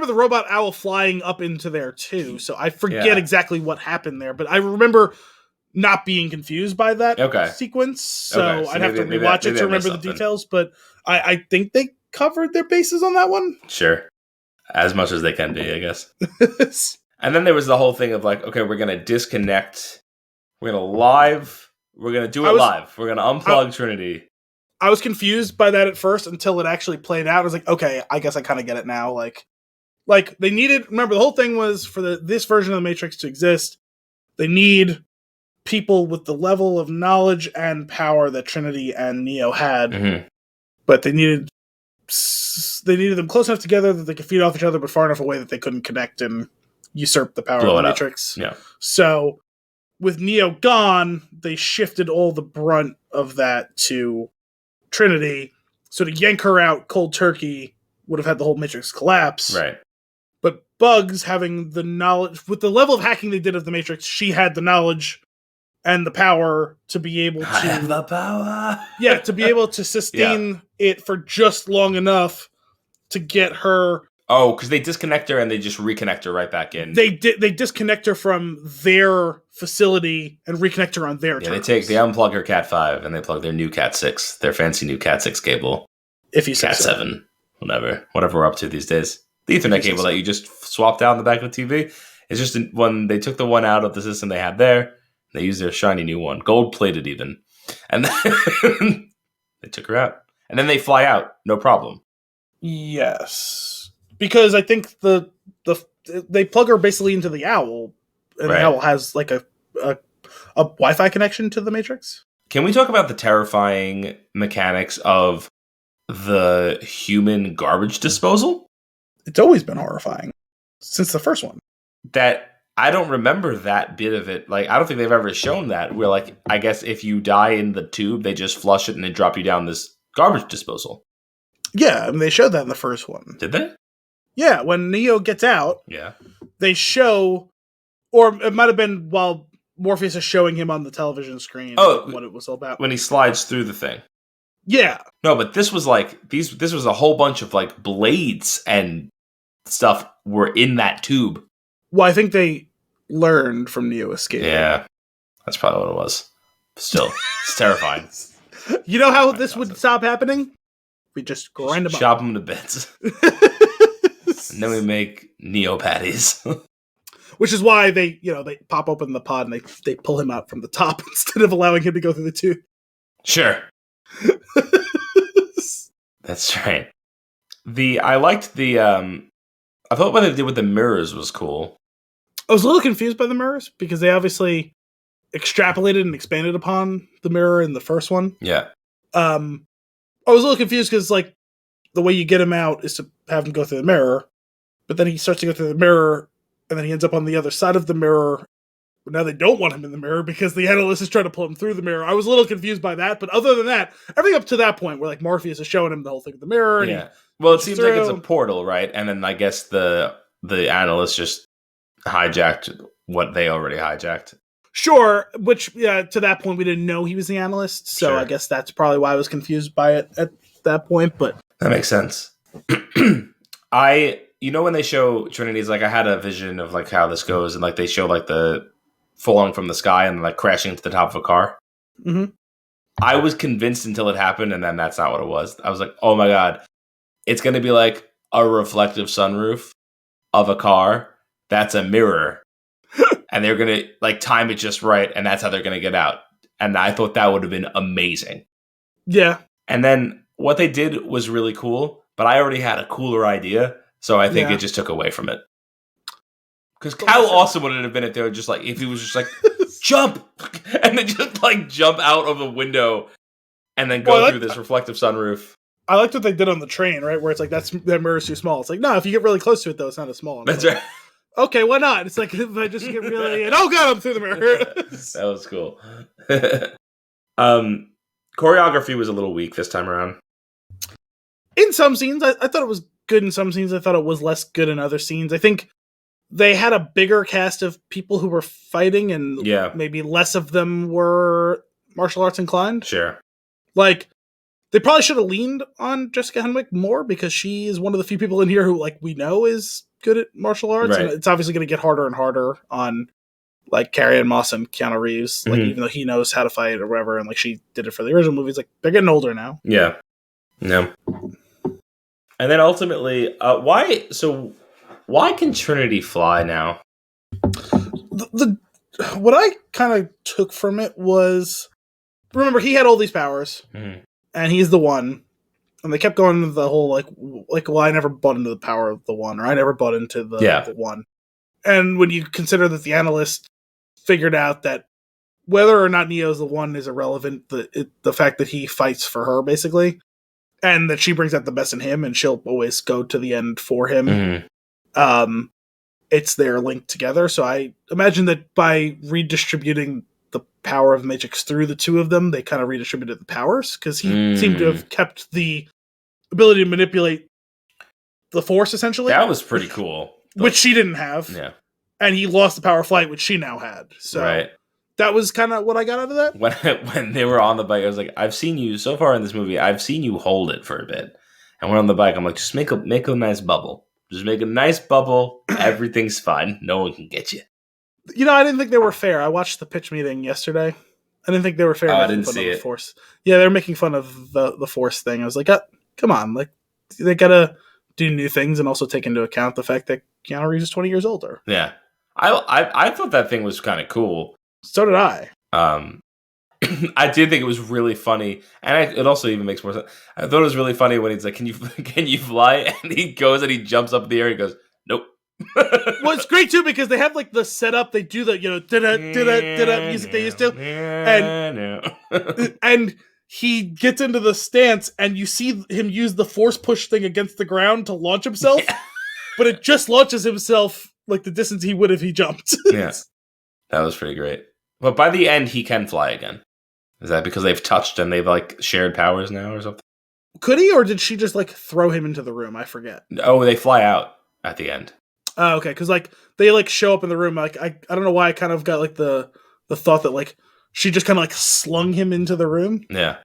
the robot owl flying up into there too. So I forget exactly what happened there, but I remember not being confused by that sequence. So I'd have to rewatch it to remember the details. But I think they covered their bases on that one. Sure, as much as they can be, I guess. And then there was the whole thing of like, okay, we're gonna disconnect. We're gonna do it live. We're gonna unplug Trinity. I was confused by that at first until it actually played out. I was like, okay, I guess I kind of get it now. Like they needed. Remember, the whole thing was for this version of the Matrix to exist, they need people with the level of knowledge and power that Trinity and Neo had, but they needed them close enough together that they could feed off each other, but far enough away that they couldn't connect and usurp the power of the Matrix. Yeah. So. With Neo gone, they shifted all the brunt of that to Trinity. So to yank her out cold turkey would have had the whole Matrix collapse. Right. But Bugs having the knowledge, with the level of hacking they did of the Matrix, she had the knowledge and the power to be able to... I have the power! Yeah, to be able to sustain it for just long enough to get her... Oh, because they disconnect her and they just reconnect her right back in. They disconnect her from their facility and reconnect her on their terms. They unplug her Cat 5 and they plug their new Cat 6, their fancy new Cat 6 cable. If you say Cat 7, whatever we're up to these days. The Ethernet cable that you just swapped out in the back of the TV. It's just when they took the one out of the system they had there, they used their shiny new one, gold plated even, and then they took her out, and then they fly out, no problem. Yes. Because I think they plug her basically into the owl, and the owl has like a Wi-Fi connection to the Matrix. Can we talk about the terrifying mechanics of the human garbage disposal? It's always been horrifying since the first one. That I don't remember that bit of it. Like, I don't think they've ever shown that. Where, like, I guess if you die in the tube, they just flush it and they drop you down this garbage disposal. Yeah, I mean, they showed that in the first one. Did they? Yeah, when Neo gets out, Yeah. they show, or it might have been while Morpheus is showing him on the television screen what it was all about. When he slides through the thing. Yeah. No, but this was like this was a whole bunch of like blades and stuff were in that tube. Well, I think they learned from Neo escaping. Yeah. That's probably what it was. Still, it's terrifying. You know how this would stop happening? We just grind them up. Chop them to bits. And then we make Neo patties. Which is why they pop open the pod and they pull him out from the top instead of allowing him to go through the tube. Sure. That's right. I liked I thought what they did with the mirrors was cool. I was a little confused by the mirrors because they obviously extrapolated and expanded upon the mirror in the first one. Yeah. I was a little confused because like the way you get him out is to have him go through the mirror, but then he starts to go through the mirror and then he ends up on the other side of the mirror. But now they don't want him in the mirror because the analyst is trying to pull him through the mirror. I was a little confused by that, but other than that, everything up to that point where like Morpheus is showing him the whole thing with the mirror. And well, it seems like it's a portal, right? And then I guess the analyst just hijacked what they already hijacked. Sure, which to that point we didn't know he was the analyst, so sure. I guess that's probably why I was confused by it at that point. But that makes sense. When they show Trinity's like I had a vision of like how this goes, and like they show like the falling from the sky and like crashing into the top of a car. Mm-hmm. I was convinced until it happened, and then that's not what it was. I was like, oh my god, it's going to be like a reflective sunroof of a car that's a mirror. And they're going to like time it just right. And that's how they're going to get out. And I thought that would have been amazing. Yeah. And then what they did was really cool, but I already had a cooler idea. So I think it just took away from it. Because how awesome would it have been if they were just like, if he was just like, jump! And then just like jump out of the window and then go through this reflective sunroof. I liked what they did on the train, right? Where it's like, that mirror's too small. It's like, no, if you get really close to it, though, it's not as small. That's right. Okay, why not? It's like, if I just get really... And, oh, God, I'm through the mirror. That was cool. Choreography was a little weak this time around. In some scenes, I thought it was good in some scenes. I thought it was less good in other scenes. I think they had a bigger cast of people who were fighting, and maybe less of them were martial arts inclined. Sure. Like, they probably should have leaned on Jessica Henwick more, because she is one of the few people in here who, like, we know is good at martial arts, right. And it's obviously going to get harder and harder on like Carrie-Anne Moss and Keanu Reeves, like even though he knows how to fight or whatever, and like she did it for the original movies. Like they're getting older now. Yeah. And then ultimately, why can Trinity fly now? What I kind of took from it was, remember he had all these powers, and he's the one. And they kept going into the whole, well, I never bought into the power of the one, or I never bought into the one. And when you consider that the analyst figured out that whether or not Neo's the one is irrelevant, the fact that he fights for her, basically, and that she brings out the best in him, and she'll always go to the end for him, it's they're linked together. So I imagine that by redistributing the power of the Matrix through the two of them, they kind of redistributed the powers, because he seemed to have kept the ability to manipulate the Force, essentially. That was pretty cool. Which she didn't have. Yeah. And he lost the power of flight, which she now had. So that was kind of what I got out of that. When they were on the bike, I was like, I've seen you, so far in this movie, I've seen you hold it for a bit. And we're on the bike, I'm like, just make a nice bubble. Just make a nice bubble. Everything's fine. No one can get you. I didn't think they were fair. I watched the pitch meeting yesterday. I didn't think they were fair. I didn't see it. The Force. Yeah, they were making fun of the Force thing. I was like, come on. Like, they gotta do new things and also take into account the fact that Keanu Reeves is 20 years older. Yeah. I thought that thing was kind of cool. So did I. I did think it was really funny, and it also even makes more sense. I thought it was really funny when he's like, "Can you fly?" And he goes and he jumps up in the air. And he goes, "Nope." Well, it's great too because they have like the setup. They do the da music they used to, and he gets into the stance, and you see him use the force push thing against the ground to launch himself, but it just launches himself like the distance he would if he jumped. Yeah, that was pretty great. But by the end, he can fly again. Is that because they've touched and they've like shared powers now or something? Could he, or did she just like throw him into the room? I forget. Oh, they fly out at the end. Oh, okay, because like they like show up in the room. Like I don't know why I kind of got like the thought that like she just kind of like slung him into the room. Yeah,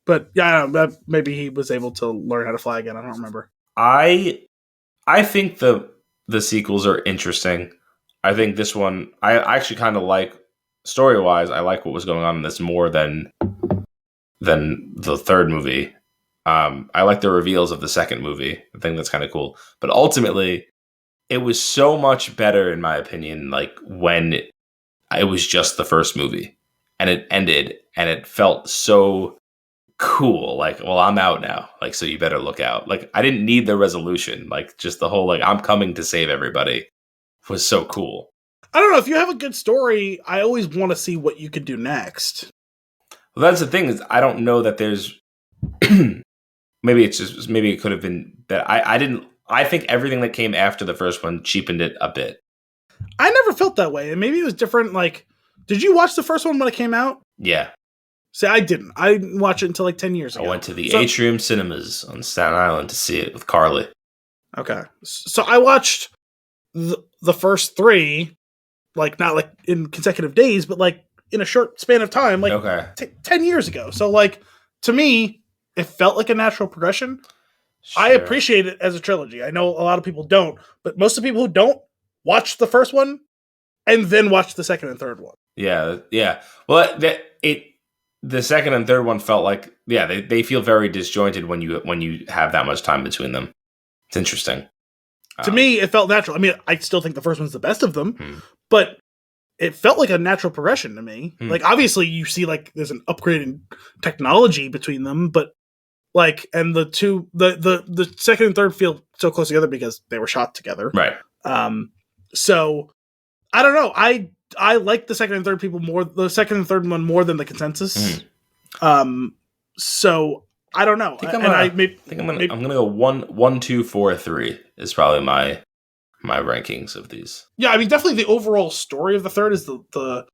but yeah, I don't know, maybe he was able to learn how to fly again. I don't remember. I think the sequels are interesting. I think this one I actually kind of like story wise. I like what was going on in this more than the third movie. I like the reveals of the second movie. I think that's kind of cool. But ultimately, it was so much better, in my opinion, like when it was just the first movie and it ended and it felt so cool. Like, well, I'm out now. Like, so you better look out. Like, I didn't need the resolution. Like, just the whole, like, I'm coming to save everybody was so cool. I don't know. If you have a good story, I always want to see what you could do next. Well, that's the thing is I don't know that there's maybe it could have been that I think everything that came after the first one cheapened it a bit. I never felt that way. And maybe it was different. Like, did you watch the first one when it came out? Yeah. See, I didn't. I didn't watch it until like 10 years ago. I went to the Atrium Cinemas on Staten Island to see it with Carly. Okay. So I watched the first three, like not like in consecutive days, but like in a short span of time, like 10 years ago. So like, to me, it felt like a natural progression. Sure. I appreciate it as a trilogy. I know a lot of people don't, but most of the people who don't watch the first one and then watch the second and third one. Yeah, yeah. Well, the second and third one felt like they feel very disjointed when you have that much time between them. It's interesting. To me, it felt natural. I mean, I still think the first one's the best of them, but it felt like a natural progression to me. Like, obviously, you see like there's an upgrade in technology between them, but like, and the two, the second and third feel so close together because they were shot together, right? So I don't know. I like the second and third the second and third one more than the consensus. So I don't know. I'm gonna go 1, 2, 4, 3 is probably my rankings of these. Yeah, I mean, definitely the overall story of the third is the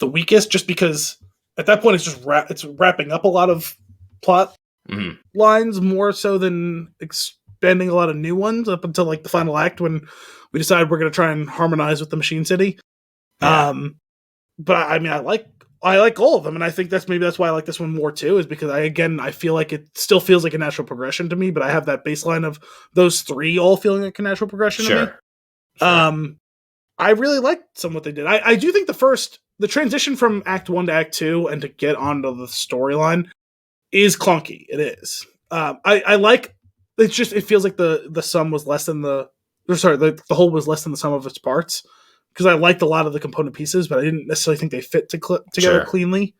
weakest, just because at that point it's just it's wrapping up a lot of plot lines more so than expanding a lot of new ones up until like the final act when we decide we're going to try and harmonize with the Machine City. Yeah. But I mean, I like all of them, and I think that's why I like this one more too, is because I feel like it still feels like a natural progression to me, but I have that baseline of those three all feeling like a natural progression to me. Sure. I really liked some of what they did. I do think the transition from Act 1 to Act 2 and to get onto the storyline is clunky. It is. I like it's just it feels like the sum was less than the whole was less than the sum of its parts, because I liked a lot of the component pieces, but I didn't necessarily think they fit together cleanly.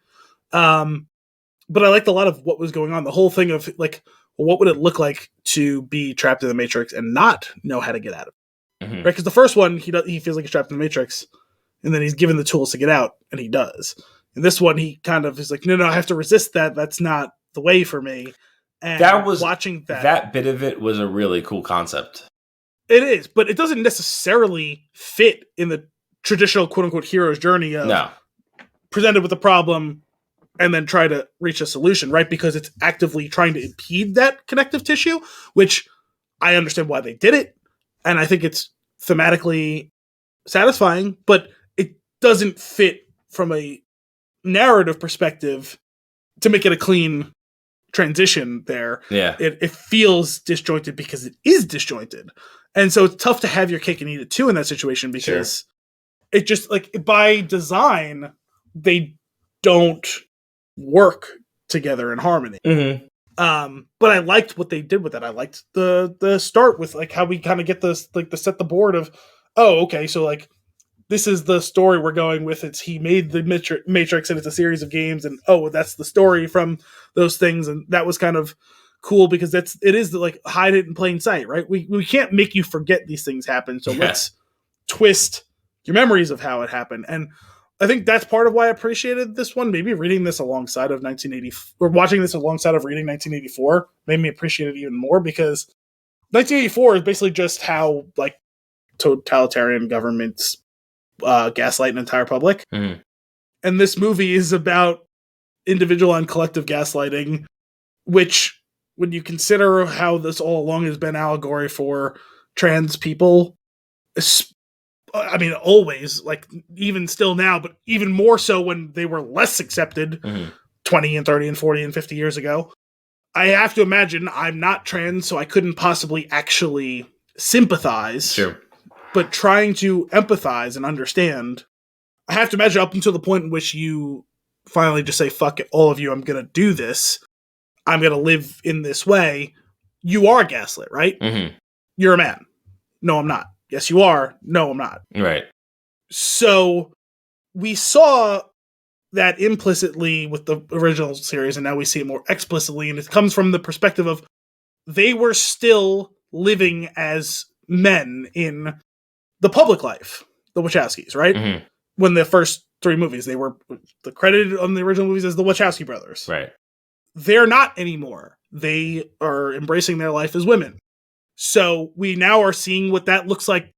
But I liked a lot of what was going on. The whole thing of like, well, what would it look like to be trapped in the Matrix and not know how to get out of it? Right? Because the first one, he feels like he's trapped in the Matrix, and then he's given the tools to get out, and he does. In this one, he kind of is like, no, I have to resist that. That's not the way for me. And watching that bit of it was a really cool concept. It is, but it doesn't necessarily fit in the traditional quote-unquote hero's journey of presented with a problem and then try to reach a solution, right? Because it's actively trying to impede that connective tissue, which I understand why they did it, and I think it's thematically satisfying, but it doesn't fit from a narrative perspective to make it a clean transition there. Yeah. It feels disjointed because it is disjointed. And so it's tough to have your cake and eat it too in that situation, because it just like by design, they don't work together in harmony. But I liked what they did with it. I liked the start with like how we kind of get this, like the set the board of, oh, okay, so like this is the story we're going with. It's he made the Matrix and it's a series of games, and oh, that's the story from those things. And that was kind of cool because it is like hide it in plain sight, right? We can't make you forget these things happen. So let's twist your memories of how it happened. And I think that's part of why I appreciated this one. Maybe reading this alongside of 1980 or watching this alongside of reading 1984 made me appreciate it even more, because 1984 is basically just how like totalitarian governments gaslight an entire public. Mm-hmm. And this movie is about individual and collective gaslighting, which, when you consider how this all along has been allegory for trans people, I mean, always, like, even still now, but even more so when they were less accepted 20 and 30 and 40 and 50 years ago. I have to imagine, I'm not trans, so I couldn't possibly actually sympathize. Sure. But trying to empathize and understand, I have to imagine up until the point in which you finally just say, fuck it, all of you, I'm going to do this. I'm going to live in this way. You are gaslit, right? Mm-hmm. You're a man. No, I'm not. Yes, you are. No, I'm not. Right. So we saw that implicitly with the original series, and now we see it more explicitly, and it comes from the perspective of they were still living as men in the public life, the Wachowskis, right? Mm-hmm. When the first 3 movies, they were credited on the original movies as the Wachowski brothers. Right. They're not anymore. They are embracing their life as women. So we now are seeing what that looks like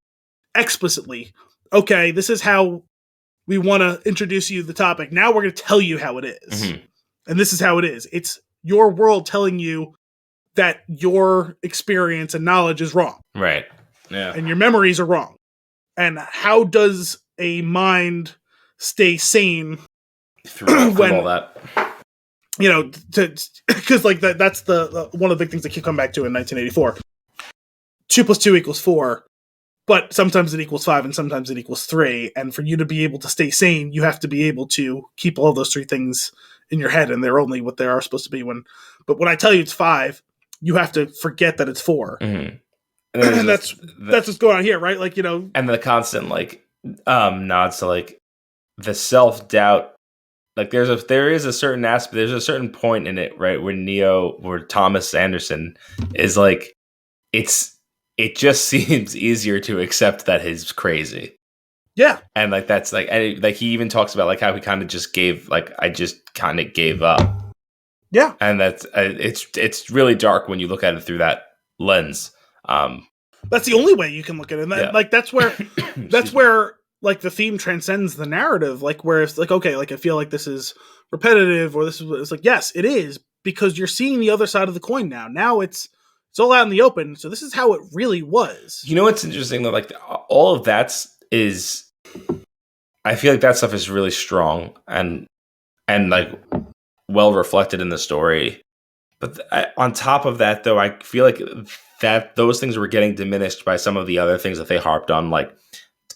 explicitly. Okay, this is how we want to introduce you to the topic. Now we're going to tell you how it is. Mm-hmm. And this is how it is. It's your world telling you that your experience and knowledge is wrong. Right. Yeah. And your memories are wrong. And how does a mind stay sane through when all that? You know, because like that's the one of the big things that keep coming back to in 1984. 2 + 2 = 4, but sometimes it equals 5 and sometimes it equals 3. And for you to be able to stay sane, you have to be able to keep all those 3 things in your head, and they're only what they are supposed to be. But when I tell you it's 5, you have to forget that it's 4. Mm-hmm. And that's what's going on here, right? Like, you know, and the constant like nods to like the self-doubt. Like there is a certain aspect, there's a certain point in it, right, where Thomas Anderson is like, it just seems easier to accept that he's crazy. Yeah. And like that's like, and like he even talks about like how he kind of just gave, like, I just kind of gave up. Yeah. And that's it's really dark when you look at it through that lens. That's the only way you can look at it. And like that's where where like the theme transcends the narrative. Like where it's like, okay, like I feel like this is repetitive, or this is, it's like, yes, it is, because you're seeing the other side of the coin now. Now it's all out in the open. So this is how it really was. You know what's interesting though? Like all of that is, I feel like that stuff is really strong and like well reflected in the story. But on top of that, though, I feel like that those things were getting diminished by some of the other things that they harped on, like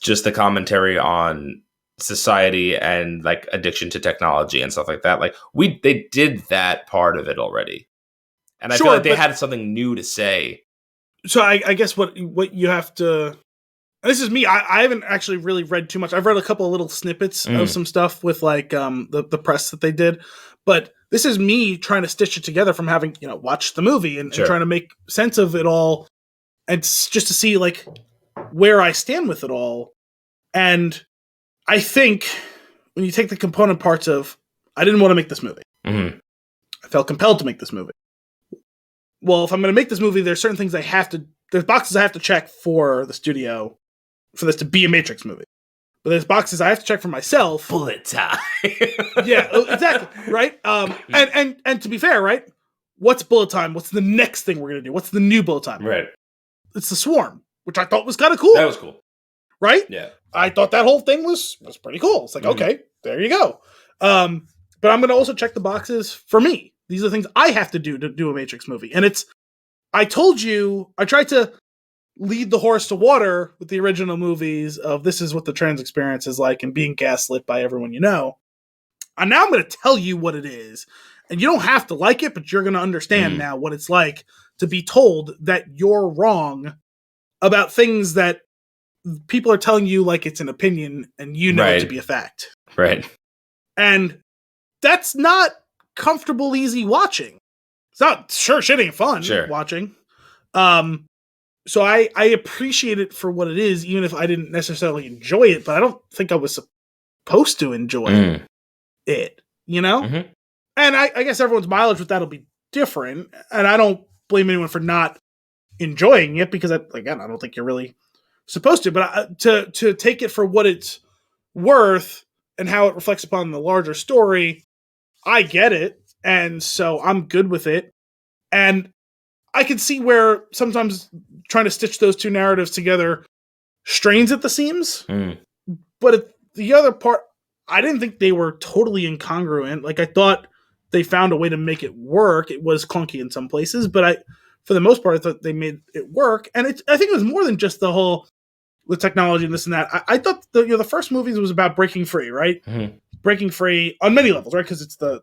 just the commentary on society and like addiction to technology and stuff like that. Like they did that part of it already. And I feel like they had something new to say. So I guess what you have to... This is me. I haven't actually really read too much. I've read a couple of little snippets of some stuff with like the press that they did. But this is me trying to stitch it together from having, you know, watched the movie and trying to make sense of it all. And just to see like where I stand with it all. And I think when you take the component parts of, I didn't want to make this movie. Mm-hmm. I felt compelled to make this movie. Well, if I'm going to make this movie, there's certain things there's boxes I have to check for the studio for this to be a Matrix movie. But there's boxes I have to check for myself. Bullet time. Yeah, exactly. Right? And to be fair, right? What's bullet time? What's the next thing we're going to do? What's the new bullet time? Right. It's the Swarm, which I thought was kind of cool. That was cool. Right? Yeah. I thought that whole thing was pretty cool. It's like, okay, there you go. But I'm going to also check the boxes for me. These are the things I have to do a Matrix movie. And I told you, I tried to lead the horse to water with the original movies of this is what the trans experience is like and being gaslit by everyone you know. And now I'm going to tell you what it is. And you don't have to like it, but you're going to understand now what it's like to be told that you're wrong about things that people are telling you like it's an opinion and you know it to be a fact. Right. And that's not comfortable, easy watching. It's not shit ain't fun watching. So I appreciate it for what it is, even if I didn't necessarily enjoy it, but I don't think I was supposed to enjoy it, Mm-hmm. And I guess everyone's mileage with that'll be different, and I don't blame anyone for not enjoying it because, again, I don't think you're really supposed to, but to take it for what it's worth and how it reflects upon the larger story, I get it, and so I'm good with it. And I can see where sometimes trying to stitch those two narratives together strains at the seams. But the other part, I didn't think they were totally incongruent. Like, I thought they found a way to make it work. It was clunky in some places, but for the most part, I thought they made it work. And I think it was more than just the whole with technology and this and that. I thought the first movies was about breaking free, right? Mm-hmm. Breaking free on many levels, right? Because it's the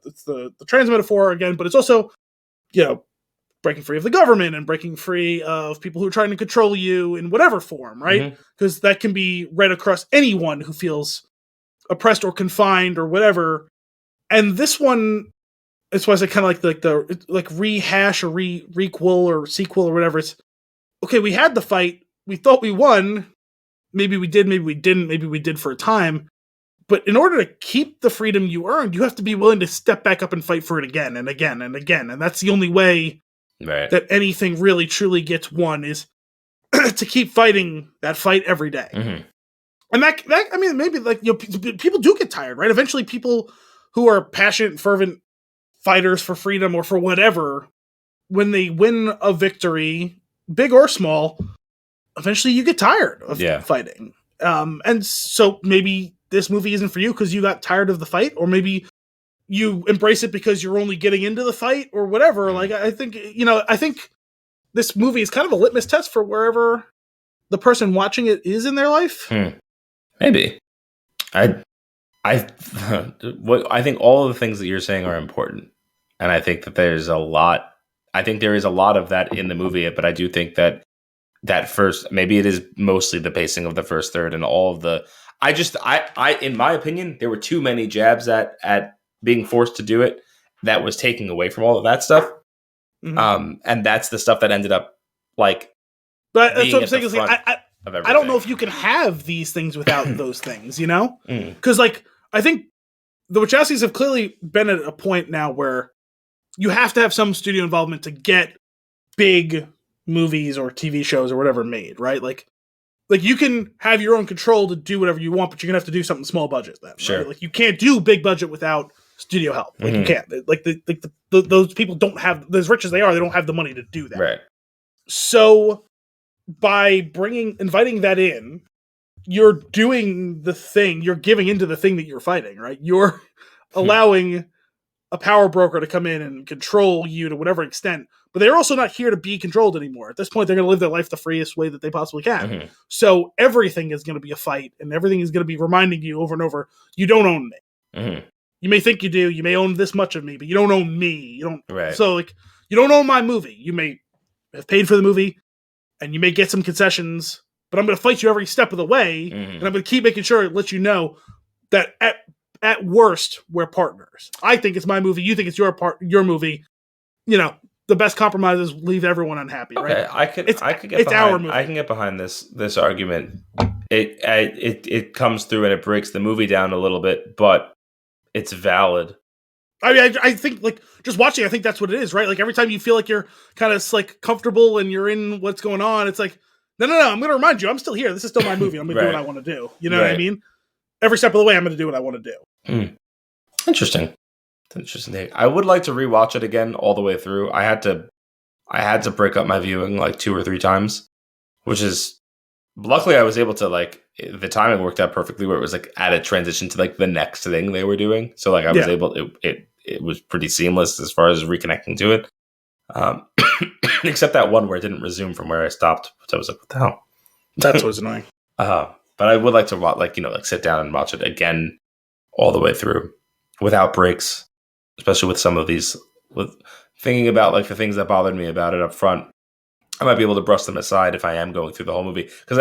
trans metaphor again, but it's also, breaking free of the government and breaking free of people who are trying to control you in whatever form, right? Because that can be read across anyone who feels oppressed or confined or whatever. And this one, it's why I kind of like the rehash or requel or sequel or whatever. It's okay. We had the fight. We thought we won. Maybe we did. Maybe we didn't. Maybe we did for a time. But in order to keep the freedom you earned, you have to be willing to step back up and fight for it again and again and again. And that's the only way that anything really truly gets won is to keep fighting that fight every day. And that I mean, maybe people do get tired, right? Eventually people who are passionate, fervent fighters for freedom or for whatever, when they win a victory, big or small, eventually you get tired of fighting. And so maybe this movie isn't for you because you got tired of the fight, or maybe you embrace it because you're only getting into the fight or whatever. Like, I think this movie is kind of a litmus test for wherever the person watching it is in their life. Maybe. I think all of the things that you're saying are important. And I think that there is a lot of that in the movie, but I do think that first, maybe it is mostly the pacing of the first third and all of the, in my opinion, there were too many jabs at being forced to do it that was taking away from all of that stuff. And that's the stuff that ended up but that's what I'm saying is I don't know if you can have these things without those things, because I think the Wachowskis have clearly been at a point now where you have to have some studio involvement to get big movies or TV shows or whatever made, right? Like you can have your own control to do whatever you want, but you're gonna have to do something small budget then. Sure. Right? Like you can't do big budget without studio help. Like you can't. Like those people don't have, as rich as they are, they don't have the money to do that. Right. So by inviting that in, you're doing the thing, you're giving into the thing that you're fighting, right? You're allowing a power broker to come in and control you to whatever extent, but they're also not here to be controlled anymore. At this point, they're going to live their life the freest way that they possibly can. So everything is going to be a fight, and everything is going to be reminding you over and over, you don't own me. You may think you do, you may own this much of me, but you don't own me. You don't. Right. So you don't own my movie. You may have paid for the movie, and you may get some concessions, but I'm going to fight you every step of the way, and I'm going to keep making sure it lets you know that at worst, we're partners. I think it's my movie. You think it's your movie. The best compromise is leave everyone unhappy. Okay, right? I can get our movie. I can get behind this argument. It comes through and it breaks the movie down a little bit, but it's valid. I mean, I think just watching, I think that's what it is, right? Like every time you feel like you're kind of comfortable and you're in what's going on, it's like, no, I'm going to remind you, I'm still here. This is still my movie. I'm going to do what I want to do. You know what I mean? Every step of the way, I'm going to do what I want to do. Interesting. It's interesting. I would like to rewatch it again all the way through. I had to break up my viewing 2 or 3 times, which is luckily I was able to the timing worked out perfectly where it was at a transition to the next thing they were doing. So I was able it was pretty seamless as far as reconnecting to it. Except that one where it didn't resume from where I stopped, which I was like, what the hell? That's what's annoying. But I would like to watch, sit down and watch it again all the way through without breaks, especially with some of these, with thinking about the things that bothered me about it up front. I might be able to brush them aside if I am going through the whole movie. Because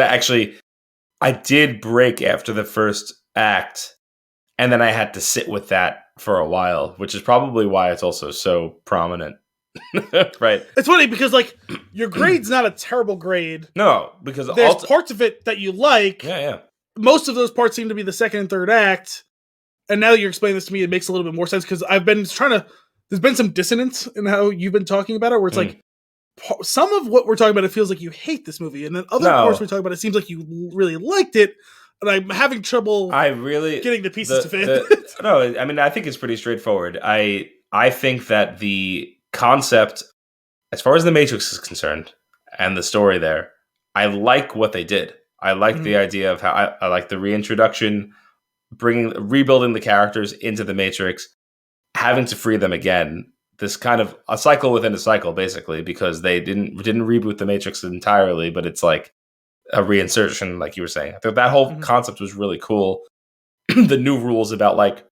I did break after the first act, and then I had to sit with that for a while, which is probably why it's also so prominent Right. It's funny because, like, your grade's not a terrible grade. No, because there's parts of it that you like. Yeah. Most of those parts seem to be the second and third act. And now that you're explaining this to me, it makes a little bit more sense because I've been trying to. There's been some dissonance in how you've been talking about it, where it's like some of what we're talking about, it feels like you hate this movie, and then other parts we're talking about, it seems like you really liked it. And I'm having trouble. Getting the pieces to fit. No, I mean, I think it's pretty straightforward. I think that the concept, as far as the Matrix is concerned, and the story there, I like what they did. I like the idea of how I like the reintroduction, rebuilding the characters into the Matrix, having to free them again. This kind of a cycle within a cycle, basically, because they didn't reboot the Matrix entirely, but it's like a reinsertion, like you were saying. I thought that whole concept was really cool. The new rules about like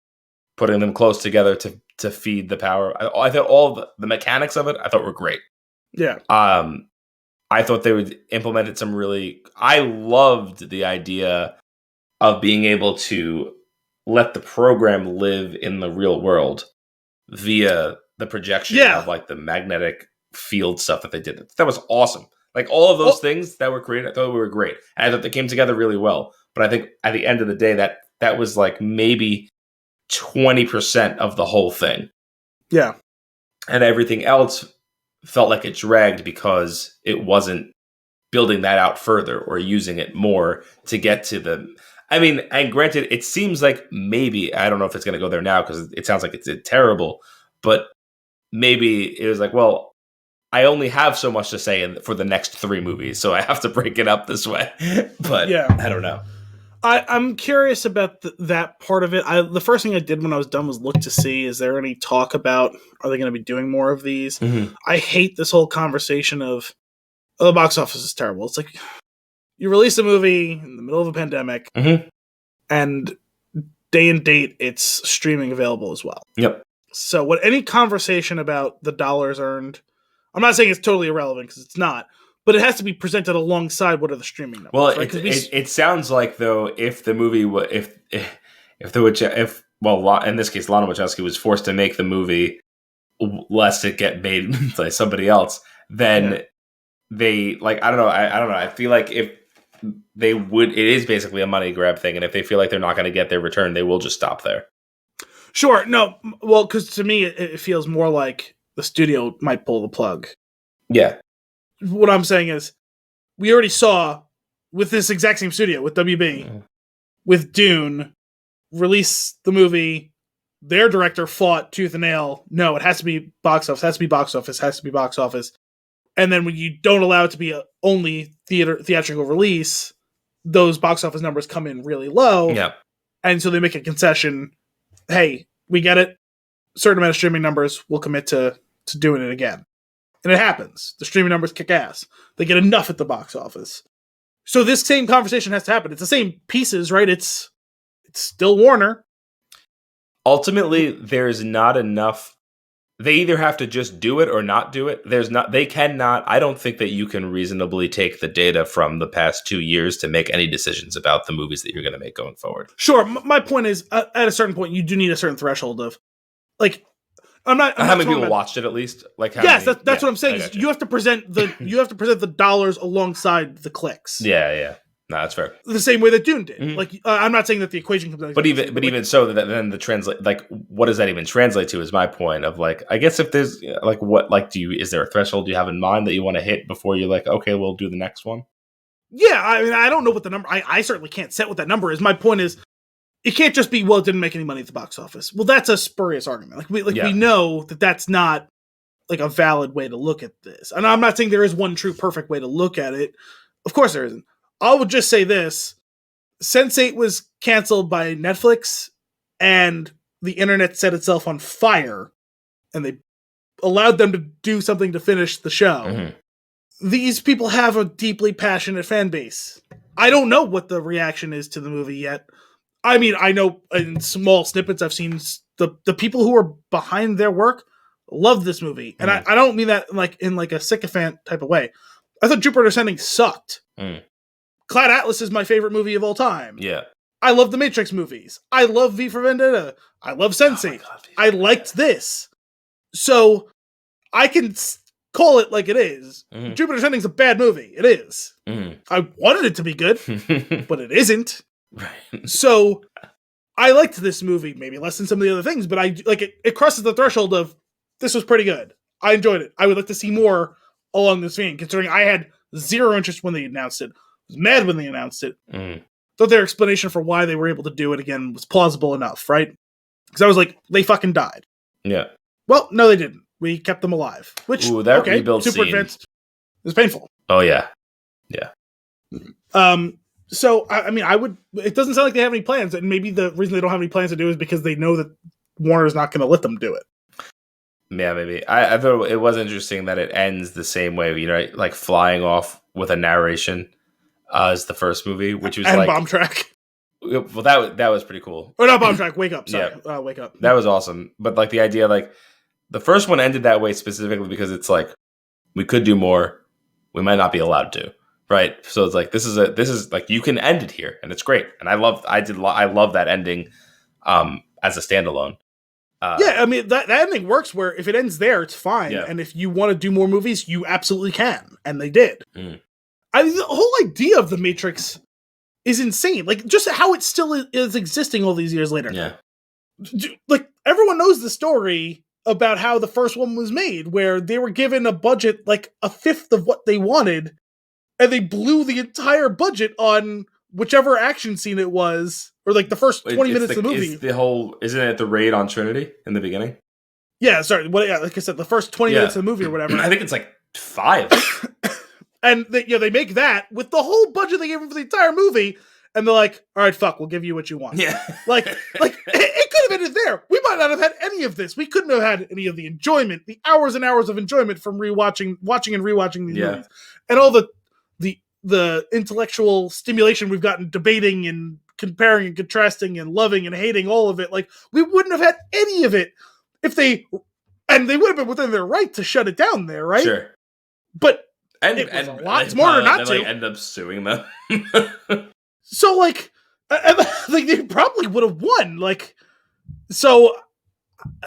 putting them close together to feed the power. I thought all the mechanics of it, I thought were great. Yeah. I thought they would implemented some really. I loved the idea of being able to let the program live in the real world via the projection of like the magnetic field stuff that they did. That was awesome. Like all of those things that were created, I thought were great. And I thought they came together really well. But I think at the end of the day, that was like maybe 20% of the whole thing. Yeah. And everything else felt like it dragged because it wasn't building that out further or using it more to get to the. I mean, and granted, it seems like maybe, I don't know if it's going to go there now because it sounds like it's terrible, but maybe it was like, well, I only have so much to say for the next 3 movies, so I have to break it up this way. But yeah. I don't know. I'm curious about that part of it. The first thing I did when I was done was look to see, is there any talk about, are they going to be doing more of these? I hate this whole conversation of, oh, the box office is terrible. It's like, you release a movie in the middle of a pandemic, and day and date, it's streaming available as well. Yep. So any conversation about the dollars earned, I'm not saying it's totally irrelevant because it's not, but it has to be presented alongside what are the streaming numbers. Well, right? it sounds like though, if the movie in this case Lana Wachowski was forced to make the movie lest it get made by somebody else, then they like I don't know. I feel like if they would, it is basically a money grab thing, and if they feel like they're not going to get their return, they will just stop there. Sure. No. Well, because to me, it feels more like the studio might pull the plug. Yeah. What I'm saying is, we already saw with this exact same studio, with WB, with Dune, release the movie. Their director fought tooth and nail. No, it has to be box office. Has to be box office. Has to be box office. And then when you don't allow it to be a only theatrical release, those box office numbers come in really low. Yeah. And so they make a concession. Hey, we get it. Certain amount of streaming numbers, we'll commit to doing it again. And it happens. The streaming numbers kick ass. They get enough at the box office. So this same conversation has to happen. It's the same pieces, right? It's still Warner. Ultimately, there's not enough. They either have to just do it or not do it. They cannot. I don't think that you can reasonably take the data from the past 2 years to make any decisions about the movies that you're going to make going forward. Sure. My point is, at a certain point, you do need a certain threshold of, like, I'm not. How many people watched it at least? Like, that's what I'm saying. You have to present the dollars alongside the clicks. Yeah. No, that's fair. The same way that Dune did. Like, I'm not saying that the equation comes out. But even so, then the translate, like, what does that even translate to? Is my point of like, I guess if there's like, what, like, is there a threshold you have in mind that you want to hit before you're like, okay, we'll do the next one? Yeah, I mean, I don't know what the number. I certainly can't set what that number is. My point is, it can't just be, well, it didn't make any money at the box office. Well, that's a spurious argument. We know that that's not like a valid way to look at this. And I'm not saying there is one true perfect way to look at it. Of course there isn't. I will just say this. Sense8 was canceled by Netflix, and the internet set itself on fire, and they allowed them to do something to finish the show. These people have a deeply passionate fan base. I don't know what the reaction is to the movie yet. I mean, I know in small snippets I've seen the people who are behind their work love this movie. And I don't mean that in a sycophant type of way. I thought Jupiter Ascending sucked. Cloud Atlas is my favorite movie of all time. Yeah. I love the Matrix movies. I love V for Vendetta. I love Sense8. I liked this. So I can call it like it is. Mhm. Jupiter Ascending's a bad movie. It is. Mhm. I wanted it to be good, but it isn't. Right. So I liked this movie, maybe less than some of the other things, but I like it. It crosses the threshold of this was pretty good. I enjoyed it. I would like to see more along this vein, considering I had zero interest when they announced it. I was mad when they announced it. Mhm. Thought their explanation for why they were able to do it again was plausible enough, right? Because I was like, they fucking died. Yeah. Well, no, they didn't. We kept them alive. Which, Ooh, that okay, rebuild super scene. advanced. It was painful. Oh yeah. So, I mean, it doesn't sound like they have any plans, and maybe the reason they don't have any plans to do it is because they know that Warner's not going to let them do it. Yeah, maybe. I thought it was interesting that it ends the same way, like flying off with a narration as the first movie, which was and like Bomb Track. Well, that was pretty cool. Or not Bomb Track, Wake Up, sorry. Wake Up. That was awesome. But like the idea, like the first one ended that way specifically because it's like we could do more, we might not be allowed to, right? So it's like this is like you can end it here, and it's great. And I love that ending as a standalone. Yeah, I mean that ending works where if it ends there, it's fine, Yeah. and if you want to do more movies, you absolutely can, and they did. Mm. I mean, the whole idea of the Matrix is insane. Like just how it still is existing all these years later. Yeah. Like everyone knows the story about how the first one was made, where they were given a budget like a fifth of what they wanted, and they blew the entire budget on whichever action scene it was, or like the first 20 minutes of the movie. Isn't it the raid on Trinity in the beginning? Yeah, sorry. Like I said, the first 20 minutes of the movie or whatever. I think it's like 5. And they make that with the whole budget they gave them for the entire movie, and they're like, "All right, fuck, we'll give you what you want." Yeah, like it could have ended there. We might not have had any of this. We couldn't have had any of the enjoyment, the hours and hours of enjoyment from watching and rewatching these movies, and all the intellectual stimulation we've gotten debating and comparing and contrasting and loving and hating all of it. Like we wouldn't have had any of it if they would have been within their right to shut it down there, right? Sure, but. And It was a lot smarter not to. Like, end up suing them. So, like they probably would have won. Like, so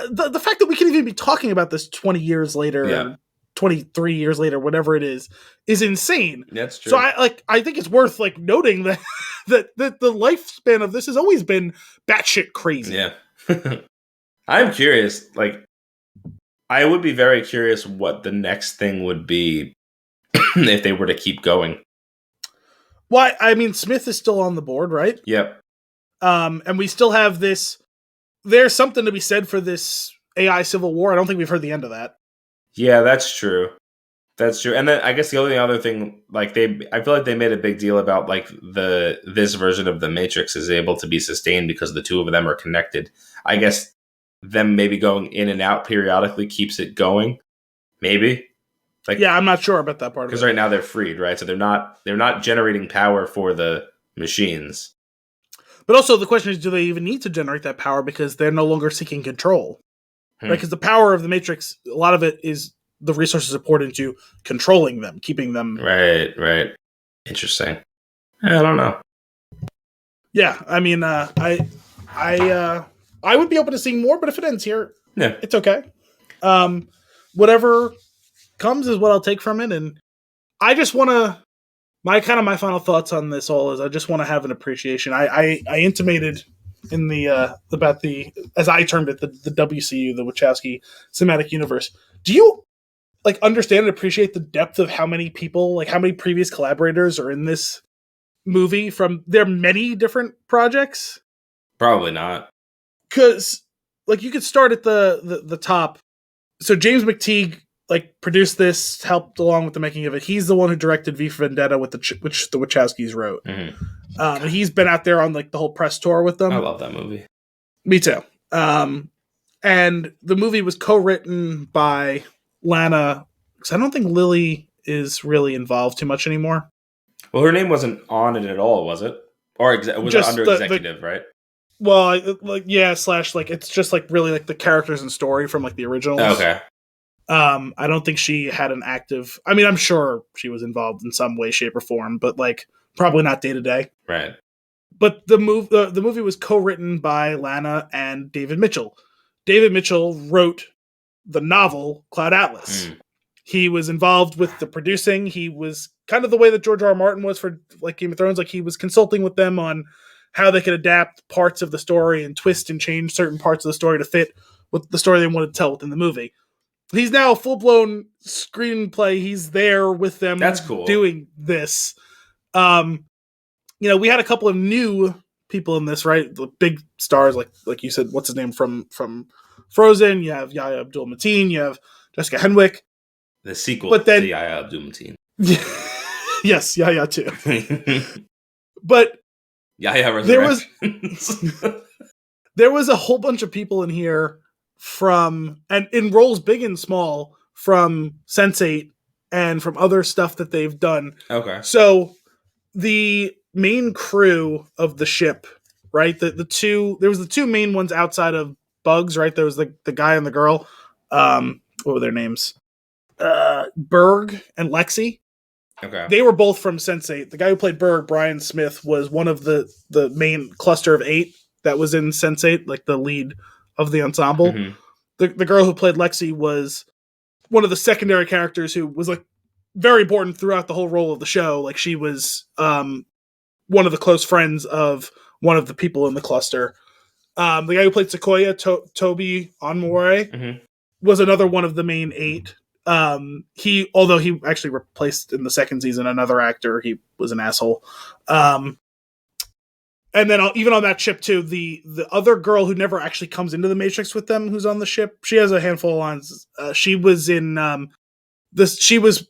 the fact that we can even be talking about this 20 years later, 23 years later, whatever it is insane. That's true. So I think it's worth like noting that that the lifespan of this has always been batshit crazy. Yeah. I'm curious. Like, I would be very curious what the next thing would be. If they were to keep going. Well, I mean, Smith is still on the board, right? Yep. And we still have this. There's something to be said for this AI civil war. I don't think we've heard the end of that. Yeah, that's true. That's true. And then I guess the only other thing, like I feel like they made a big deal about like this version of the Matrix is able to be sustained because the two of them are connected. I guess them maybe going in and out periodically keeps it going. Maybe. Like, yeah, I'm not sure about that part of it. Because right now they're freed, right? So they're not generating power for the machines. But also the question is, do they even need to generate that power because they're no longer seeking control? Right? Because the power of the Matrix, a lot of it is the resources are poured into controlling them, keeping them. Right. Interesting. I don't know. Yeah, I mean, I would be open to seeing more, but if it ends here, it's okay. Whatever comes is what I'll take from it, and I just want to. My final thoughts on this all is I just want to have an appreciation. I intimated in the about the, as I termed it, the WCU, the Wachowski Cinematic Universe. Do you like understand and appreciate the depth of how many people, like how many previous collaborators are in this movie from their many different projects? Probably not. Because like you could start at the top. So James McTeague like produced this, helped along with the making of it. He's the one who directed V for Vendetta, which the Wachowskis wrote. Mm-hmm. And he's been out there on like the whole press tour with them. I love that movie. Me too. And the movie was co-written by Lana, because I don't think Lily is really involved too much anymore. Well, her name wasn't on it at all, was it? Or was it under executive, right? Well, like yeah, / like it's just like really like the characters and story from like the originals. Okay. I don't think she had an active. I mean, I'm sure she was involved in some way, shape, or form, but like probably not day to day. Right. But the movie was co-written by Lana and David Mitchell. David Mitchell wrote the novel Cloud Atlas. Mm. He was involved with the producing. He was kind of the way that George R. R. Martin was for like Game of Thrones. Like he was consulting with them on how they could adapt parts of the story and twist and change certain parts of the story to fit with the story they wanted to tell within the movie. He's now a full-blown screenplay. He's there with them. That's cool. Doing this. We had a couple of new people in this, right? The big stars, like you said, what's his name from Frozen? You have Yahya Abdul-Mateen. You have Jessica Henwick. The sequel to Yahya Abdul-Mateen. Yes, Yahya too. But Yahya Resurrection. There was a whole bunch of people in here and in roles big and small from Sense8 and from other stuff that they've done. Okay. So the main crew of the ship, right? There was the two main ones outside of Bugs, right? There was the guy and the girl. What were their names? Berg and Lexi. Okay. They were both from Sense8. The guy who played Berg, Brian Smith, was one of the main cluster of 8 that was in Sense8, like the lead of the ensemble. Mm-hmm. The girl who played Lexi was one of the secondary characters who was like very important throughout the whole role of the show. Like she was one of the close friends of one of the people in the cluster. The guy who played Sequoia, Toby Onmore, mm-hmm. was another one of the main 8. Although he actually replaced in the second season another actor, he was an asshole. And then even on that ship too, the other girl who never actually comes into the Matrix with them, who's on the ship, she has a handful of lines. She was in she was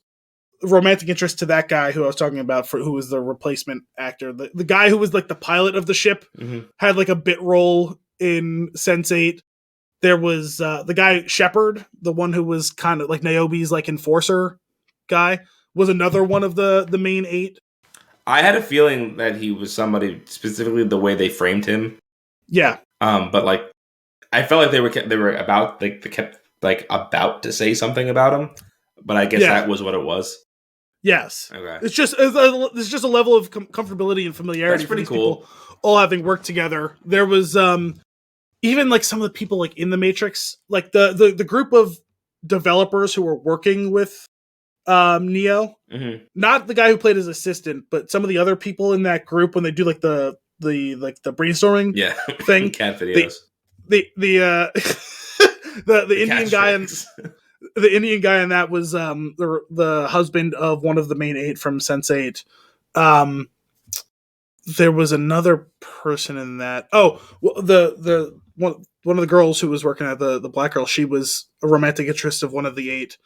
romantic interest to that guy who I was talking about, who was the replacement actor. The guy who was like the pilot of the ship mm-hmm. had like a bit role in Sense8. There was the guy Shepard, the one who was kind of like Niobe's like enforcer guy, was another one of the main 8. I had a feeling that he was somebody, specifically the way they framed him. Yeah. But like, I felt like they were about they kept like about to say something about him, but I guess that was what it was. Yes. Okay. It's just a level of comfortability and familiarity. That's pretty for cool. People all having worked together. There was even like some of the people like in the Matrix, like the group of developers who were working with Neo, mm-hmm. not the guy who played his assistant, but some of the other people in that group when they do like the brainstorming thing. Cat videos. The Indian guy and the Indian guy in that was the husband of one of the main 8 from Sense8. There was another person in that. Oh, the one of the girls who was working at the black girl, she was a romantic interest of one of the 8.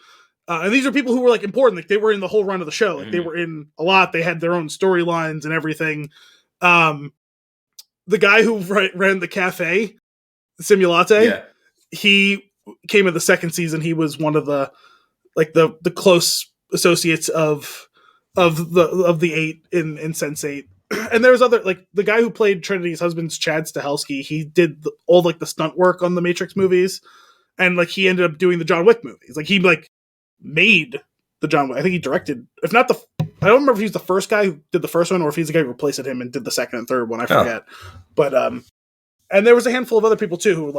And these are people who were like important. Like they were in the whole run of the show. Like they were in a lot. They had their own storylines and everything. The guy who ran the cafe, Simulate, he came in the second season. He was one of the close associates of the 8 in Sense8. And there was other, like the guy who played Trinity's husband's Chad Stahelski. He did all like the stunt work on the Matrix movies, and like he ended up doing the John Wick movies. Like he like made the John Wick. I think he directed. If not I don't remember if he's the first guy who did the first one or if he's the guy who replaced him and did the second and third one. I forget. But and there was a handful of other people too who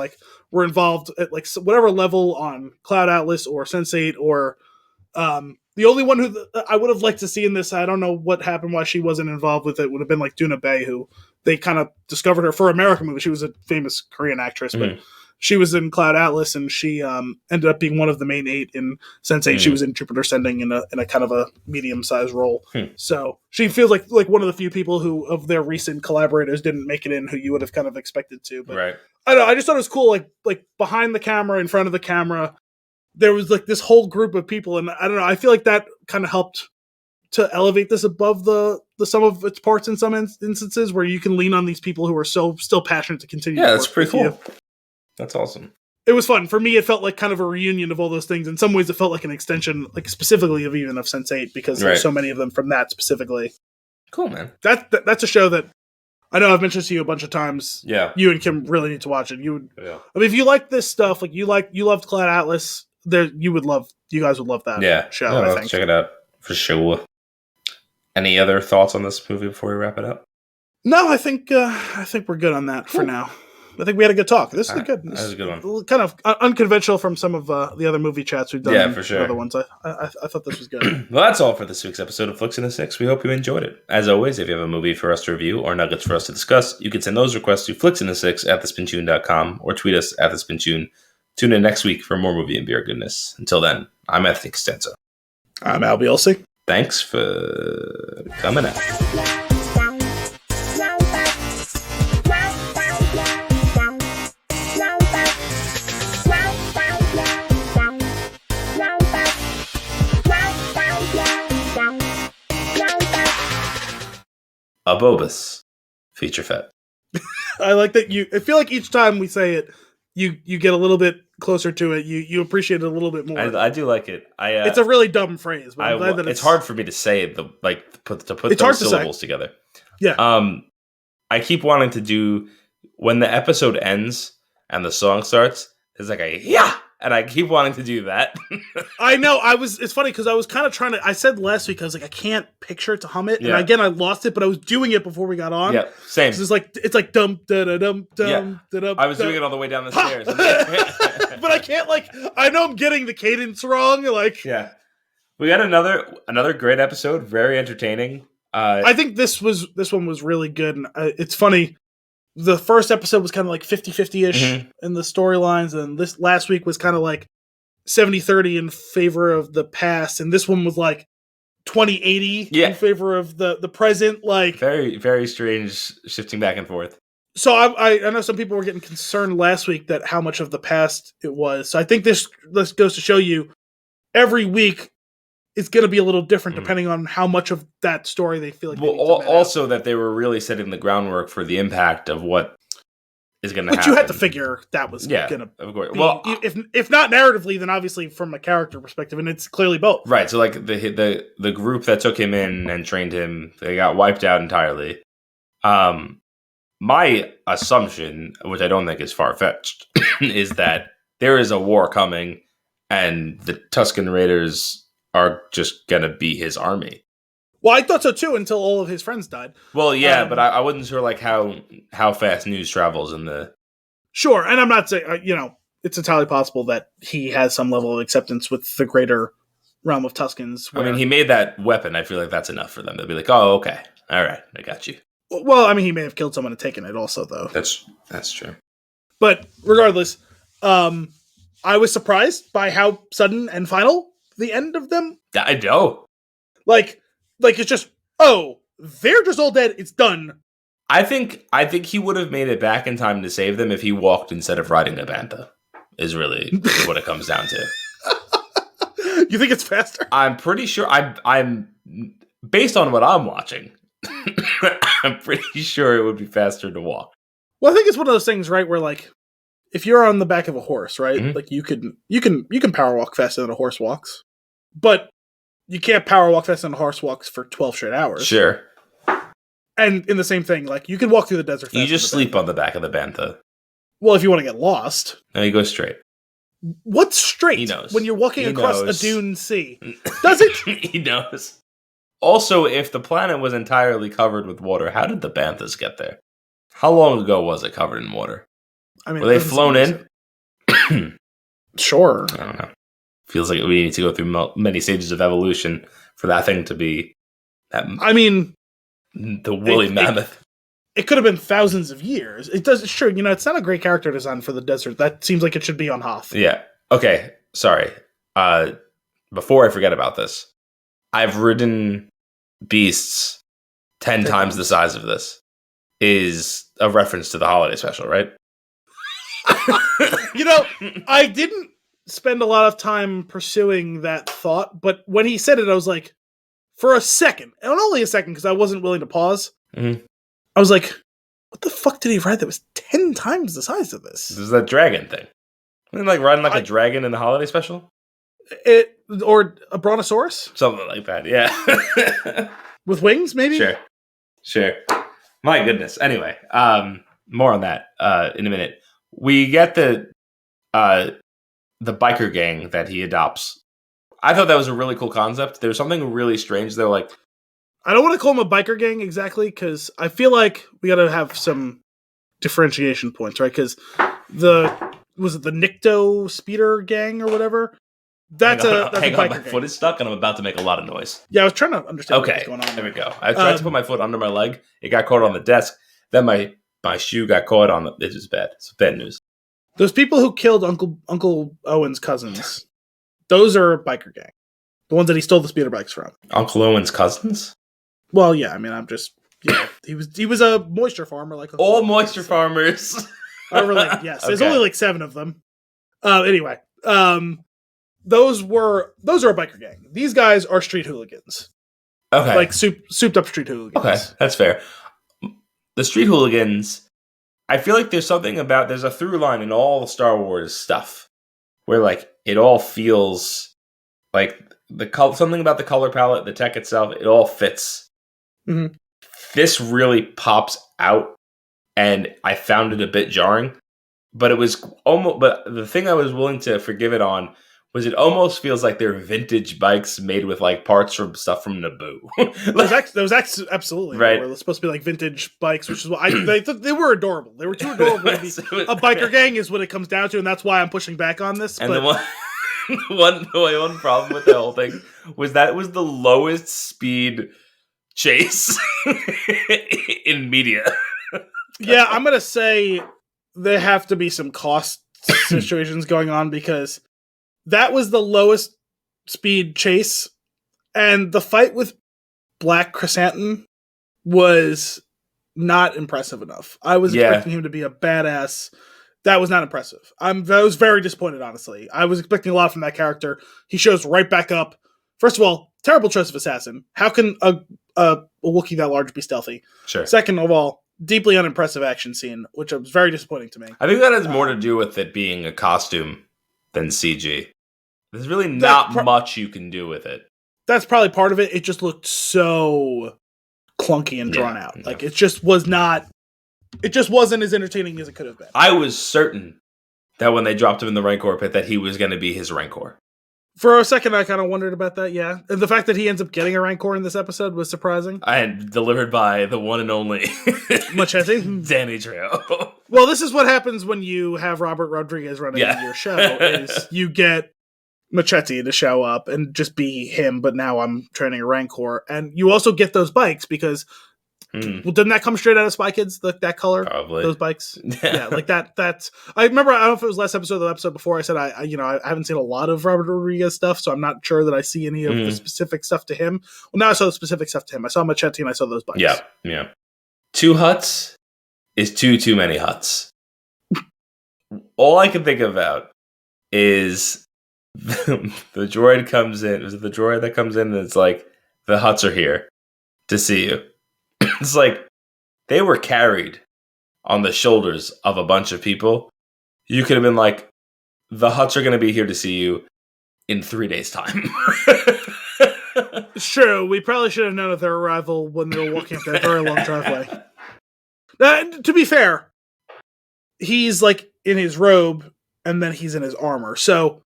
were involved at like whatever level on Cloud Atlas or Sense8 or the only one who I would have liked to see in this, I don't know what happened, why she wasn't involved with it, would have been like Duna Bay, who they kind of discovered her for American movie. She was a famous Korean actress, but she was in Cloud Atlas, and she ended up being one of the main 8 in Sense8. She was in Jupiter Ascending in a kind of a medium-sized role. So she feels like one of the few people who, of their recent collaborators, didn't make it in, who you would have kind of expected to. But right. I don't know, I just thought it was cool, like behind the camera, in front of the camera, there was like this whole group of people, and I don't know, I feel like that kind of helped to elevate this above the sum of its parts in some instances, where you can lean on these people who are still passionate to continue. Yeah, to that's work pretty with cool. You. That's awesome. It was fun. For me, it felt like kind of a reunion of all those things. In some ways, it felt like an extension, like specifically of Sense8, because there's so many of them from that specifically. Cool, man. That's a show that I know I've mentioned to you a bunch of times. Yeah. You and Kim really need to watch it. I mean, if you like this stuff, like you loved Cloud Atlas, you guys would love that show. Yeah, I think. Check it out for sure. Any other thoughts on this movie before we wrap it up? No, I think we're good on that for now. I think we had a good talk. This is good. That was a good one. Kind of unconventional from some of the other movie chats we've done. Yeah, for sure. Other ones. I thought this was good. Well, that's all for this week's episode of Flix in the Six. We hope you enjoyed it. As always, if you have a movie for us to review or nuggets for us to discuss, you can send those requests to flixinthesix@thespintune.com or tweet us at thespintune. Tune in next week for more movie and beer goodness. Until then, I'm Anthony Costanzo. I'm Al Bielsi. Thanks for coming out. A Bobus feature fet. I like that I feel like each time we say it, you get a little bit closer to it. You appreciate it a little bit more. I do like it. It's a really dumb phrase, but I'm glad that it's hard for me to say it. To put those syllables together. Yeah. I keep wanting to do when the episode ends and the song starts. There's like a yeah, and I keep wanting to do that. I know. It's funny because I was kind of trying to. I said last week I was like I can't picture it to hum it, and again I lost it, but I was doing it before we got on. Yeah, same. It's like dum da da dum dum da dum. I was doing it all the way down the stairs, but I can't I know I'm getting the cadence wrong. Yeah, we got another great episode, very entertaining. I think this one was really good, and it's funny. The first episode was kind of like 50-50-ish in the storylines, and this last week was kind of like 70-30 in favor of the past, and this one was like 20-80 in favor of the present. Like very, very strange shifting back and forth. So I know some people were getting concerned last week that how much of the past it was. So I think this goes to show you every week it's going to be a little different depending on how much of that story they feel like. Well, also that they were really setting the groundwork for the impact of what is going to happen. But you had to figure that was going to. Of course. Well, if not narratively, then obviously from a character perspective, and it's clearly both. Right. So like the group that took him in and trained him, they got wiped out entirely. My assumption, which I don't think is far-fetched, is that there is a war coming, and the Tusken Raiders are just gonna be his army. Well, I thought so too until all of his friends died. Well, yeah, but I wasn't sure like how fast news travels in the. Sure, and I'm not saying it's entirely possible that he has some level of acceptance with the greater realm of Tuskens. I mean, he made that weapon. I feel like that's enough for them. They'll be like, oh, okay, all right, I got you. Well, I mean, he may have killed someone and taken it also, though. That's true. But regardless, I was surprised by how sudden and final the end of them. I know. Like it's just, they're just all dead. It's done. I think he would have made it back in time to save them if he walked instead of riding a bantha. Is really what it comes down to. You think it's faster? I'm pretty sure. I'm based on what I'm watching. I'm pretty sure it would be faster to walk. Well, I think it's one of those things, right? Where like, if you're on the back of a horse, right? Mm-hmm. Like you can power walk faster than a horse walks, but you can't power walk faster than a horse walks for 12 straight hours. Sure. And in the same thing, like you can walk through the desert. You just sleep on the back of the bantha. Well, if you want to get lost, no, you go straight. What's straight? He knows. When you're walking across a dune sea, does it? He knows. Also, if the planet was entirely covered with water, how did the banthas get there? How long ago was it covered in water? I mean, were they flown in? Sure. I don't know. Feels like we need to go through many stages of evolution for that thing to be. The woolly mammoth. It could have been thousands of years. It does. Sure, it's not a great character design for the desert. That seems like it should be on Hoth. Yeah. Okay. Sorry. Before I forget about this, I've ridden beasts 10 times the size of this. Is a reference to the holiday special, right? I didn't spend a lot of time pursuing that thought, but when he said it, I was like, for a second, and only a second, because I wasn't willing to pause. Mm-hmm. I was like, what the fuck did he ride that was 10 times the size of this? This is that dragon thing. Wasn't like riding like a dragon in the holiday special? Or a brontosaurus? Something like that, yeah. With wings, maybe? Sure. My goodness. Anyway, more on that in a minute. We get the biker gang that he adopts. I thought that was a really cool concept. There was something really strange though, like I don't want to call him a biker gang exactly, because I feel like we got to have some differentiation points, right? Because was it the Nikto speeder gang or whatever? That's a hang on. biker My gang. foot is stuck, and I'm about to make a lot of noise. Yeah, I was trying to understand what was Okay, going on. there we go. I tried to put my foot under my leg. It got caught on the desk. Then my shoe got caught on the. This is bad. It's bad news. Those people who killed Uncle Owen's cousins, those are a biker gang. The ones that he stole the speeder bikes from. Uncle Owen's cousins? Well, yeah. I mean, I'm just he was a moisture farmer, like all moisture farmers. Yes, there's only like 7 of them. Anyway, those are a biker gang. These guys are street hooligans. Okay, like souped up street hooligans. Okay, that's fair. The street hooligans. I feel like there's a through line in all Star Wars stuff where like it all feels like something about the color palette, the tech itself, it all fits. Mm-hmm. This really pops out, and I found it a bit jarring. But it was almost. But the thing I was willing to forgive it on was it almost feels like they're vintage bikes made with like parts from stuff from Naboo. That was absolutely right. They were supposed to be like vintage bikes, which is what they were adorable. They were too adorable to be a biker gang, is what it comes down to, and that's why I'm pushing back on this. And the one problem with the whole thing was that it was the lowest speed chase in media. Yeah, I'm gonna say there have to be some cost situations going on, because that was the lowest speed chase, and the fight with Black Chrysanthemum was not impressive enough. I was expecting him to be a badass. That was not impressive. I was very disappointed, honestly. I was expecting a lot from that character. He shows right back up. First of all, terrible choice of assassin. How can a Wookiee that large be stealthy? Sure. Second of all, deeply unimpressive action scene, which was very disappointing to me. I think that has more to do with it being a costume than CG. There's really not much you can do with it. That's probably part of it. It just looked so clunky and drawn out. Like, it just wasn't as entertaining as it could have been. I was certain that when they dropped him in the Rancor pit that he was going to be his Rancor. For a second, I kind of wondered about that, yeah. And the fact that he ends up getting a Rancor in this episode was surprising. And delivered by the one and only Machete. Danny Trejo. Well, this is what happens when you have Robert Rodriguez running your show, is you get Machete to show up and just be him, but now I'm training a Rancor. And you also get those bikes because well, didn't that come straight out of Spy Kids? That color, probably those bikes. Yeah, like that. That's. I remember. I don't know if it was last episode or the episode before. I said I haven't seen a lot of Robert Rodriguez stuff, so I'm not sure that I see any of the specific stuff to him. Well, now I saw the specific stuff to him. I saw Machete and I saw those bikes. Yeah. 2 huts is too many huts. All I can think about is the droid comes in. Is it the droid that comes in and it's like, the huts are here to see you? It's like they were carried on the shoulders of a bunch of people. You could have been like, the huts are going to be here to see you in 3 days' time. It's true. We probably should have known of their arrival when they were walking up that very long driveway. To be fair, he's like in his robe and then he's in his armor. So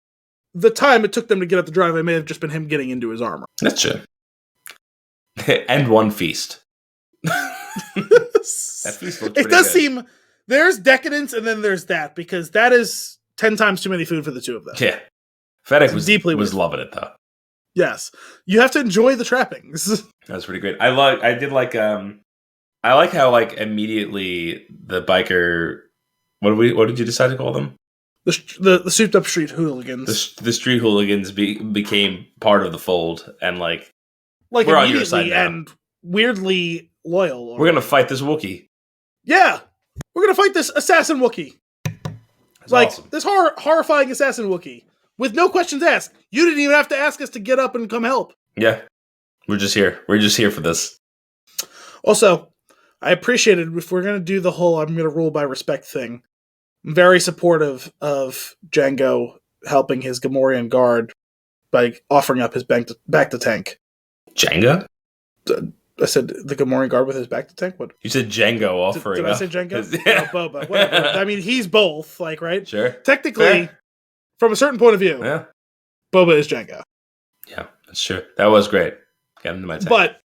the time it took them to get up the driveway may have just been him getting into his armor. That's true. And one feast. That feast looks it does good. Seem there's decadence and then there's that, because that is 10 times too many food for the two of them. Yeah. Fennec was loving it though. Yes. You have to enjoy the trappings. That's pretty great. I like how like immediately the biker what did you decide to call them? The souped up street hooligans. The street hooligans became part of the fold, and like we're on your side now. And weirdly loyal. We're gonna fight this Wookiee. Yeah, we're gonna fight this assassin Wookiee. That's awesome. This horrifying assassin Wookiee with no questions asked. You didn't even have to ask us to get up and come help. Yeah, we're just here. We're just here for this. Also, I appreciate it if we're gonna do the whole "I'm gonna rule by respect" thing. I'm very supportive of Jango helping his Gamorrean guard by offering up his back to tank. Jango? I said the Gamorrean guard with his back to tank? What? You said Jango offering Did I say Jango? No, Boba. Whatever. I mean, he's both, like, right? Sure. Technically, from a certain point of view, Boba is Jango. Yeah, that's true. That was great. Get into my tank. But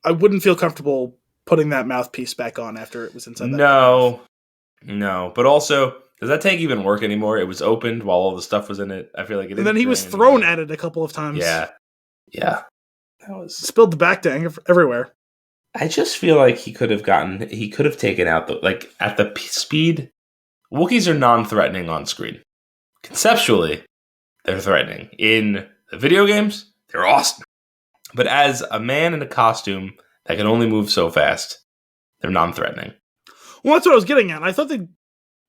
I wouldn't feel comfortable putting that mouthpiece back on after it was inside that mouth. No, but also, does that tank even work anymore? It was opened while all the stuff was in it. I feel like it And didn't then he drain was anything thrown out. at it a couple of times. Yeah. Yeah. That was. Spilled the back tank everywhere. I just feel like he could have taken out at the speed. Wookiees are non-threatening on screen. Conceptually, they're threatening. In the video games, they're awesome. But as a man in a costume that can only move so fast, they're non-threatening. Well, that's what I was getting at. I thought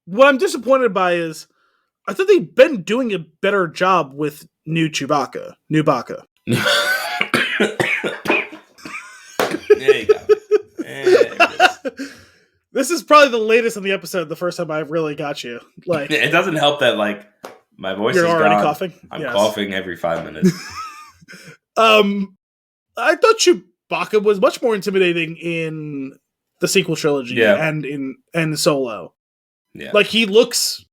what I'm disappointed by is I thought they've been doing a better job with new Chewbacca. New Baka. There you go. This is probably the latest in the episode, the first time I really got you. Like, it doesn't help that my voice is already gone. coughing. I'm coughing every 5 minutes. I thought Chewbacca was much more intimidating in the sequel trilogy and in Solo. Yeah. Like, he looks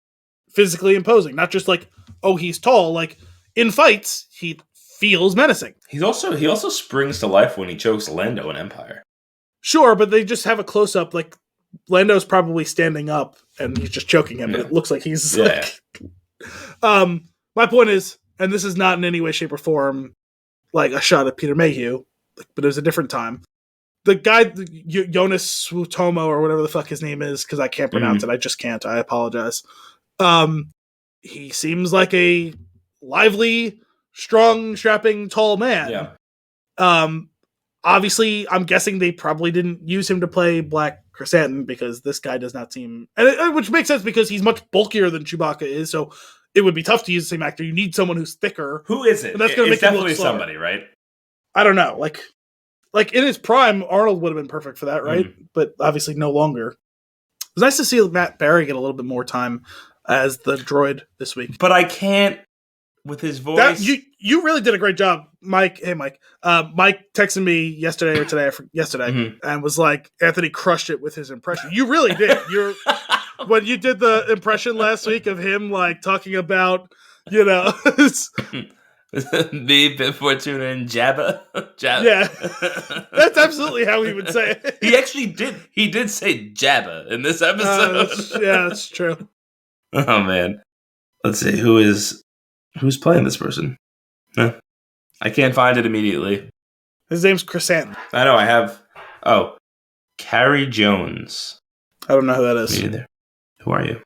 physically imposing, not just like, oh, he's tall. Like, in fights, he feels menacing. He also springs to life when he chokes Lando in Empire. Sure, but they just have a close up. Like, Lando's probably standing up and he's just choking him. Yeah. But it looks like he's like. My point is, and this is not in any way, shape, or form like a shot at Peter Mayhew, but it was a different time. The guy, Jonas Sutomo, or whatever the fuck his name is, because I can't pronounce it. I just can't. I apologize. He seems like a lively, strong, strapping, tall man. Yeah. Obviously, I'm guessing they probably didn't use him to play Black Chrysanthemum because this guy does not seem, which makes sense because he's much bulkier than Chewbacca is. So it would be tough to use the same actor. You need someone who's thicker. Who is it? And that's going to make him definitely look slower. Somebody, right? I don't know. Like in his prime, Arnold would have been perfect for that, right? But obviously no longer. It was nice to see Matt Berry get a little bit more time as the droid this week. But I can't with his voice. You really did a great job, Mike. Hey, Mike. Mike texted me yesterday or today, and was like, Anthony crushed it with his impression. You really did. When you did the impression last week of him like talking about, Me, Bib Fortuna, and Jabba. Yeah, that's absolutely how he would say it. He actually did. He did say Jabba in this episode. That's true. Oh man, let's see who's playing this person. I can't find it immediately. His name's Chrysanthemum. I know. I have. Oh, Carrie Jones. I don't know who that is. Me either. Who are you?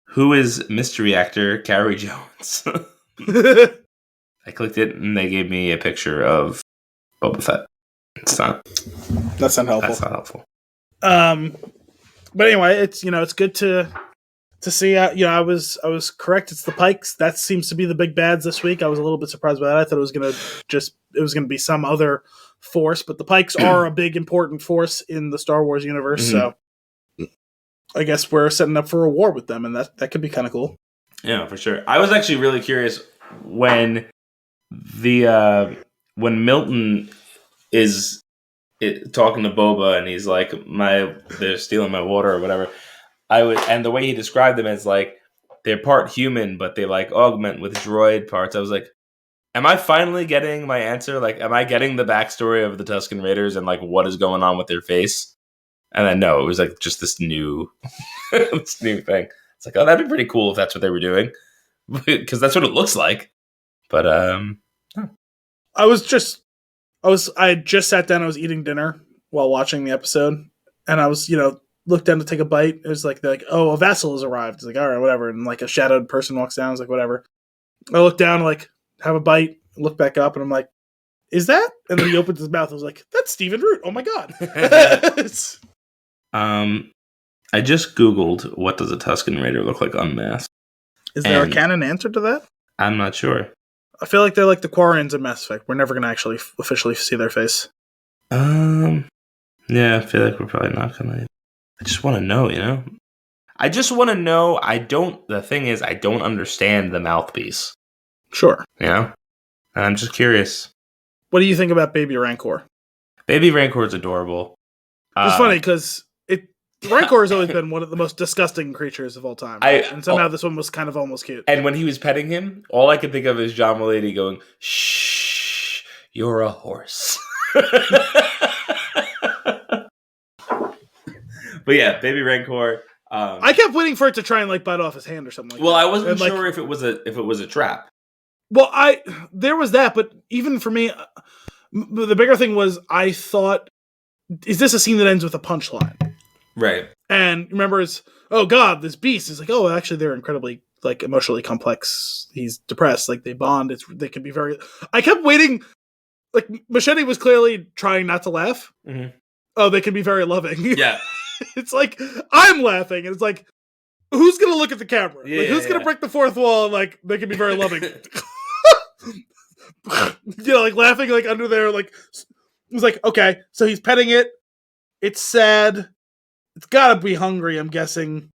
Who is mystery actor Carrie Jones? I clicked it and they gave me a picture of Boba Fett. That's not helpful. That's not helpful. But anyway, it's good to see. I was correct. It's the Pikes. That seems to be the big bads this week. I was a little bit surprised by that. I thought it was gonna be some other force, but the Pikes are a big important force in the Star Wars universe. So I guess we're setting up for a war with them, and that could be kind of cool. Yeah, for sure. I was actually really curious when Milton is talking to Boba and he's like, they're stealing my water or whatever. And the way he described them as like they're part human, but they like augment with droid parts. I was like, am I finally getting my answer? Like, am I getting the backstory of the Tusken Raiders and like what is going on with their face? And then no, it was like just this new thing. It's like, oh, that'd be pretty cool if that's what they were doing, because that's what it looks like. But I had just sat down. I was eating dinner while watching the episode, and I was, looked down to take a bite. It was like, they're like, oh, a vessel has arrived. It's like, all right, whatever. And like a shadowed person walks down. I was like, whatever. I look down, like, have a bite, look back up, and I'm like, is that? And then he opens his mouth. I was like, that's Stephen Root. Oh my god. I just Googled what does a Tusken Raider look like unmasked. Is there a canon answer to that? I'm not sure. I feel like they're like the Quarians in Mass Effect. We're never going to actually officially see their face. Yeah, I feel like we're probably not going to. I just want to know, I just want to know. The thing is, I don't understand the mouthpiece. Sure. And I'm just curious. What do you think about Baby Rancor? Baby Rancor is adorable. It's funny because Rancor has always been one of the most disgusting creatures of all time. And somehow this one was kind of almost cute. And when he was petting him, all I could think of is John Mulaney going, "Shh, you're a horse." But yeah, Baby Rancor. I kept waiting for it to try and like bite off his hand or something. Well, that. I wasn't And, like, sure if it was a trap. Well, there was that, but even for me, the bigger thing was I thought, is this a scene that ends with a punchline? Right. And remember, it's, oh God, this beast is like, oh, actually, they're incredibly like emotionally complex. He's depressed. Like they bond. They can be very. I kept waiting. Like Machete was clearly trying not to laugh. Mm-hmm. Oh, they can be very loving. Yeah. It's like I'm laughing, and it's like, who's gonna look at the camera? Yeah, like who's gonna break the fourth wall? And like they can be very loving. Like laughing like under there. Like it was like, okay, so he's petting it. It's sad. It's gotta be hungry. I'm guessing.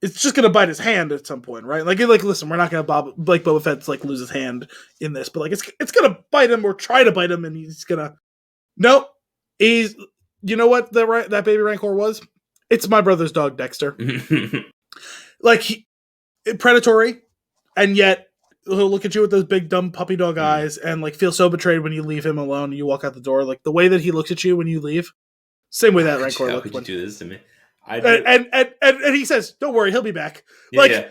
It's just gonna bite his hand at some point, right? Like listen, we're not gonna Boba Fett's like lose his hand in this, but like it's gonna bite him or try to bite him, and he's gonna. Nope. He's. You know what that baby Rancor was? It's my brother's dog, Dexter. Like predatory, and yet he'll look at you with those big dumb puppy dog eyes, and like feel so betrayed when you leave him alone and you walk out the door. Like the way that he looks at you when you leave, same way that Rancor looked. How could you do this to me? And he says, "Don't worry, he'll be back." Yeah, like, yeah.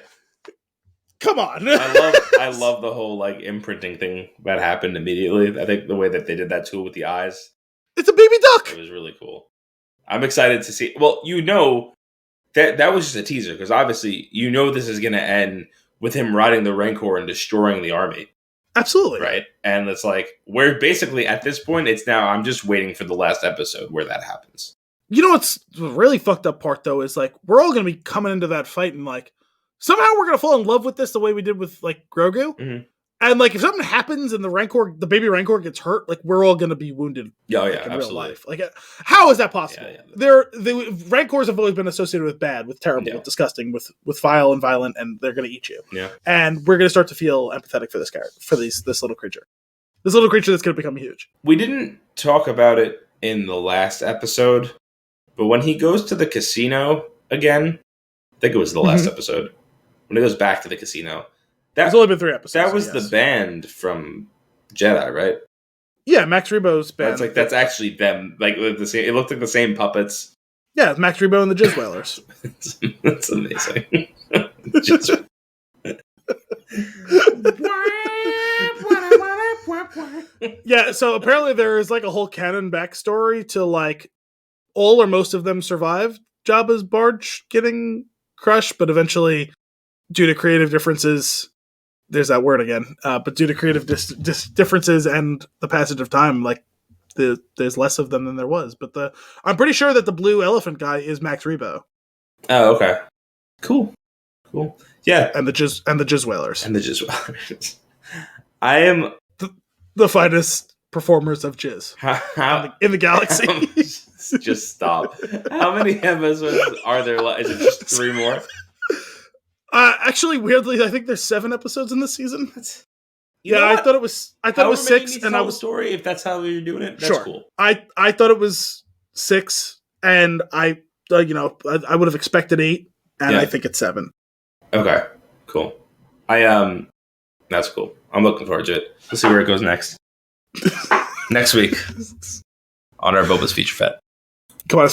Come on. I love the whole like imprinting thing that happened immediately. I think the way that they did that too with the eyes. It's a baby duck. It was really cool. I'm excited to see. Well, that was just a teaser because obviously this is going to end with him riding the Rancor and destroying the army. Absolutely. Right? And it's like, we're basically at this point, it's now, I'm just waiting for the last episode where that happens. You know what's the really fucked up part though is like we're all going to be coming into that fight and like somehow we're going to fall in love with this the way we did with like Grogu. Mm-hmm. And like if something happens and the baby Rancor gets hurt, like we're all going to be wounded. Yeah, like, yeah, in absolutely. real life. Like how is that possible? Yeah. The Rancors have always been associated with bad, with terrible, with disgusting, with vile and violent, and they're going to eat you. Yeah. And we're going to start to feel empathetic for this character, for this little creature. This little creature that's going to become huge. We didn't talk about it in the last episode, but when he goes to the casino again, I think it was the last episode, when he goes back to the casino, there's only been 3 episodes. That was the band from Jedi, right? Yeah, Max Rebo's band. That's actually them. Like it looked like the same puppets. Yeah, it's Max Rebo and the Jizz Whalers. That's amazing. Yeah, so apparently there is like a whole canon backstory to like all or most of them survived Jabba's barge getting crushed, but eventually, due to creative differences, there's that word again. But due to creative differences and the passage of time, like there's less of them than there was. But I'm pretty sure that the blue elephant guy is Max Rebo. Oh, okay, cool. Yeah, and the Jizz Whalers. I am the finest performers of jizz in the galaxy. Just stop. How many episodes are there left? Is it just 3 more? Actually, weirdly, I think there's 7 episodes in this season. I thought it was 6, and I was story. If that's how you're doing it, that's sure. Cool. I thought it was 6, and I would have expected 8, and I think it's 7. Okay, cool. That's cool. I'm looking forward to it. We'll see where it goes next. Next week on our Boba's Feature Fest. Come on,